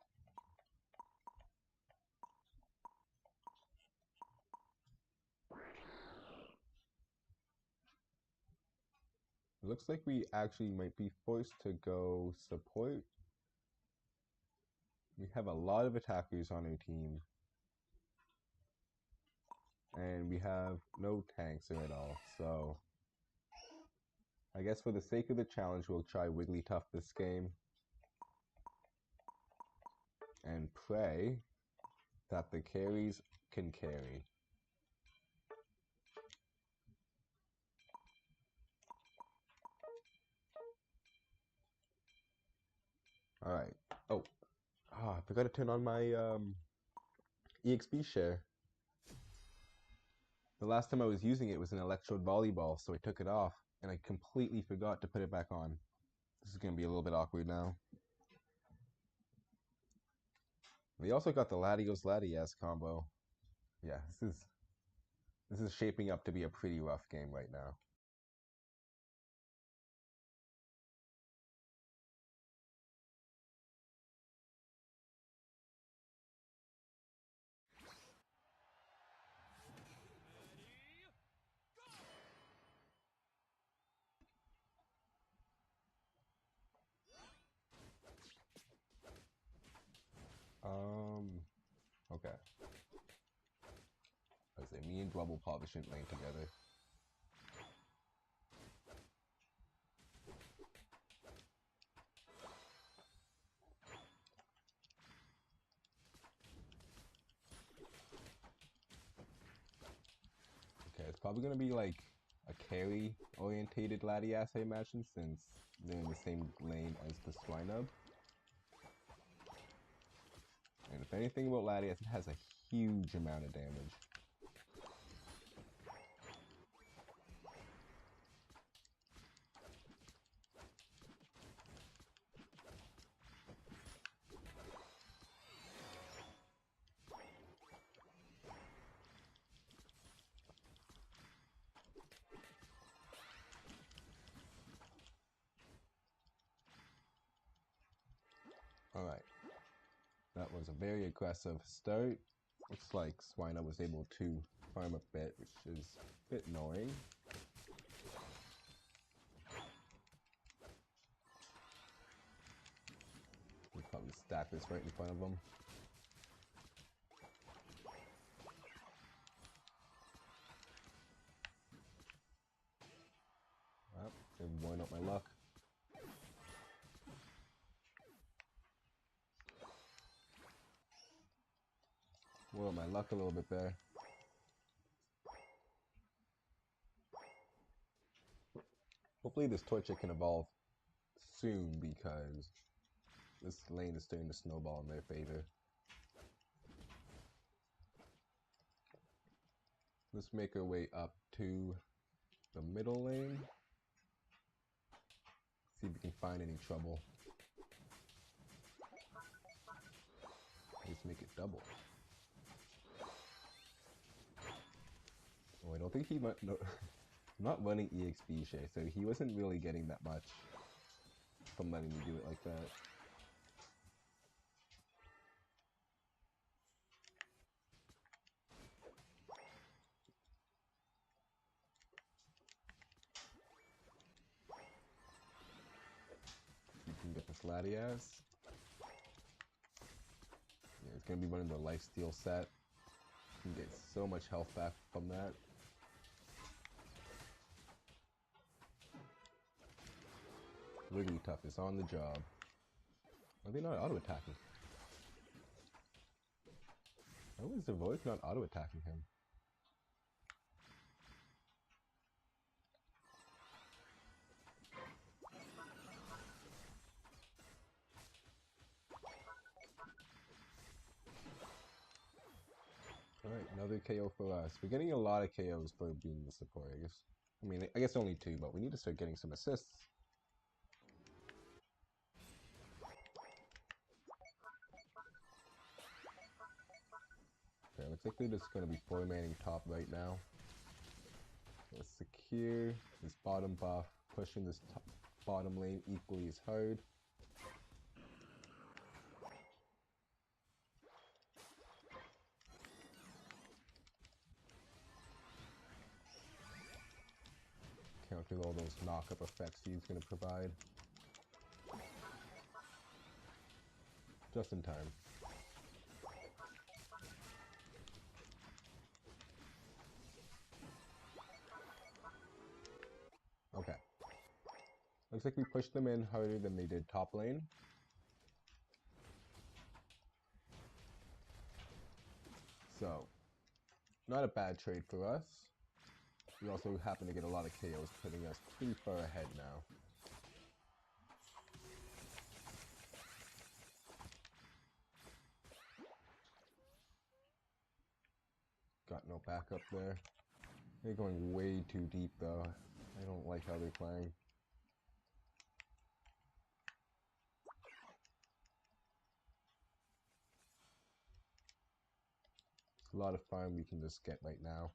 It looks like we actually might be forced to go support. We have a lot of attackers on our team. And we have no tanks at all, so I guess for the sake of the challenge, we'll try Wigglytuff this game. And pray that the carries can carry. Alright. Oh. I forgot to turn on my EXP share. The last time I was using it was in Electrode Volleyball, so I took it off, and I completely forgot to put it back on. This is going to be a little bit awkward now. We also got the LATIAS combo. Yeah, this is shaping up to be a pretty rough game right now. Okay. I say me and Dwebble probably shouldn't lane together. Okay, it's probably gonna be like a carry orientated LATIAS, I imagine, since they're in the same lane as the Swinub. And if anything about LATIAS, it has a huge amount of damage. Alright. That was a very aggressive start. Looks like Swinub was able to farm a bit, which is a bit annoying. We'll probably stack this right in front of them. Well, they're blowing up my luck. Spoil my luck a little bit there. Hopefully this Torchic can evolve soon because this lane is starting to snowball in their favor. Let's make our way up to the middle lane. See if we can find any trouble. Let's make it double. Oh, I don't think he might. No, not running EXP share, so he wasn't really getting that much from letting me do it like that. You can get this LATIAS. Yeah, it's gonna be running the lifesteal set. You can get so much health back from that. Wigglytuff is on the job. Are they not auto-attacking? How is the voice not auto-attacking him? Alright, another KO for us. We're getting a lot of KOs for being the support, I guess. I mean, I guess only 2, but we need to start getting some assists. Okay, looks like they're just going to be 4-manning top right now. Let's secure this bottom buff, pushing this bottom lane equally as hard. Counter all those knock-up effects he's going to provide. Just in time. Okay. Looks like we pushed them in harder than they did top lane. So, not a bad trade for us. We also happen to get a lot of KOs, putting us pretty far ahead now. Got no backup there. They're going way too deep though. I don't like how they're playing. It's a lot of farm we can just get right now.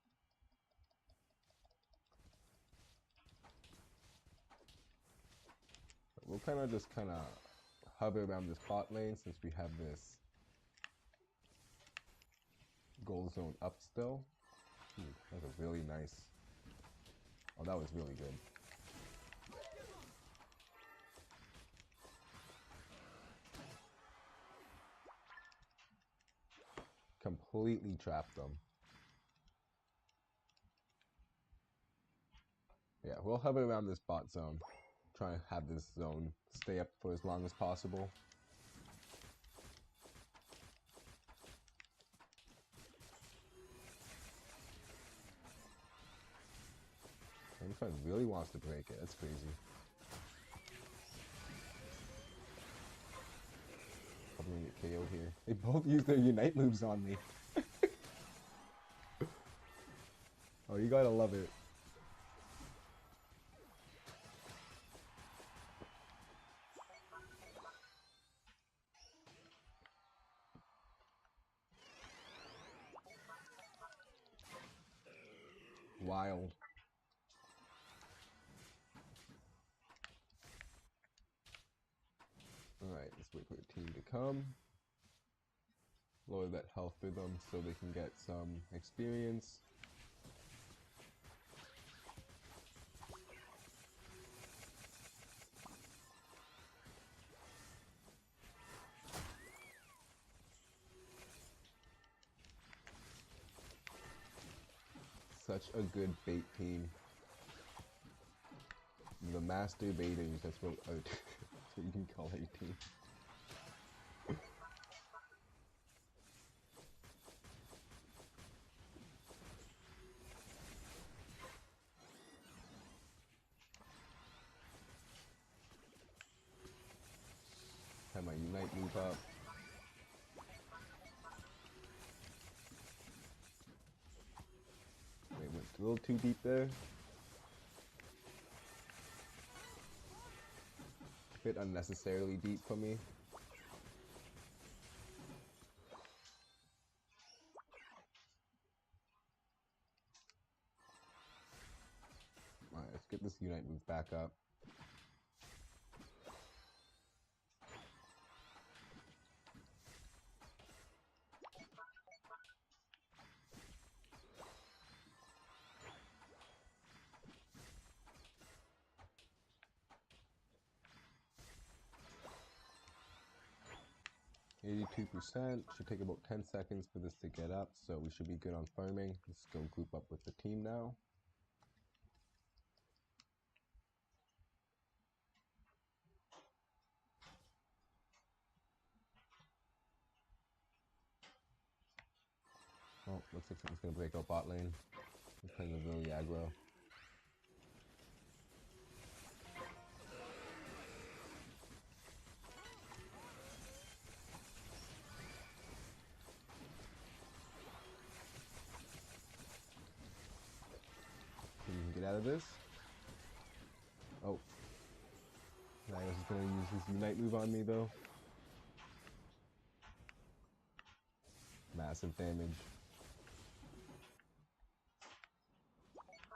But we'll kind of hover around this bot lane since we have this gold zone up still. That was a really nice. Oh, that was really good. Completely trapped them. Yeah, we'll hover around this bot zone. Try and have this zone stay up for as long as possible. And this one really wants to break it. That's crazy. I'm gonna get KO'd here. They both use their Unite moves on me. Oh, you gotta love it. Wild. Alright, let's wait for the team to come. Lower that health for them so they can get some experience. Such a good bait team. The master baiters, that's what you can call a team. Have my Unite move up. Wait, went a little too deep there. A bit unnecessarily deep for me. Alright, let's get this Unite move back up. %. Should take about 10 seconds for this to get up, so we should be good on farming. Let's go group up with the team now. Oh, looks like someone's gonna break out bot lane. He's playing a really aggro. Get out of this. Oh. LATIAS is gonna use his Unite move on me though. Massive damage.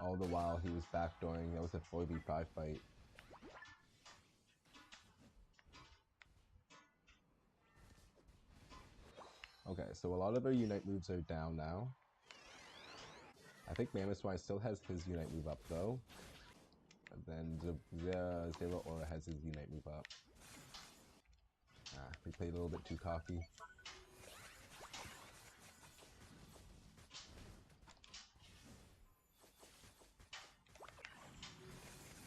All the while he was backdooring. That was a 4v5 fight. Okay, so a lot of our Unite moves are down now. I think Mammothwise still has his Unite move up though. And then Zero Aura has his Unite move up. We played a little bit too cocky.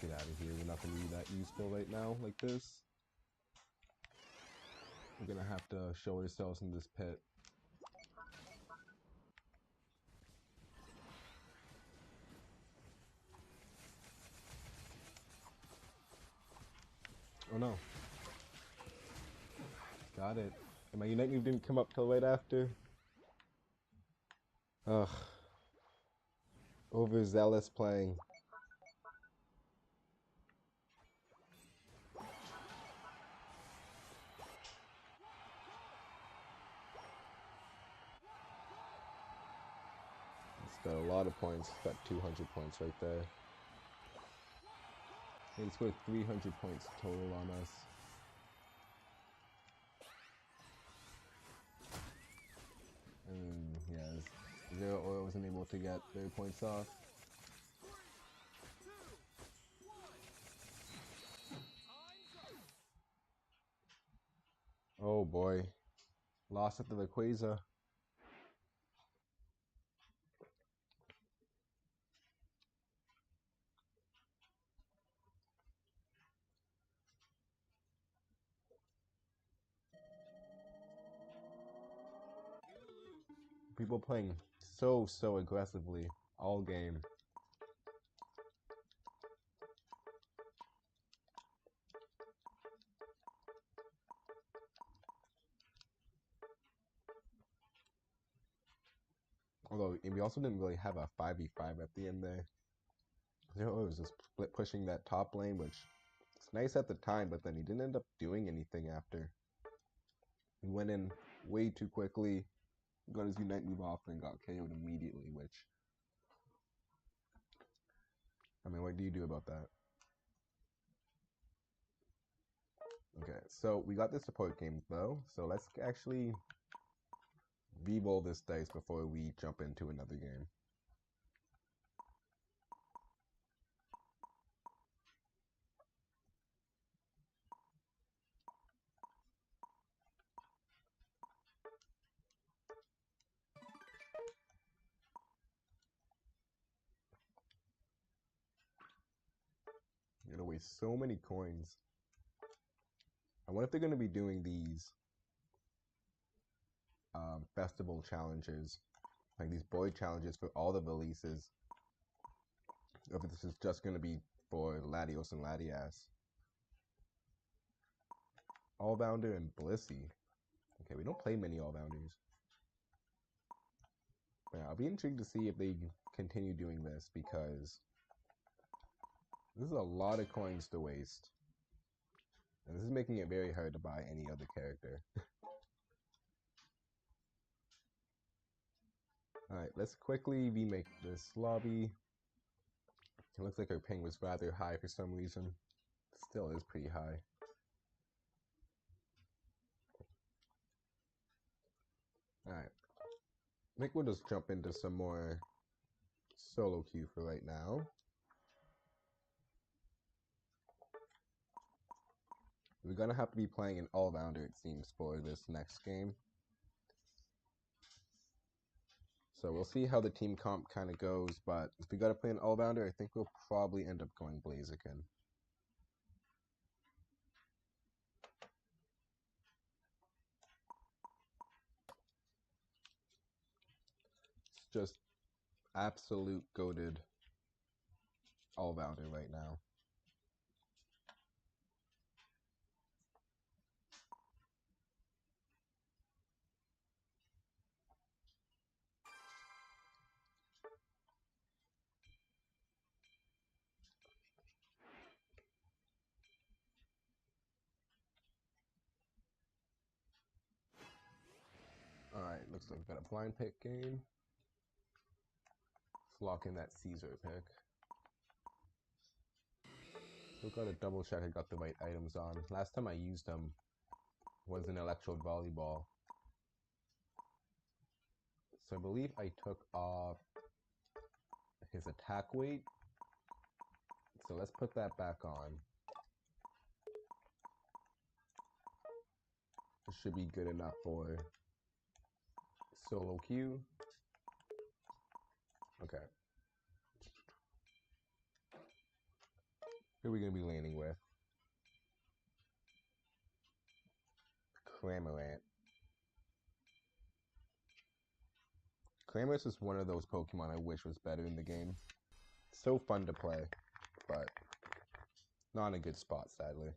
Get out of here, we're not gonna be that useful right now, like this. We're gonna have to show ourselves in this pit. Oh no. Got it. And my Unite move didn't come up till right after. Ugh. Overzealous playing. It's got a lot of points. It's got 200 points right there. He scored 300 points total on us. And yeah, Zero Aura wasn't able to get their points off. Oh boy. Lost at the Rayquaza. People playing so aggressively all game. Although we also didn't really have a 5v5 at the end there. Zero was just split pushing that top lane, which was nice at the time, but then he didn't end up doing anything after. He went in way too quickly, got his Unite move off, and got KO'd immediately, which... I mean, what do you do about that? Okay, so we got the support game though, so let's actually re-roll this dice before we jump into another game. You're gonna waste so many coins. I wonder if they're gonna be doing these festival challenges, like these boy challenges for all the releases, or if this is just gonna be for Latios and LATIAS. All-Bounder and Blissey. Okay, we don't play many All-Bounders. But yeah, I'll be intrigued to see if they continue doing this, because this is a lot of coins to waste. And this is making it very hard to buy any other character. Alright, let's quickly remake this lobby. It looks like our ping was rather high for some reason. Still is pretty high. Alright. I think we'll just jump into some more solo queue for right now. We're gonna have to be playing an all-rounder, it seems, for this next game. So we'll see how the team comp kind of goes, but if we gotta play an all-rounder, I think we'll probably end up going Blaziken. It's just absolute goated all-rounder right now. Alright, looks like we've got a blind pick game. Let's lock in that Caesar pick. Still gotta double check I got the right items on. Last time I used them was an Electrode Volleyball. So I believe I took off his attack weight. So let's put that back on. This should be good enough for solo queue. Okay. Who are we going to be landing with? Cramorant. Cramorant is one of those Pokemon I wish was better in the game. So fun to play, but not in a good spot, sadly.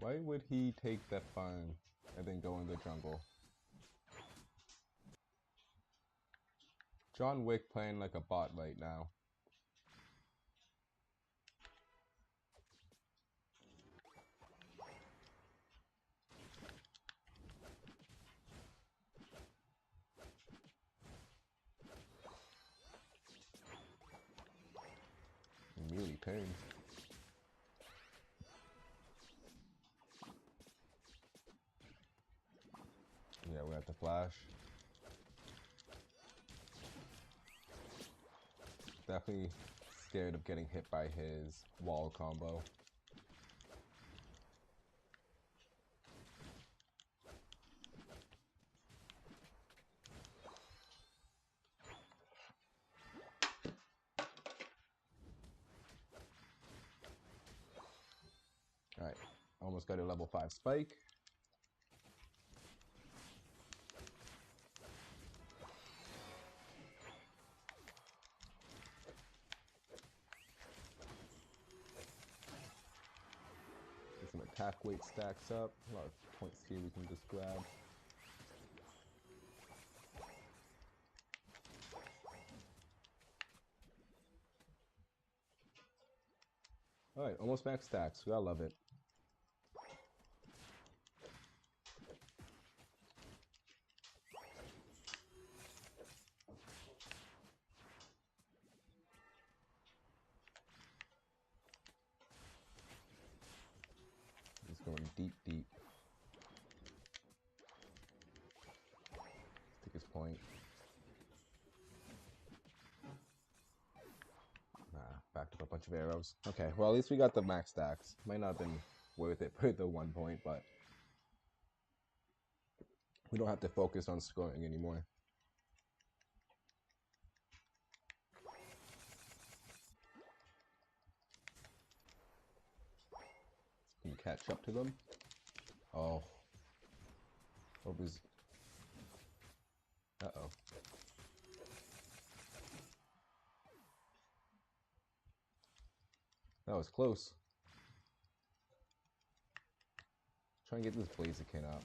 Why would he take that farm and then go in the jungle? John Wick playing like a bot right now. Really pain. Yeah, we have to flash. Definitely scared of getting hit by his wall combo. Alright, almost got a level 5 spike. Get some attack weight stacks up. A lot of points here we can just grab. Alright, almost max stacks. I love it. He's going deep, deep. Take his point. Nah, backed up a bunch of arrows. Okay, well at least we got the max stacks. Might not have been worth it for the 1 point, but we don't have to focus on scoring anymore. Can you catch up to them? Oh. What was... Uh-oh. That was close. Try and get this Blaziken up.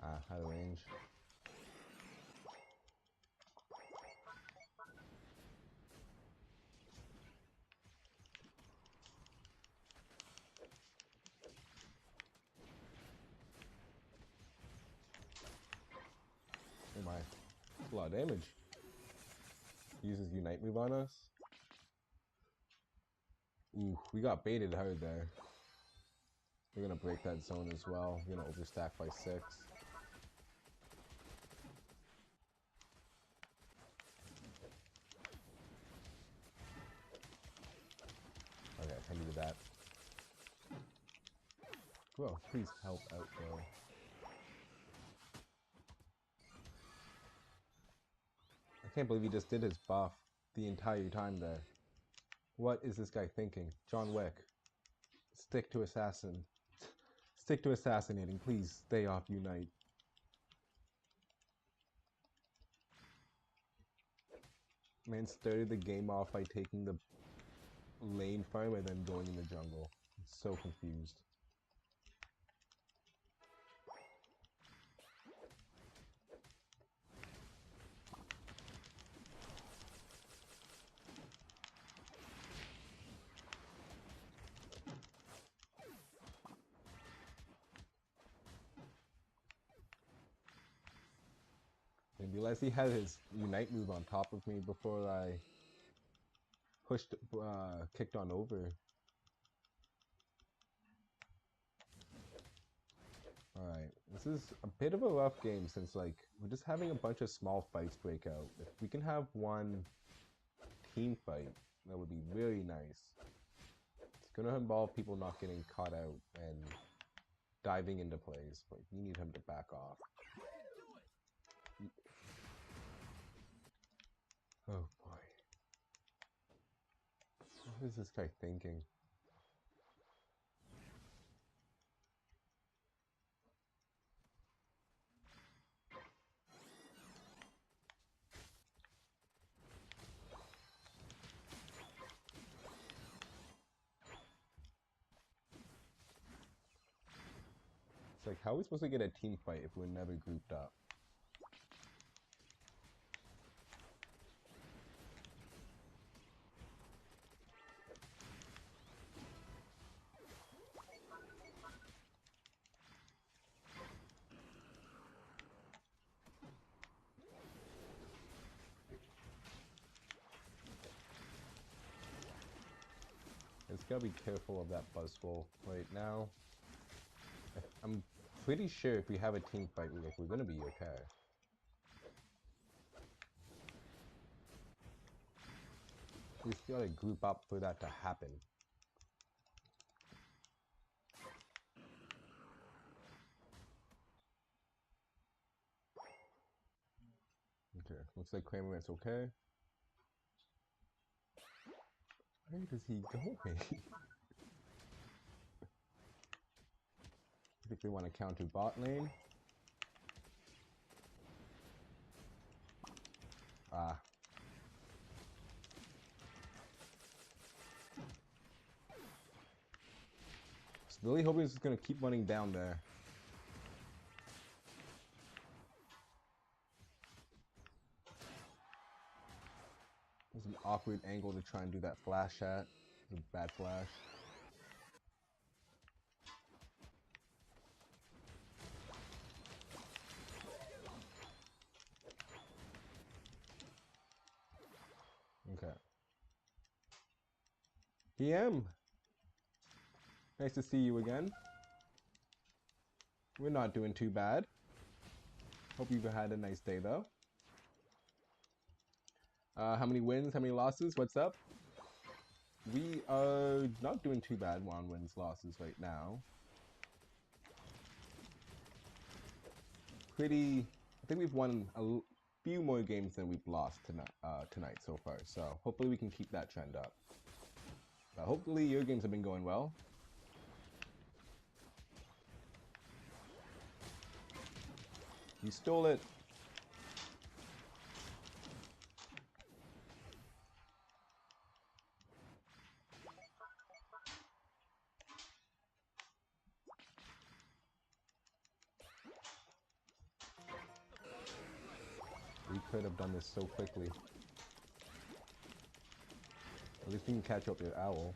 Ah, out of range. Oh my, that's a lot of damage. Uses Unite move on us. Ooh, we got baited hard there. We're gonna break that zone as well. We're gonna overstack by 6. Okay, I needed that. Bro, please help out, bro. I can't believe he just did his buff the entire time there. What is this guy thinking? John Wick. Stick to assassin. Stick to assassinating. Please stay off Unite. Man started the game off by taking the lane farm and then going in the jungle. I'm so confused. Didn't realize he had his Unite move on top of me before I pushed, kicked on over. Alright, this is a bit of a rough game since, like, we're just having a bunch of small fights break out. If we can have one team fight, that would be really nice. It's gonna involve people not getting caught out and diving into plays, but we need him to back off. Oh boy. What is this guy thinking? It's like, how are we supposed to get a team fight if we're never grouped up? Just gotta be careful of that Buzzwole right now. I'm pretty sure if we have a team fight, we're gonna be okay. We just gotta group up for that to happen. Okay, looks like Cramorant's okay. Where does he go? I think they want to counter bot lane. Ah. Just really hoping it's going to keep running down there. There's an awkward angle to try and do that flash at. It's a bad flash. Okay. PM. Nice to see you again. We're not doing too bad. Hope you've had a nice day though. How many wins? How many losses? What's up? We are not doing too bad on wins losses right now. I think we've won a few more games than we've lost tonight so far. So hopefully we can keep that trend up. But hopefully your games have been going well. You stole it. We could have done this so quickly. At least we can catch up your owl.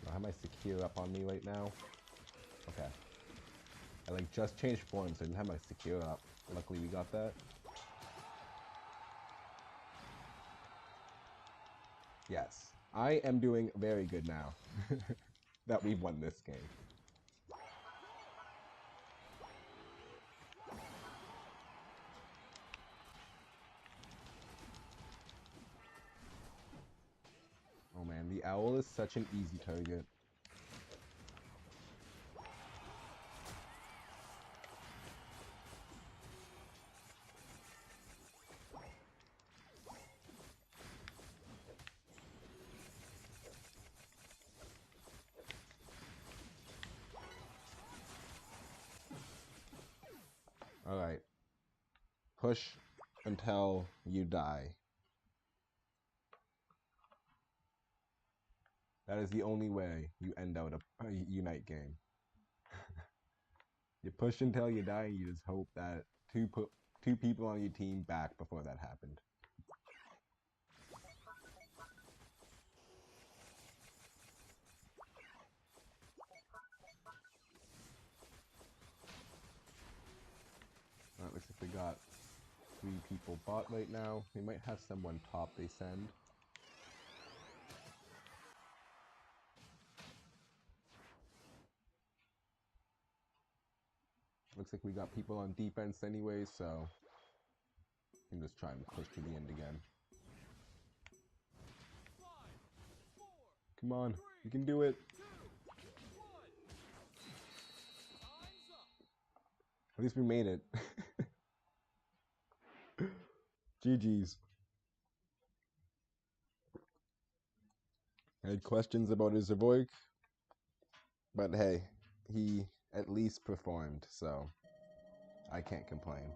I have my secure up on me right now. Okay. I like just changed forms, so I didn't have my secure up. Luckily we got that. Yes. I am doing very good now that we've won this game. Oh man, the owl is such an easy target. Alright. Push until you die. That is the only way you end out a Unite game. You push until you die, and you just hope that two people on your team back before that happened. Looks like we got 3 people bot right now. We might have someone top they send. Looks like we got people on defense anyway, so we can just try and push to the end again. 5, 4, Come on, you can do it. 2, 1. Time's up. At least we made it. GG's. I had questions about his Zavoik, but hey, he at least performed, so I can't complain.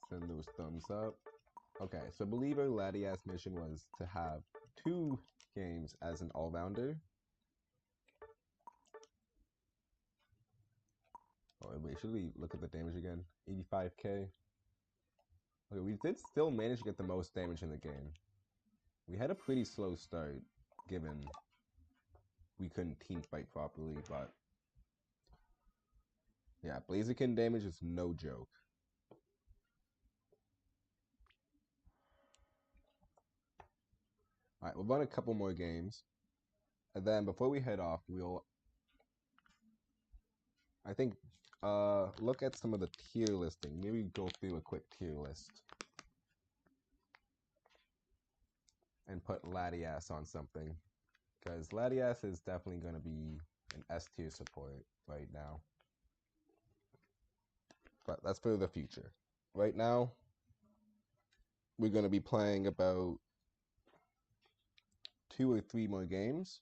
You win. Send those thumbs up. Okay, so I believe our LATIAS mission was to have 2 games as an all-rounder. Oh, wait, should we look at the damage again? 85k. Okay, we did still manage to get the most damage in the game. We had a pretty slow start, given we couldn't team fight properly, but yeah, Blaziken damage is no joke. Alright, we'll run a couple more games. And then before we head off, we'll, I think, look at some of the tier listing. Maybe go through a quick tier list. And put LATIAS on something. Because LATIAS is definitely going to be an S tier support right now. But that's for the future. Right now, we're going to be playing about 2 or 3 more games.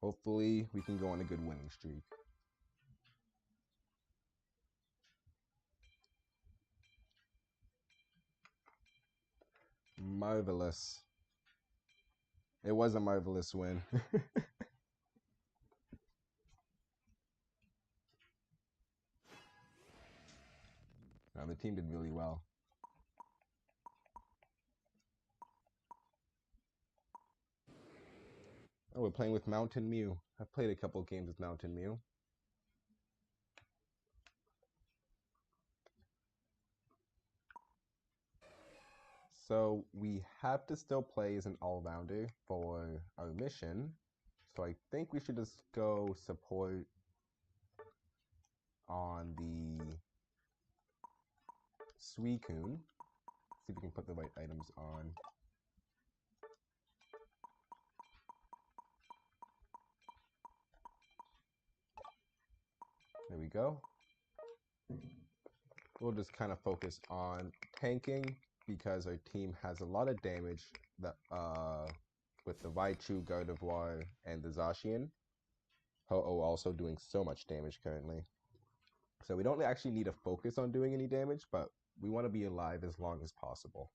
Hopefully, we can go on a good winning streak. Marvelous. It was a marvelous win. Now, the team did really well. Oh, we're playing with Mountain Mew. I've played a couple games with Mountain Mew. So we have to still play as an all-rounder for our mission. So I think we should just go support on the Suicune. See if we can put the right items on. There we go. We'll just kind of focus on tanking because our team has a lot of damage that with the Raichu, Gardevoir, and the Zacian. Ho-Oh also doing so much damage currently. So we don't actually need to focus on doing any damage, but we want to be alive as long as possible.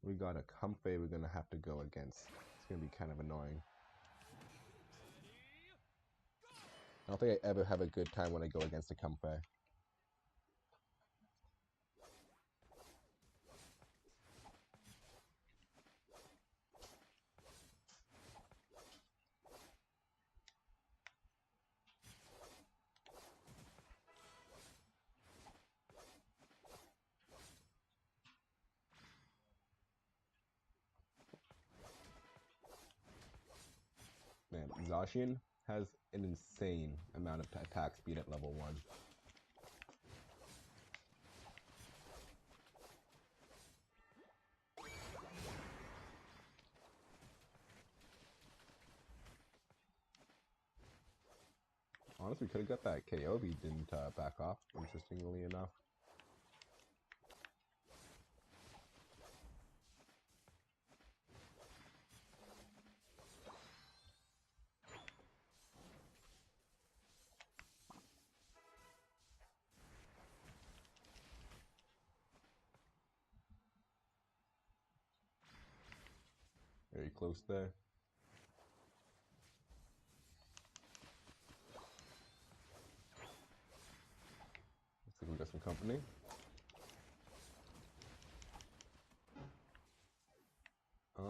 We got a Comfey we're going to have to go against. It's going to be kind of annoying. I don't think I ever have a good time when I go against a Comfey. Man, Zacian has an insane amount of attack speed at level 1. Honestly, we could have got that KO if he didn't back off, interestingly enough. Very close there. Looks like we got some company. I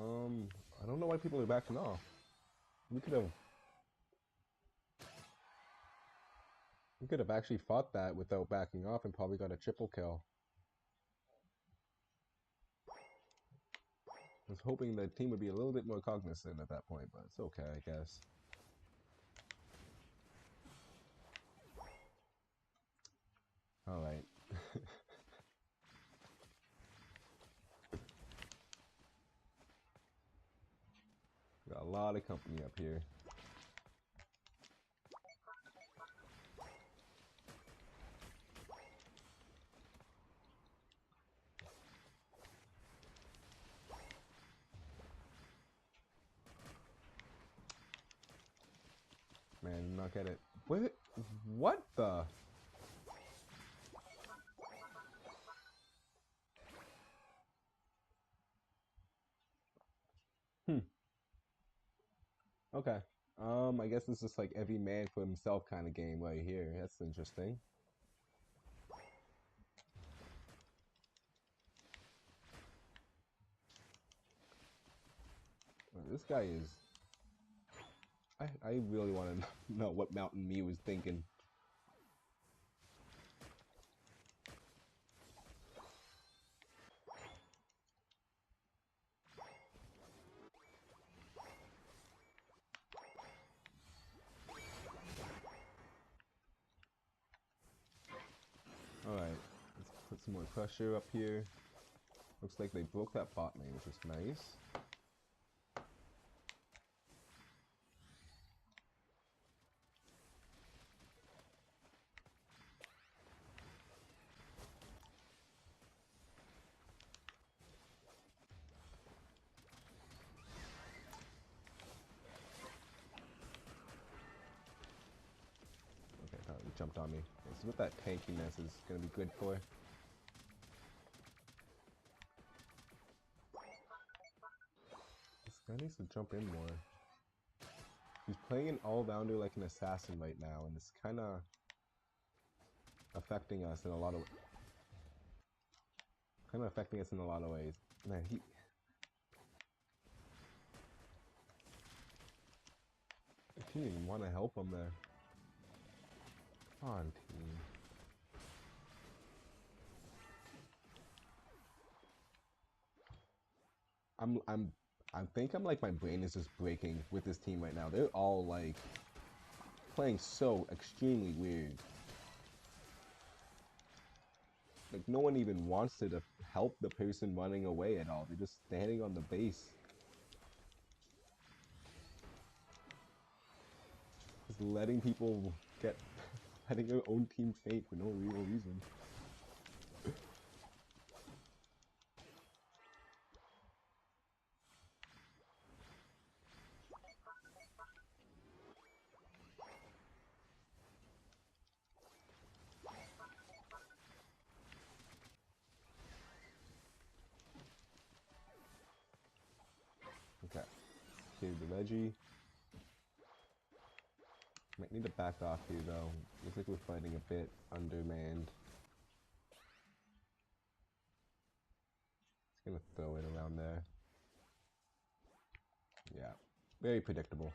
don't know why people are backing off. We could have actually fought that without backing off and probably got a triple kill. I was hoping the team would be a little bit more cognizant at that point, but it's okay, I guess. Alright. Got a lot of company up here. Man, not get it. What the? Okay. I guess it's just like every man for himself kind of game right here. That's interesting. This guy is... I really want to know what Mountain Mew was thinking. Alright, let's put some more pressure up here. Looks like they broke that bot lane, which is nice. Okay, he jumped on me. This is what that tankiness is going to be good for. This guy needs to jump in more. He's playing an all-rounder like an assassin right now, and it's kind of affecting us in a lot of ways. Man, he didn't even want to help him there. Come on, team. I think I'm like, my brain is just breaking with this team right now. They're all like playing so extremely weird. Like, no one even wants to help the person running away at all. They're just standing on the base. Just letting people letting their own team faint for no real reason. Okay, the Reggie. Might need to back off here though. Looks like we're fighting a bit undermanned. Just gonna throw it around there. Yeah, very predictable.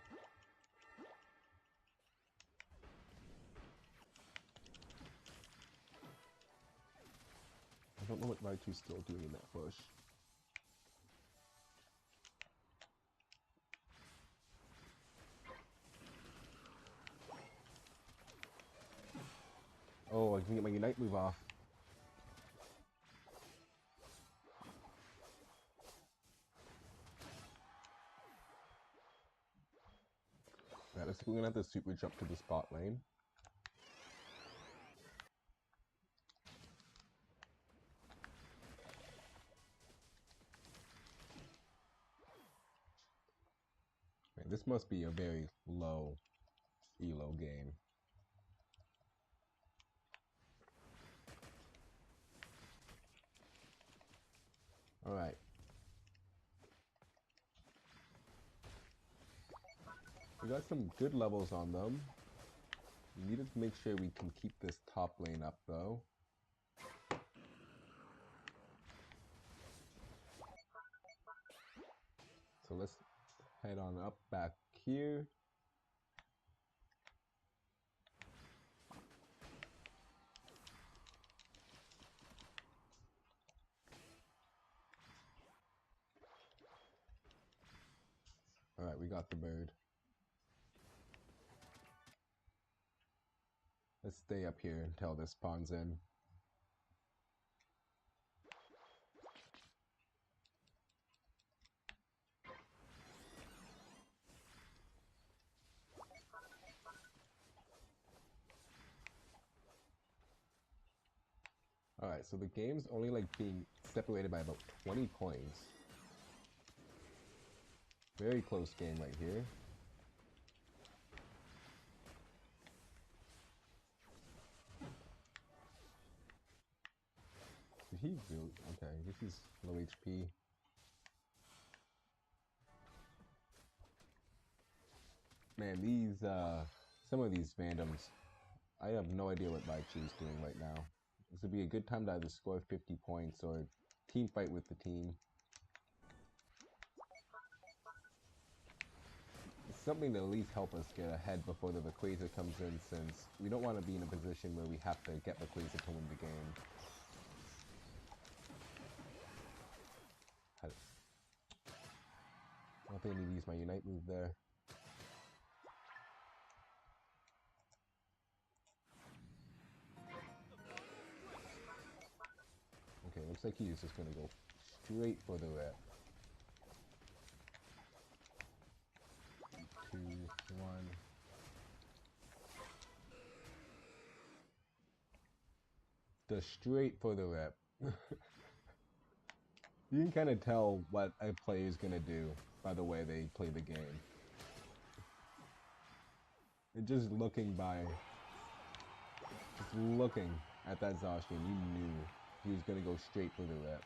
I don't know what Raichu's still doing in that bush. Oh, I can get my Unite move off. Right, looks like we're gonna have to super jump to the spot lane. Right, this must be a very low elo game. Alright. We got some good levels on them. We needed to make sure we can keep this top lane up though. So let's head on up back here. Alright, we got the bird. Let's stay up here until this spawns in. Alright, so the game's only like being separated by about 20 points. Very close game right here. Did he really? Okay, this is low HP. Man, these, some of these randoms, I have no idea what Raichu's doing right now. This would be a good time to either score 50 points or team fight with the team. It's something to at least help us get ahead before the Rayquaza comes in, since we don't want to be in a position where we have to get Rayquaza to win the game. I don't think I need to use my Unite move there. Okay, looks like he's just gonna go straight for the rep. 2, 1. The straight for the rep. You can kind of tell what a player is gonna do by the way they play the game. And just looking at that Zacian, you knew he was gonna go straight for the rep.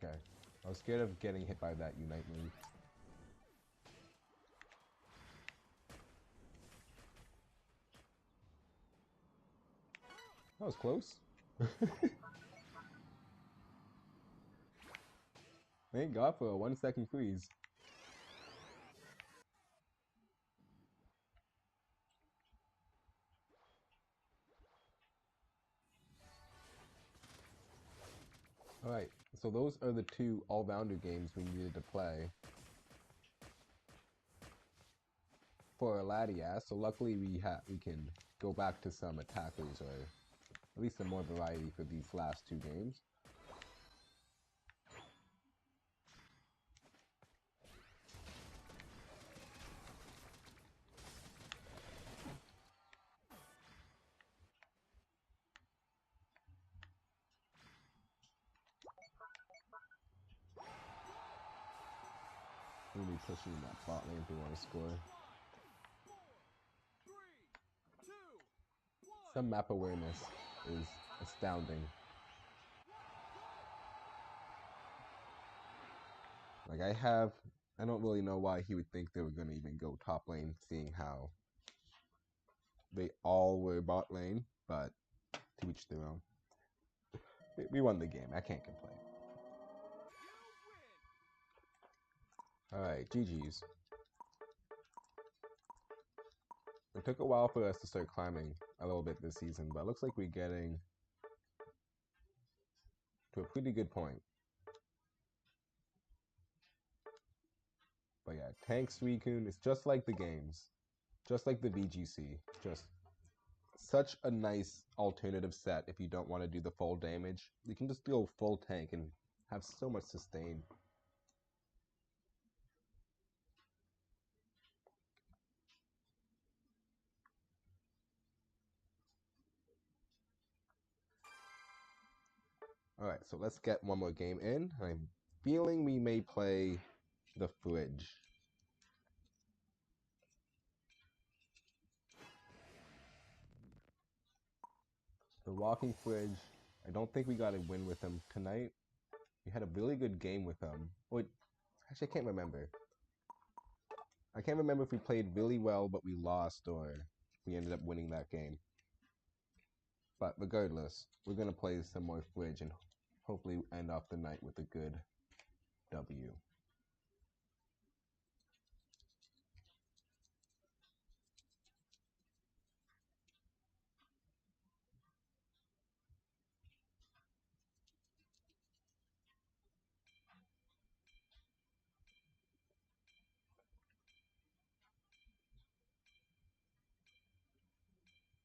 Okay. I was scared of getting hit by that Unite move. That was close. Thank God for a 1-second freeze. Alright, so those are the 2 all-rounder games we needed to play for LATIAS. So luckily we can go back to some attackers, or at least some more variety for these last 2 games. We'll be pushing that bot lane if we want to score. 4, 3, 2, 1. Some map awareness is astounding. Like I don't really know why he would think they were going to even go top lane, seeing how they all were bot lane, but to each their own. We won the game, I can't complain. Alright, GG's. It took a while for us to start climbing a little bit this season, but it looks like we're getting to a pretty good point. But yeah, Tank Suicune is just like the games. Just like the VGC. Just such a nice alternative set if you don't want to do the full damage. You can just go full tank and have so much sustain. Alright, so let's get one more game in. I'm feeling we may play the Fridge. The Walking Fridge, I don't think we got a win with him tonight. We had a really good game with him. Wait, actually I can't remember. I can't remember if we played really well but we lost, or we ended up winning that game. But regardless, we're going to play some more Fridge and hopefully end off the night with a good W.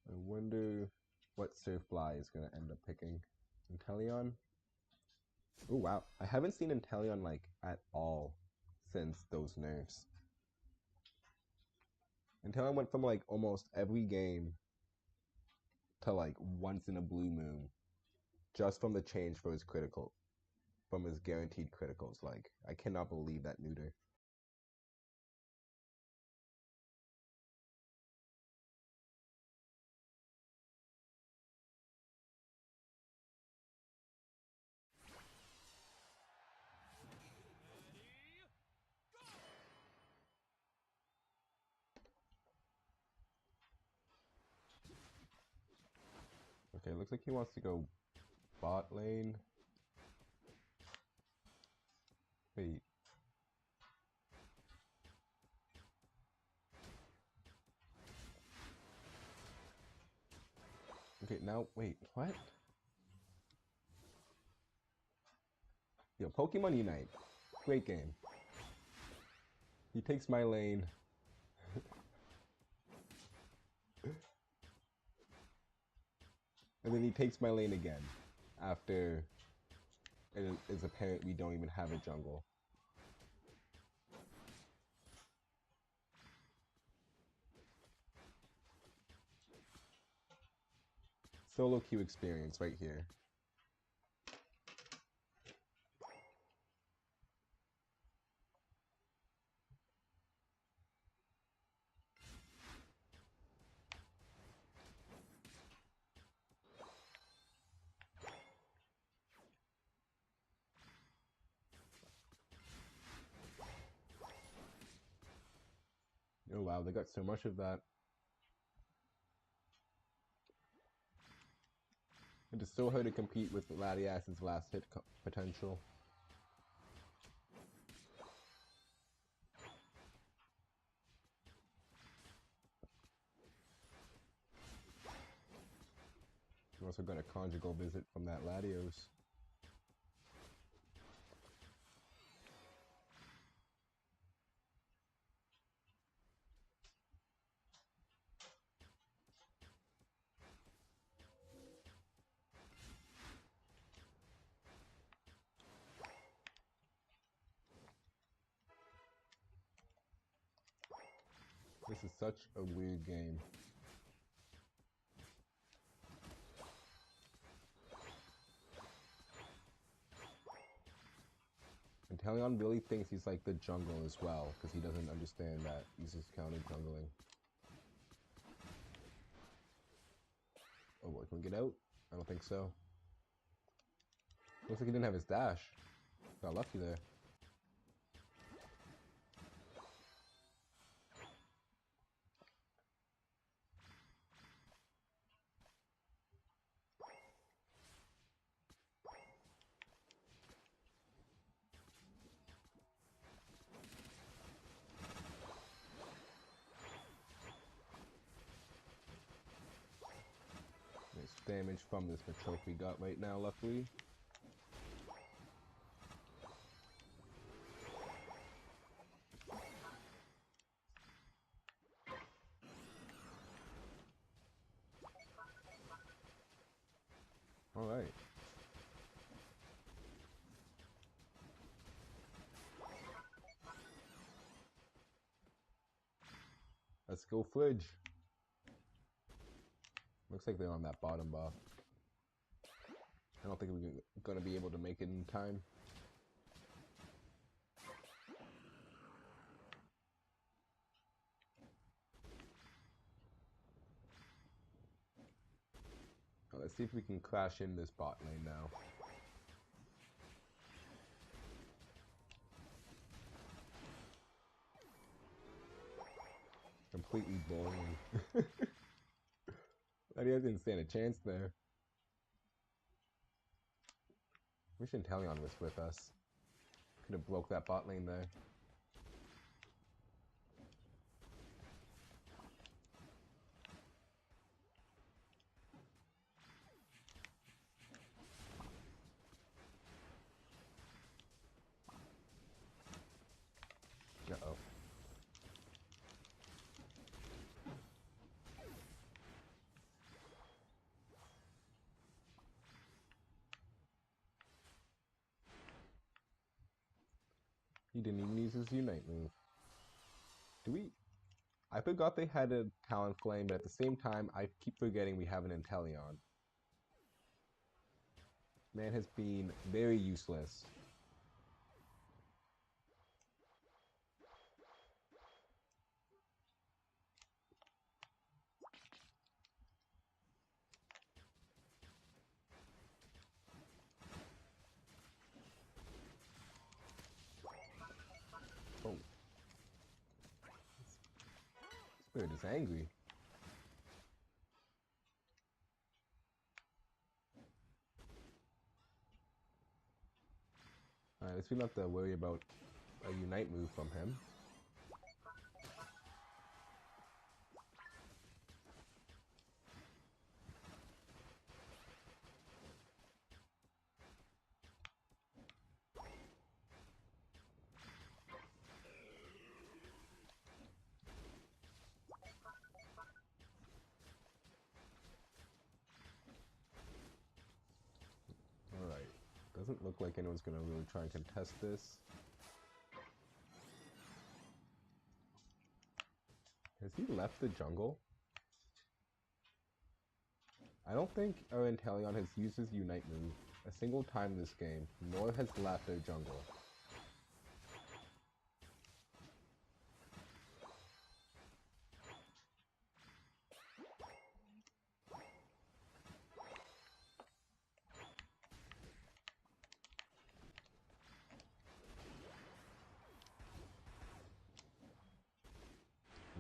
I wonder what Surfly is going to end up picking. Inteleon? Oh wow, I haven't seen Inteleon like at all since those nerfs. Inteleon went from like almost every game to like once in a blue moon, just from the change for his critical, from his guaranteed criticals. Like, I cannot believe that neuter. Okay, looks like he wants to go bot lane. Wait. Okay, now, wait, what? Yo, Pokemon Unite. Great game. He takes my lane. And then he takes my lane again. After it is apparent we don't even have a jungle. Solo queue experience right here. Oh wow, they got so much of that. It is so hard to compete with LATIAS' last hit potential. We also got a conjugal visit from that Latios. This is such a weird game. And Talion really thinks he's like the jungle as well, because he doesn't understand that he's just counter jungling. Oh, what, can we get out? I don't think so. Looks like he didn't have his dash. Got lucky there. Nice damage from this Machoke we got right now, luckily. Alright. Let's go Fridge. Looks like they're on that bottom buff. I don't think we're gonna be able to make it in time. Let's see if we can crash in this bot lane now. Completely boring. LATIAS didn't stand a chance there. Wish Inteleon was with us. Could have broke that bot lane there. Uh-oh. He didn't even use his Unite move. Do we? I forgot they had a Talon Flame, but at the same time, I keep forgetting we have an Inteleon. Man has been very useless. Oh. Spirit is angry. Alright, let's not have to worry about a Unite move from him. Alright. Doesn't look like anyone's gonna really try and contest this. Has he left the jungle? I don't think our Inteleon has used his Unite move a single time this game, nor has left their jungle.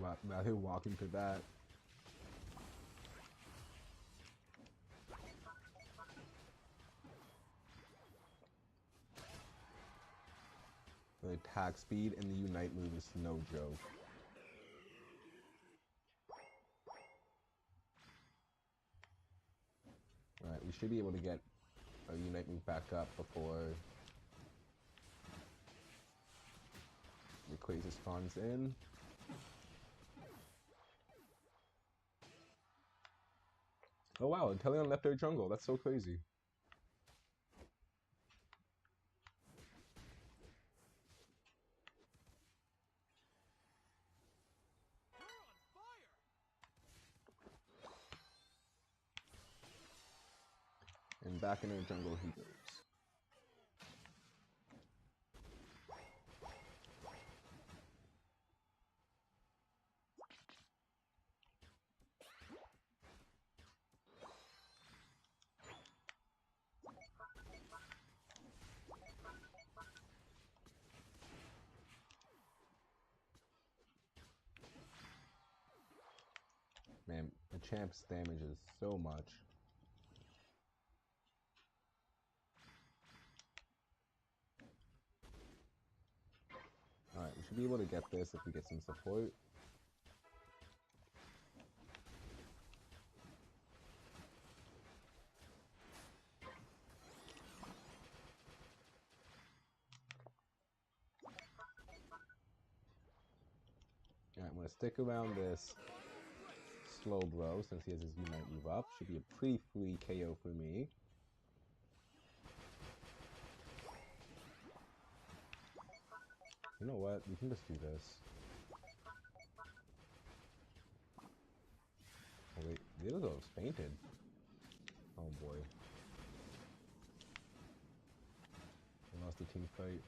Wow, Now they're walking to that. The attack speed and the Unite move is no joke. Alright, we should be able to get our Unite move back up before the Quasar spawns in. Oh wow, Inteleon left our jungle. That's so crazy. You're on fire! And back in our jungle he goes. Man, the champ's damage is so much. Alright, we should be able to get this if we get some support. Alright, I'm going to stick around this slow bro since he has his Unite move up. Should be a pretty free KO for me. You know what? We can just do this. Oh wait, the other guy's fainted. Oh boy. We lost the team fight.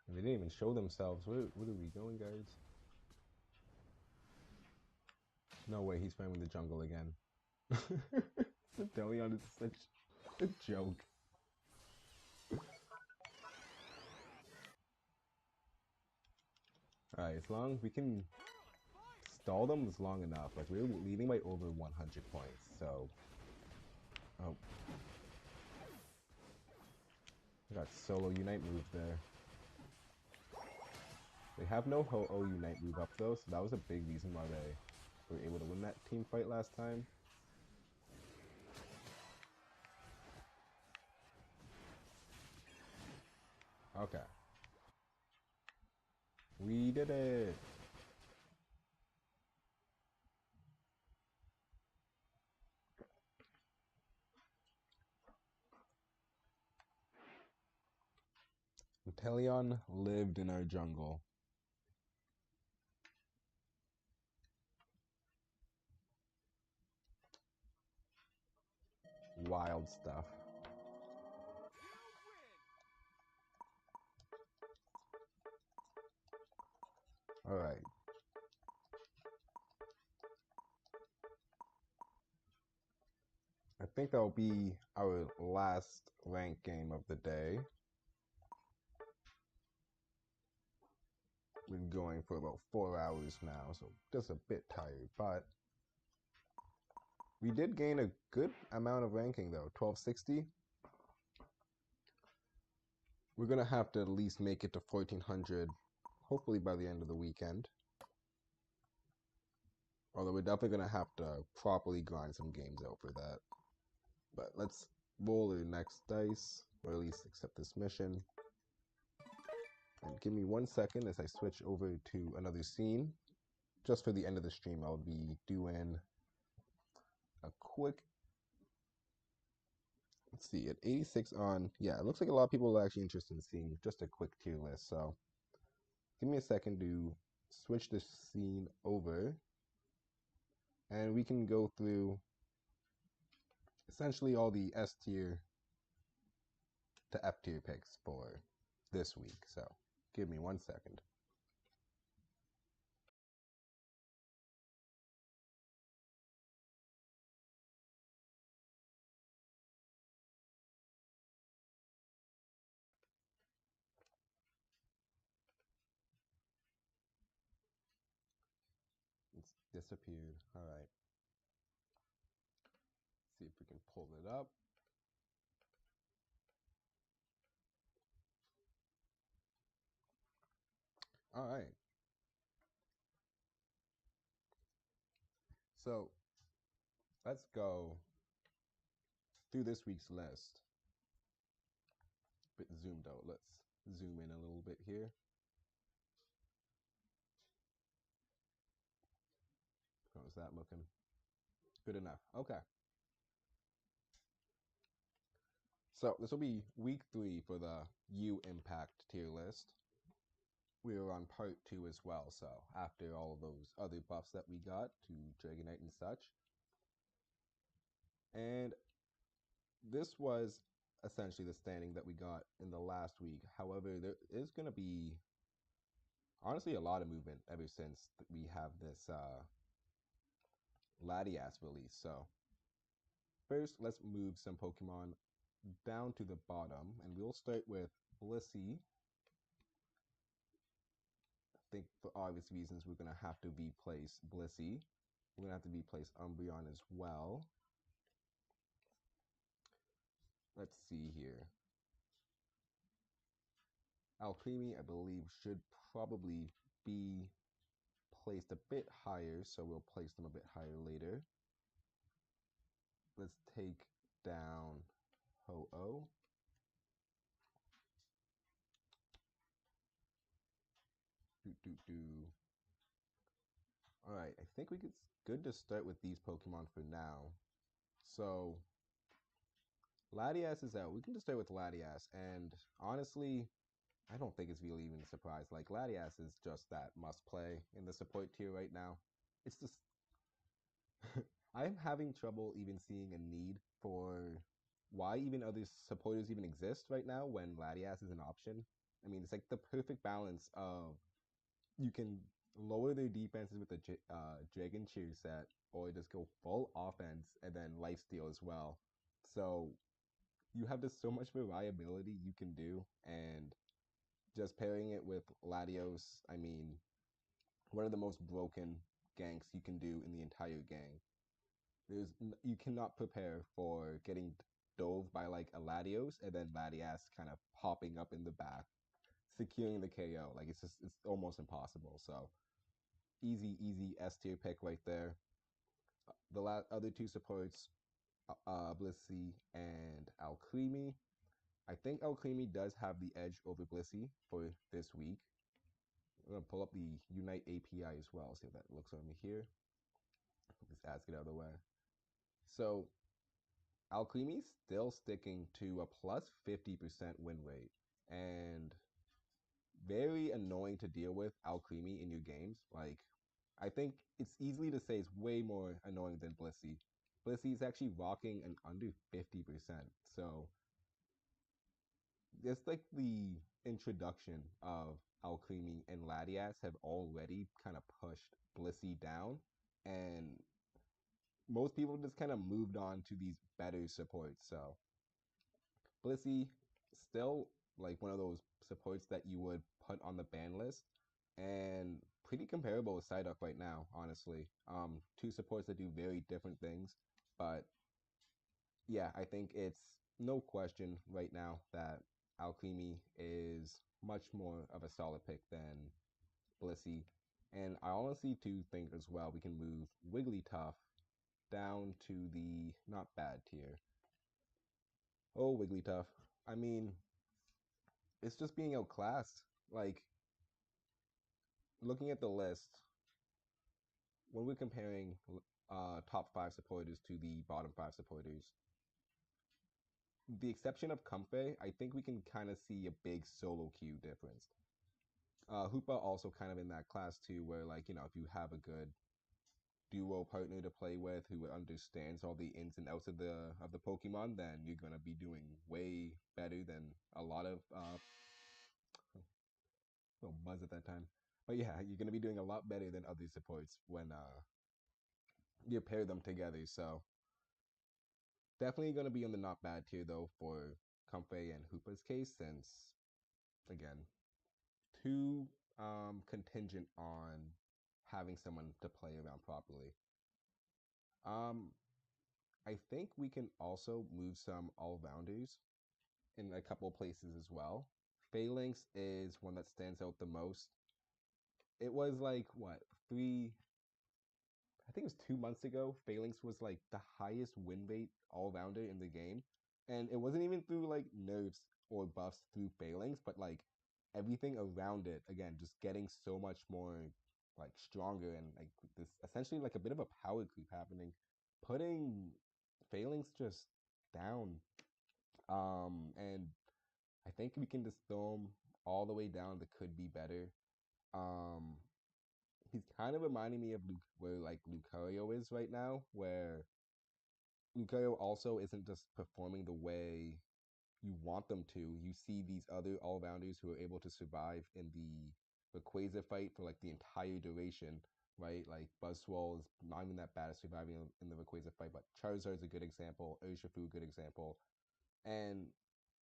And they didn't even show themselves. What are we doing, guys? No way, he's playing with the jungle again. Inteleon is such a joke. Alright, as long as we can stall them is long enough. Like, we're leading by over 100 points, so... Oh. I got solo Unite move there. They have no Ho-Oh Unite move up though, so that was a big reason why they were able to win that team fight last time. Okay. We did it! Inteleon lived in our jungle. Wild stuff. Alright. I think that'll be our last ranked game of the day. Been going for about 4 hours now, so just a bit tired, but we did gain a good amount of ranking though, 1260. We're gonna have to at least make it to 1400, hopefully by the end of the weekend. Although we're definitely gonna have to properly grind some games out for that. But let's roll the next dice, or at least accept this mission. And give me 1 second as I switch over to another scene. Just for the end of the stream, I'll be doing a quick... Let's see, at 86 on... Yeah, it looks like a lot of people are actually interested in seeing just a quick tier list. So give me a second to switch this scene over. And we can go through essentially all the S tier to F tier picks for this week. So give me 1 second. disappeared. All right. See if we can pull it up. All right. So let's go through this week's list. Bit zoomed out. Let's zoom in a little bit here. How's that looking? Good enough. Okay. So this will be week 3 for the U Impact tier list. We were on part 2 as well, so after all of those other buffs that we got to Dragonite and such. And this was essentially the standing that we got in the last week. However, there is going to be honestly a lot of movement ever since we have this LATIAS release. So first, let's move some Pokemon down to the bottom, and we'll start with Blissey. I think for obvious reasons, we're going to have to replace Blissey. We're going to have to replace Umbreon as well. Let's see here. Alcremie, I believe, should probably be placed a bit higher, so we'll place them a bit higher later. Let's take down Ho-Oh. Alright, I think it's good to start with these Pokemon for now. So, Latias is out. We can just start with Latias, and honestly, I don't think it's really even a surprise. Like, Latias is just that must-play in the support tier right now. It's just... I'm having trouble even seeing a need for why even other supporters even exist right now when Latias is an option. I mean, it's like the perfect balance of you can lower their defenses with the Dragon Cheer set, or just go full offense and then lifesteal as well. So you have just so much variability you can do, and just pairing it with Latios, I mean, one of the most broken ganks you can do in the entire game. You cannot prepare for getting dove by like a Latios and then Latias kind of popping up in the back, securing the KO. Like it's almost impossible. So easy S tier pick right there. The other two supports, Blissey and Alcremie. I think Alcremie does have the edge over Blissey for this week. I'm gonna pull up the Unite API as well. See if that looks on me here. Just ask it out of the way. So Alcremie's still sticking to a plus 50% win rate, and very annoying to deal with Alcremie in your games. Like, I think it's easily to say it's way more annoying than Blissey. Blissey is actually rocking an under 50%. So, it's like the introduction of Alcremie and Latias have already kind of pushed Blissey down, and most people just kind of moved on to these better supports. So, Blissey still like one of those supports that you would put on the ban list, and pretty comparable with Psyduck right now, honestly. Two supports that do very different things, but yeah, I think it's no question right now that Alcremie is much more of a solid pick than Blissey. And I honestly do think as well we can move Wigglytuff down to the not bad tier. Oh, Wigglytuff. I mean, it's just being outclassed. Like, looking at the list, when we're comparing top 5 supporters to the bottom 5 supporters, the exception of Comfey, I think we can kind of see a big solo queue difference. Hoopa also kind of in that class too, where like, you know, if you have a good duo partner to play with who understands all the ins and outs of the Pokemon, then you're gonna be doing way better than a lot of little buzz at that time. But yeah, you're gonna be doing a lot better than other supports when you pair them together. So definitely gonna be on the not bad tier though for Comfey and Hoopa's case, since again, too contingent on having someone to play around properly. I think we can also move some all-rounders in a couple places as well. Phalanx is one that stands out the most. It was like, what, I think it was 2 months ago, Phalanx was like the highest win rate all-rounder in the game. And it wasn't even through like nerfs or buffs through Phalanx, but like everything around it, again, just getting so much more like stronger and like this essentially like a bit of a power creep happening, putting Phalanx just down. And I think we can just throw him all the way down that could be better. Um, he's kind of reminding me of where like Lucario is right now, where Lucario also isn't just performing the way you want them to. You see these other all-rounders who are able to survive in the Rayquaza fight for like the entire duration, right? Like Buzzwole is not even that bad at surviving in the Rayquaza fight, but Charizard's a good example, Urshifu a good example. And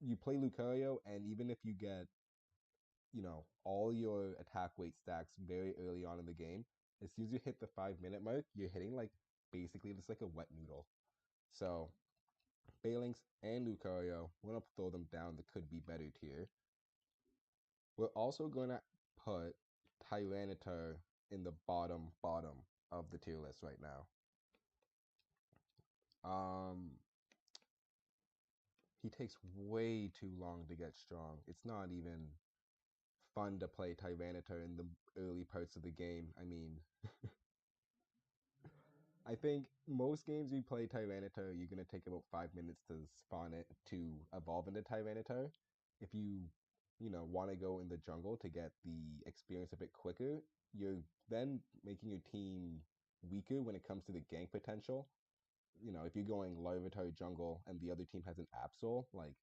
you play Lucario, and even if you get, all your attack weight stacks very early on in the game, as soon as you hit the 5 minute mark, you're hitting like basically just like a wet noodle. So Phalanx and Lucario, we're gonna throw them down the could be better tier. We're also gonna put Tyranitar in the bottom of the tier list right now. He takes way too long to get strong. It's not even fun to play Tyranitar in the early parts of the game. I mean, I think most games you play Tyranitar, you're gonna take about 5 minutes to spawn it to evolve into Tyranitar. If you want to go in the jungle to get the experience a bit quicker, you're then making your team weaker when it comes to the gank potential. If you're going Larvitar jungle and the other team has an Absol, like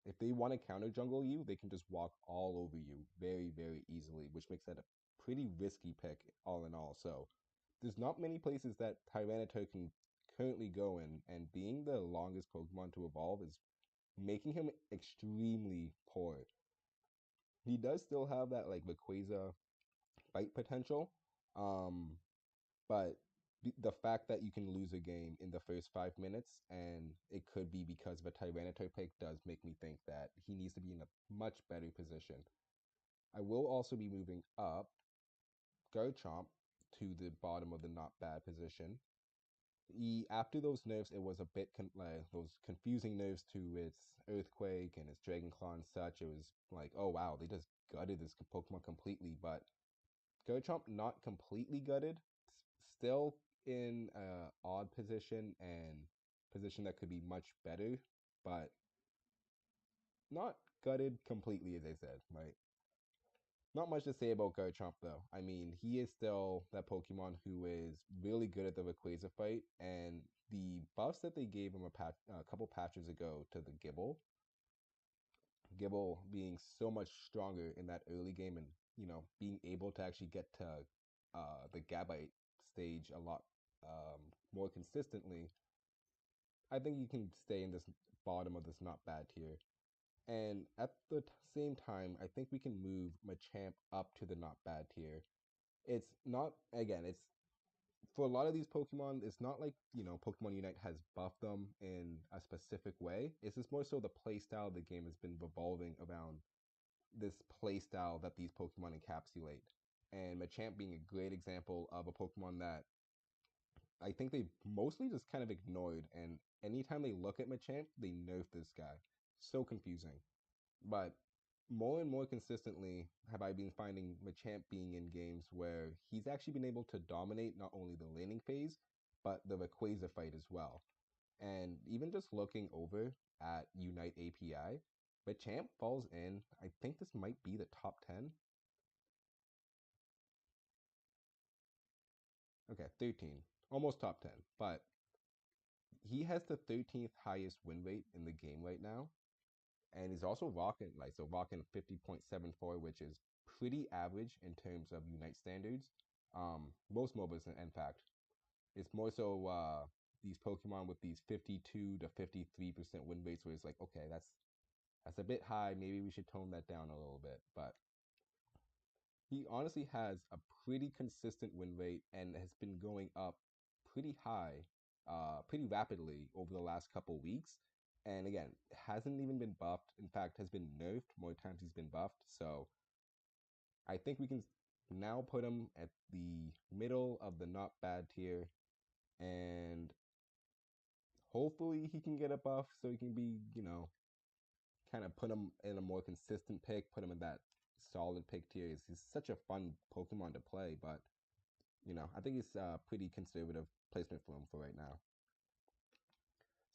if they want to counter jungle you, they can just walk all over you very, very easily, which makes that a pretty risky pick all in all. So there's not many places that Tyranitar can currently go in, and being the longest Pokemon to evolve is making him extremely poor. He does still have that like Rayquaza bite potential, um, but the fact that you can lose a game in the first 5 minutes and it could be because of a Tyranitar pick does make me think that he needs to be in a much better position. I will also be moving up Garchomp to the bottom of the not bad position. After those nerfs, it was a bit like those confusing nerfs to its Earthquake and its Dragon Claw and such. It was like, oh wow, they just gutted this Pokemon completely. But Garchomp not completely gutted, still in a odd position and position that could be much better, but not gutted completely, as I said, right? Not much to say about Garchomp though. I mean, he is still that Pokemon who is really good at the Rayquaza fight, and the buffs that they gave him a couple patches ago to the Gibble being so much stronger in that early game, and being able to actually get to the Gabite stage a lot more consistently. I think you can stay in this bottom of this not bad tier. And at the same time, I think we can move Machamp up to the not bad tier. It's not, again, it's for a lot of these Pokemon, it's not like, Pokemon Unite has buffed them in a specific way. It's just more so the playstyle of the game has been revolving around this playstyle that these Pokemon encapsulate. And Machamp being a great example of a Pokemon that I think they mostly just kind of ignored. And anytime they look at Machamp, they nerf this guy. So confusing. But more and more consistently have I been finding Machamp being in games where he's actually been able to dominate not only the laning phase, but the Rayquaza fight as well. And even just looking over at Unite API, Machamp falls in, I think this might be the top 10. Okay, 13. Almost top 10. But he has the 13th highest win rate in the game right now. And he's also rocking 50.74, which is pretty average in terms of Unite standards. Most MOBAs, in fact, it's more so these Pokemon with these 52 to 53% win rates, where it's like, okay, that's a bit high. Maybe we should tone that down a little bit. But he honestly has a pretty consistent win rate and has been going up pretty high, pretty rapidly over the last couple weeks. And again, hasn't even been buffed. In fact, has been nerfed more times he's been buffed. So I think we can now put him at the middle of the not bad tier, and hopefully he can get a buff so he can be, kind of put him in a more consistent pick, put him in that solid pick tier. He's such a fun Pokemon to play, but I think it's a pretty conservative placement for him for right now.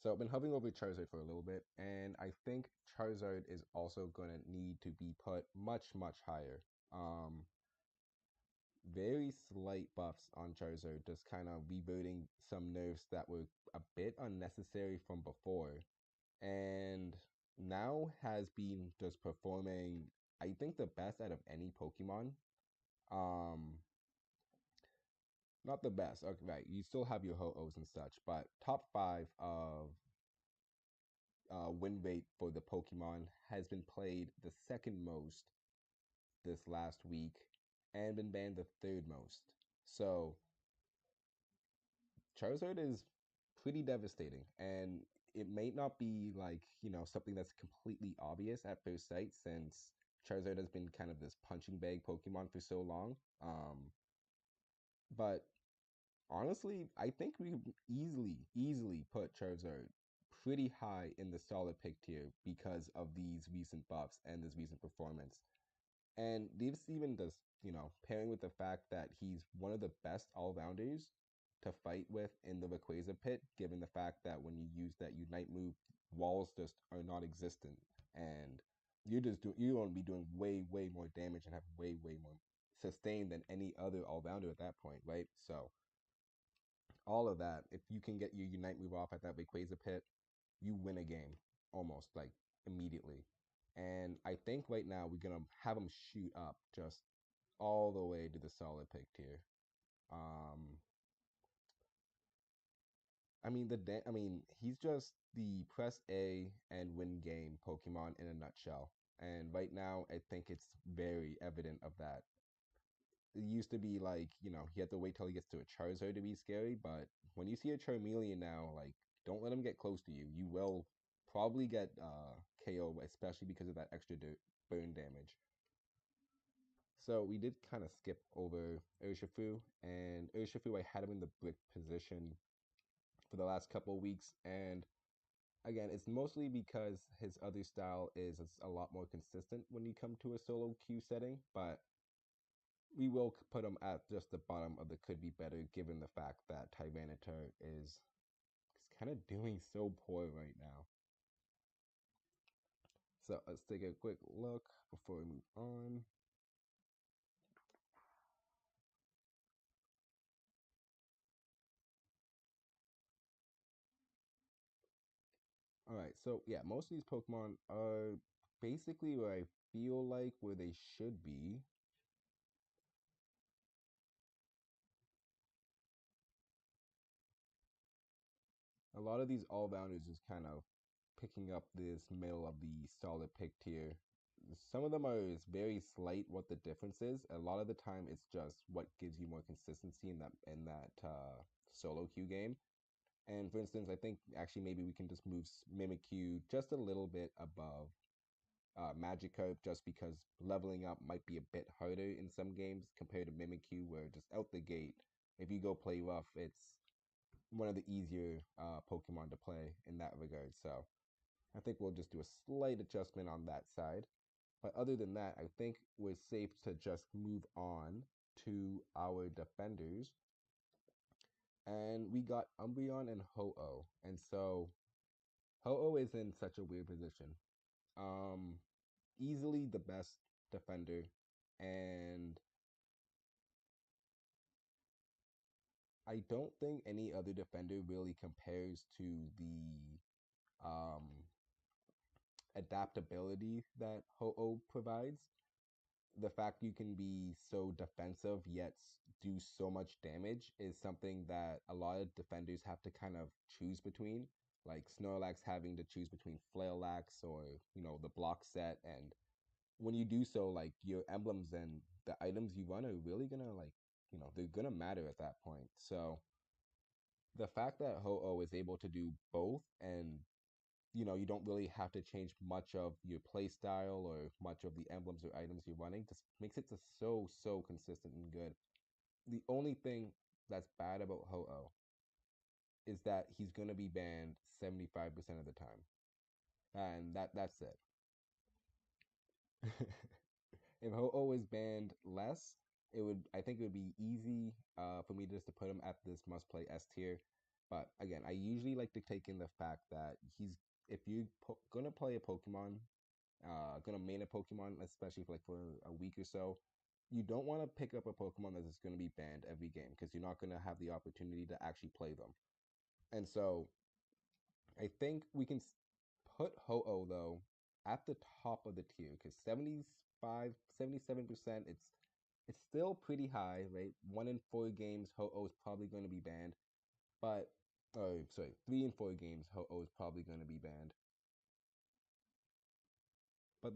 So I've been hovering over Charizard for a little bit, and I think Charizard is also going to need to be put much, much higher. Very slight buffs on Charizard, just kind of reverting some nerfs that were a bit unnecessary from before, and now has been just performing, I think, the best out of any Pokemon. Um, Not the best, okay, right? You still have your Ho-Ohs and such, but top 5 of win rate for the Pokemon has been played the second most this last week and been banned the third most. So Charizard is pretty devastating, and it may not be like, something that's completely obvious at first sight, since Charizard has been kind of this punching bag Pokemon for so long. But honestly, I think we easily put Charizard pretty high in the solid pick tier because of these recent buffs and this recent performance. And this even does, pairing with the fact that he's one of the best all-rounders to fight with in the Rayquaza pit, given the fact that when you use that Unite move, walls just are not existent, and you're going to be doing way more damage and have way more sustain than any other all-rounder at that point, right? So all of that, if you can get your Unite move off at that Rayquaza pit, you win a game almost like immediately. And I think right now we're gonna have him shoot up just all the way to the solid pick tier. He's just the press A and win game Pokemon in a nutshell. And right now, I think it's very evident of that. It used to be like, he had to wait till he gets to a Charizard to be scary, but when you see a Charmeleon now, like, don't let him get close to you. You will probably get KO, especially because of that extra burn damage. So we did kind of skip over Urshifu, and Urshifu, I had him in the brick position for the last couple of weeks, and again, it's mostly because his other style is a lot more consistent when you come to a solo queue setting, but we will put him at just the bottom of the could be better, given the fact that Tyranitar is kind of doing so poor right now. So let's take a quick look before we move on. Alright, so yeah, most of these Pokemon are basically where I feel like where they should be. A lot of these all-rounders is kind of picking up this middle of the solid pick tier. Some of them are very slight what the difference is. A lot of the time it's just what gives you more consistency in that solo queue game. And for instance, I think actually maybe we can just move Mimikyu just a little bit above Magikarp, just because leveling up might be a bit harder in some games compared to Mimikyu, where just out the gate, if you go play rough, it's one of the easier Pokemon to play in that regard. So I think we'll just do a slight adjustment on that side. But other than that, I think we're safe to just move on to our defenders. And we got Umbreon and Ho-Oh. And so Ho-Oh is in such a weird position. Um, Easily the best defender. And I don't think any other defender really compares to the adaptability that Ho-Oh provides. The fact you can be so defensive yet do so much damage is something that a lot of defenders have to kind of choose between. Like Snorlax having to choose between Flaillax or, the block set. And when you do so, like, your emblems and the items you run are really gonna like, they're gonna matter at that point. So the fact that Ho-Oh is able to do both, and you don't really have to change much of your play style or much of the emblems or items you're running, just makes it just so consistent and good. The only thing that's bad about Ho-Oh is that he's gonna be banned 75% of the time, and that's it. If Ho-Oh is banned less, I think it would be easy for me just to put him at this must play S tier. But again, I usually like to take in the fact that if you're gonna play a Pokemon, gonna main a Pokemon, especially for a week or so, you don't want to pick up a Pokemon that is going to be banned every game because you're not going to have the opportunity to actually play them. And so I think we can put Ho-Oh though at the top of the tier because 75, 77%, it's still pretty high, right? 1 in 4 games, Ho-Oh is probably going to be banned. But, oh, sorry, 3 in 4 games, Ho-Oh is probably going to be banned. But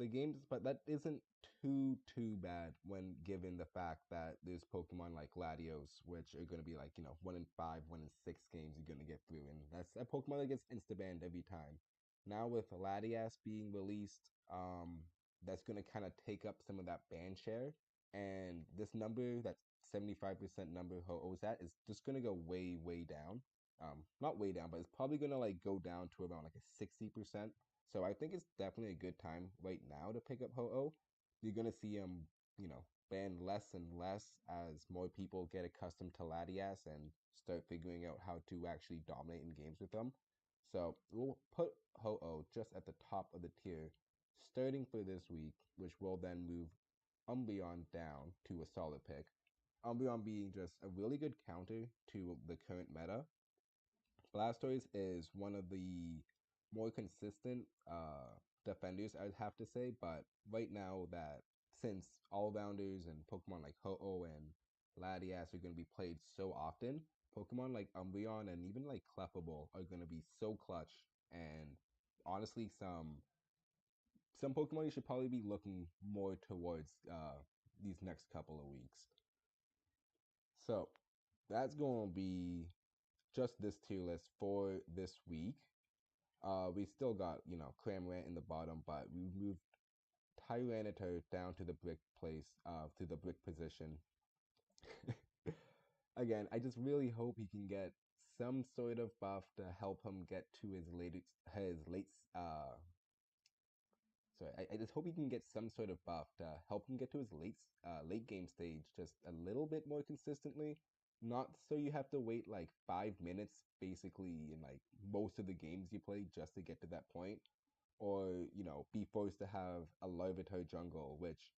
that isn't too bad when given the fact that there's Pokemon like Latios, which are going to be like 1 in 5, 1 in 6 games you're going to get through, and that's a Pokemon that gets insta banned every time. Now with LATIAS being released, that's going to kind of take up some of that ban share, and this number, that 75% number Ho-Oh's at, is just going to go way down. Not way down, but it's probably going to like go down to around like a 60%. So I think it's definitely a good time right now to pick up Ho-Oh. You're gonna see him, banned less and less as more people get accustomed to Latias and start figuring out how to actually dominate in games with them. So we'll put Ho-Oh just at the top of the tier, starting for this week, which will then move Umbreon down to a solid pick. Umbreon being just a really good counter to the current meta. Blastoise is one of the more consistent defenders, I'd have to say. But right now, that since all-rounders and Pokemon like Ho-Oh and Latias are going to be played so often, Pokemon like Umbreon and even like Clefable are going to be so clutch. And honestly, some Pokemon you should probably be looking more towards these next couple of weeks. So that's going to be just this tier list for this week. We still got, Cramorant in the bottom, but we moved Tyranitar down to the brick place, to the brick position. Again, I just really hope he can get some sort of buff to help him get to his late, sorry, I just hope he can get some sort of buff to help him get to his late game stage just a little bit more consistently. Not so you have to wait like 5 minutes basically in like most of the games you play just to get to that point, or be forced to have a Larvitar jungle, which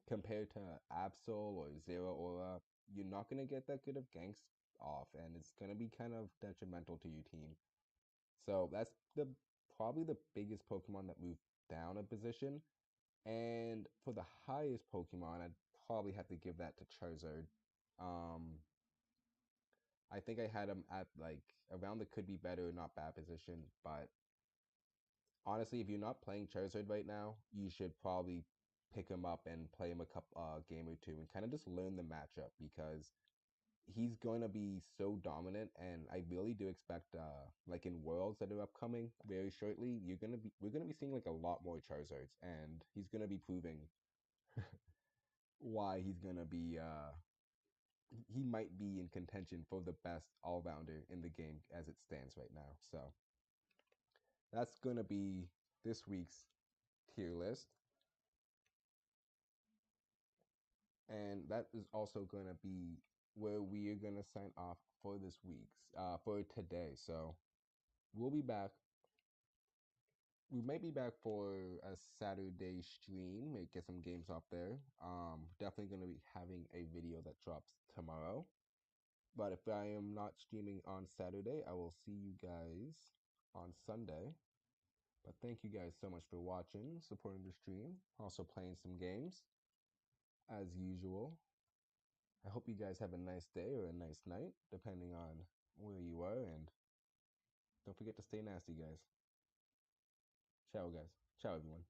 compared to Absol or Zero Aura, you're not gonna get that good of ganks off, and it's gonna be kind of detrimental to your team. So that's probably the biggest Pokemon that moved down a position. And for the highest Pokemon, I'd probably have to give that to Charizard. Um, I think I had him at like around the could be better, not bad position. But honestly, if you're not playing Charizard right now, you should probably pick him up and play him a game or two and kind of just learn the matchup, because he's going to be so dominant. And I really do expect like in worlds that are upcoming very shortly, we're gonna be seeing like a lot more Charizards, and he's gonna be proving why he's gonna be he might be in contention for the best all-rounder in the game as it stands right now. So that's gonna be this week's tier list. And that is also going to be where we are going to sign off for this week's for today. So we'll be back. We might be back for a Saturday stream, maybe get some games up there. Definitely going to be having a video that drops tomorrow. But if I am not streaming on Saturday, I will see you guys on Sunday. But thank you guys so much for watching, supporting the stream, also playing some games as usual. I hope you guys have a nice day or a nice night, depending on where you are. And don't forget to stay nasty, guys. Ciao, guys. Ciao, everyone.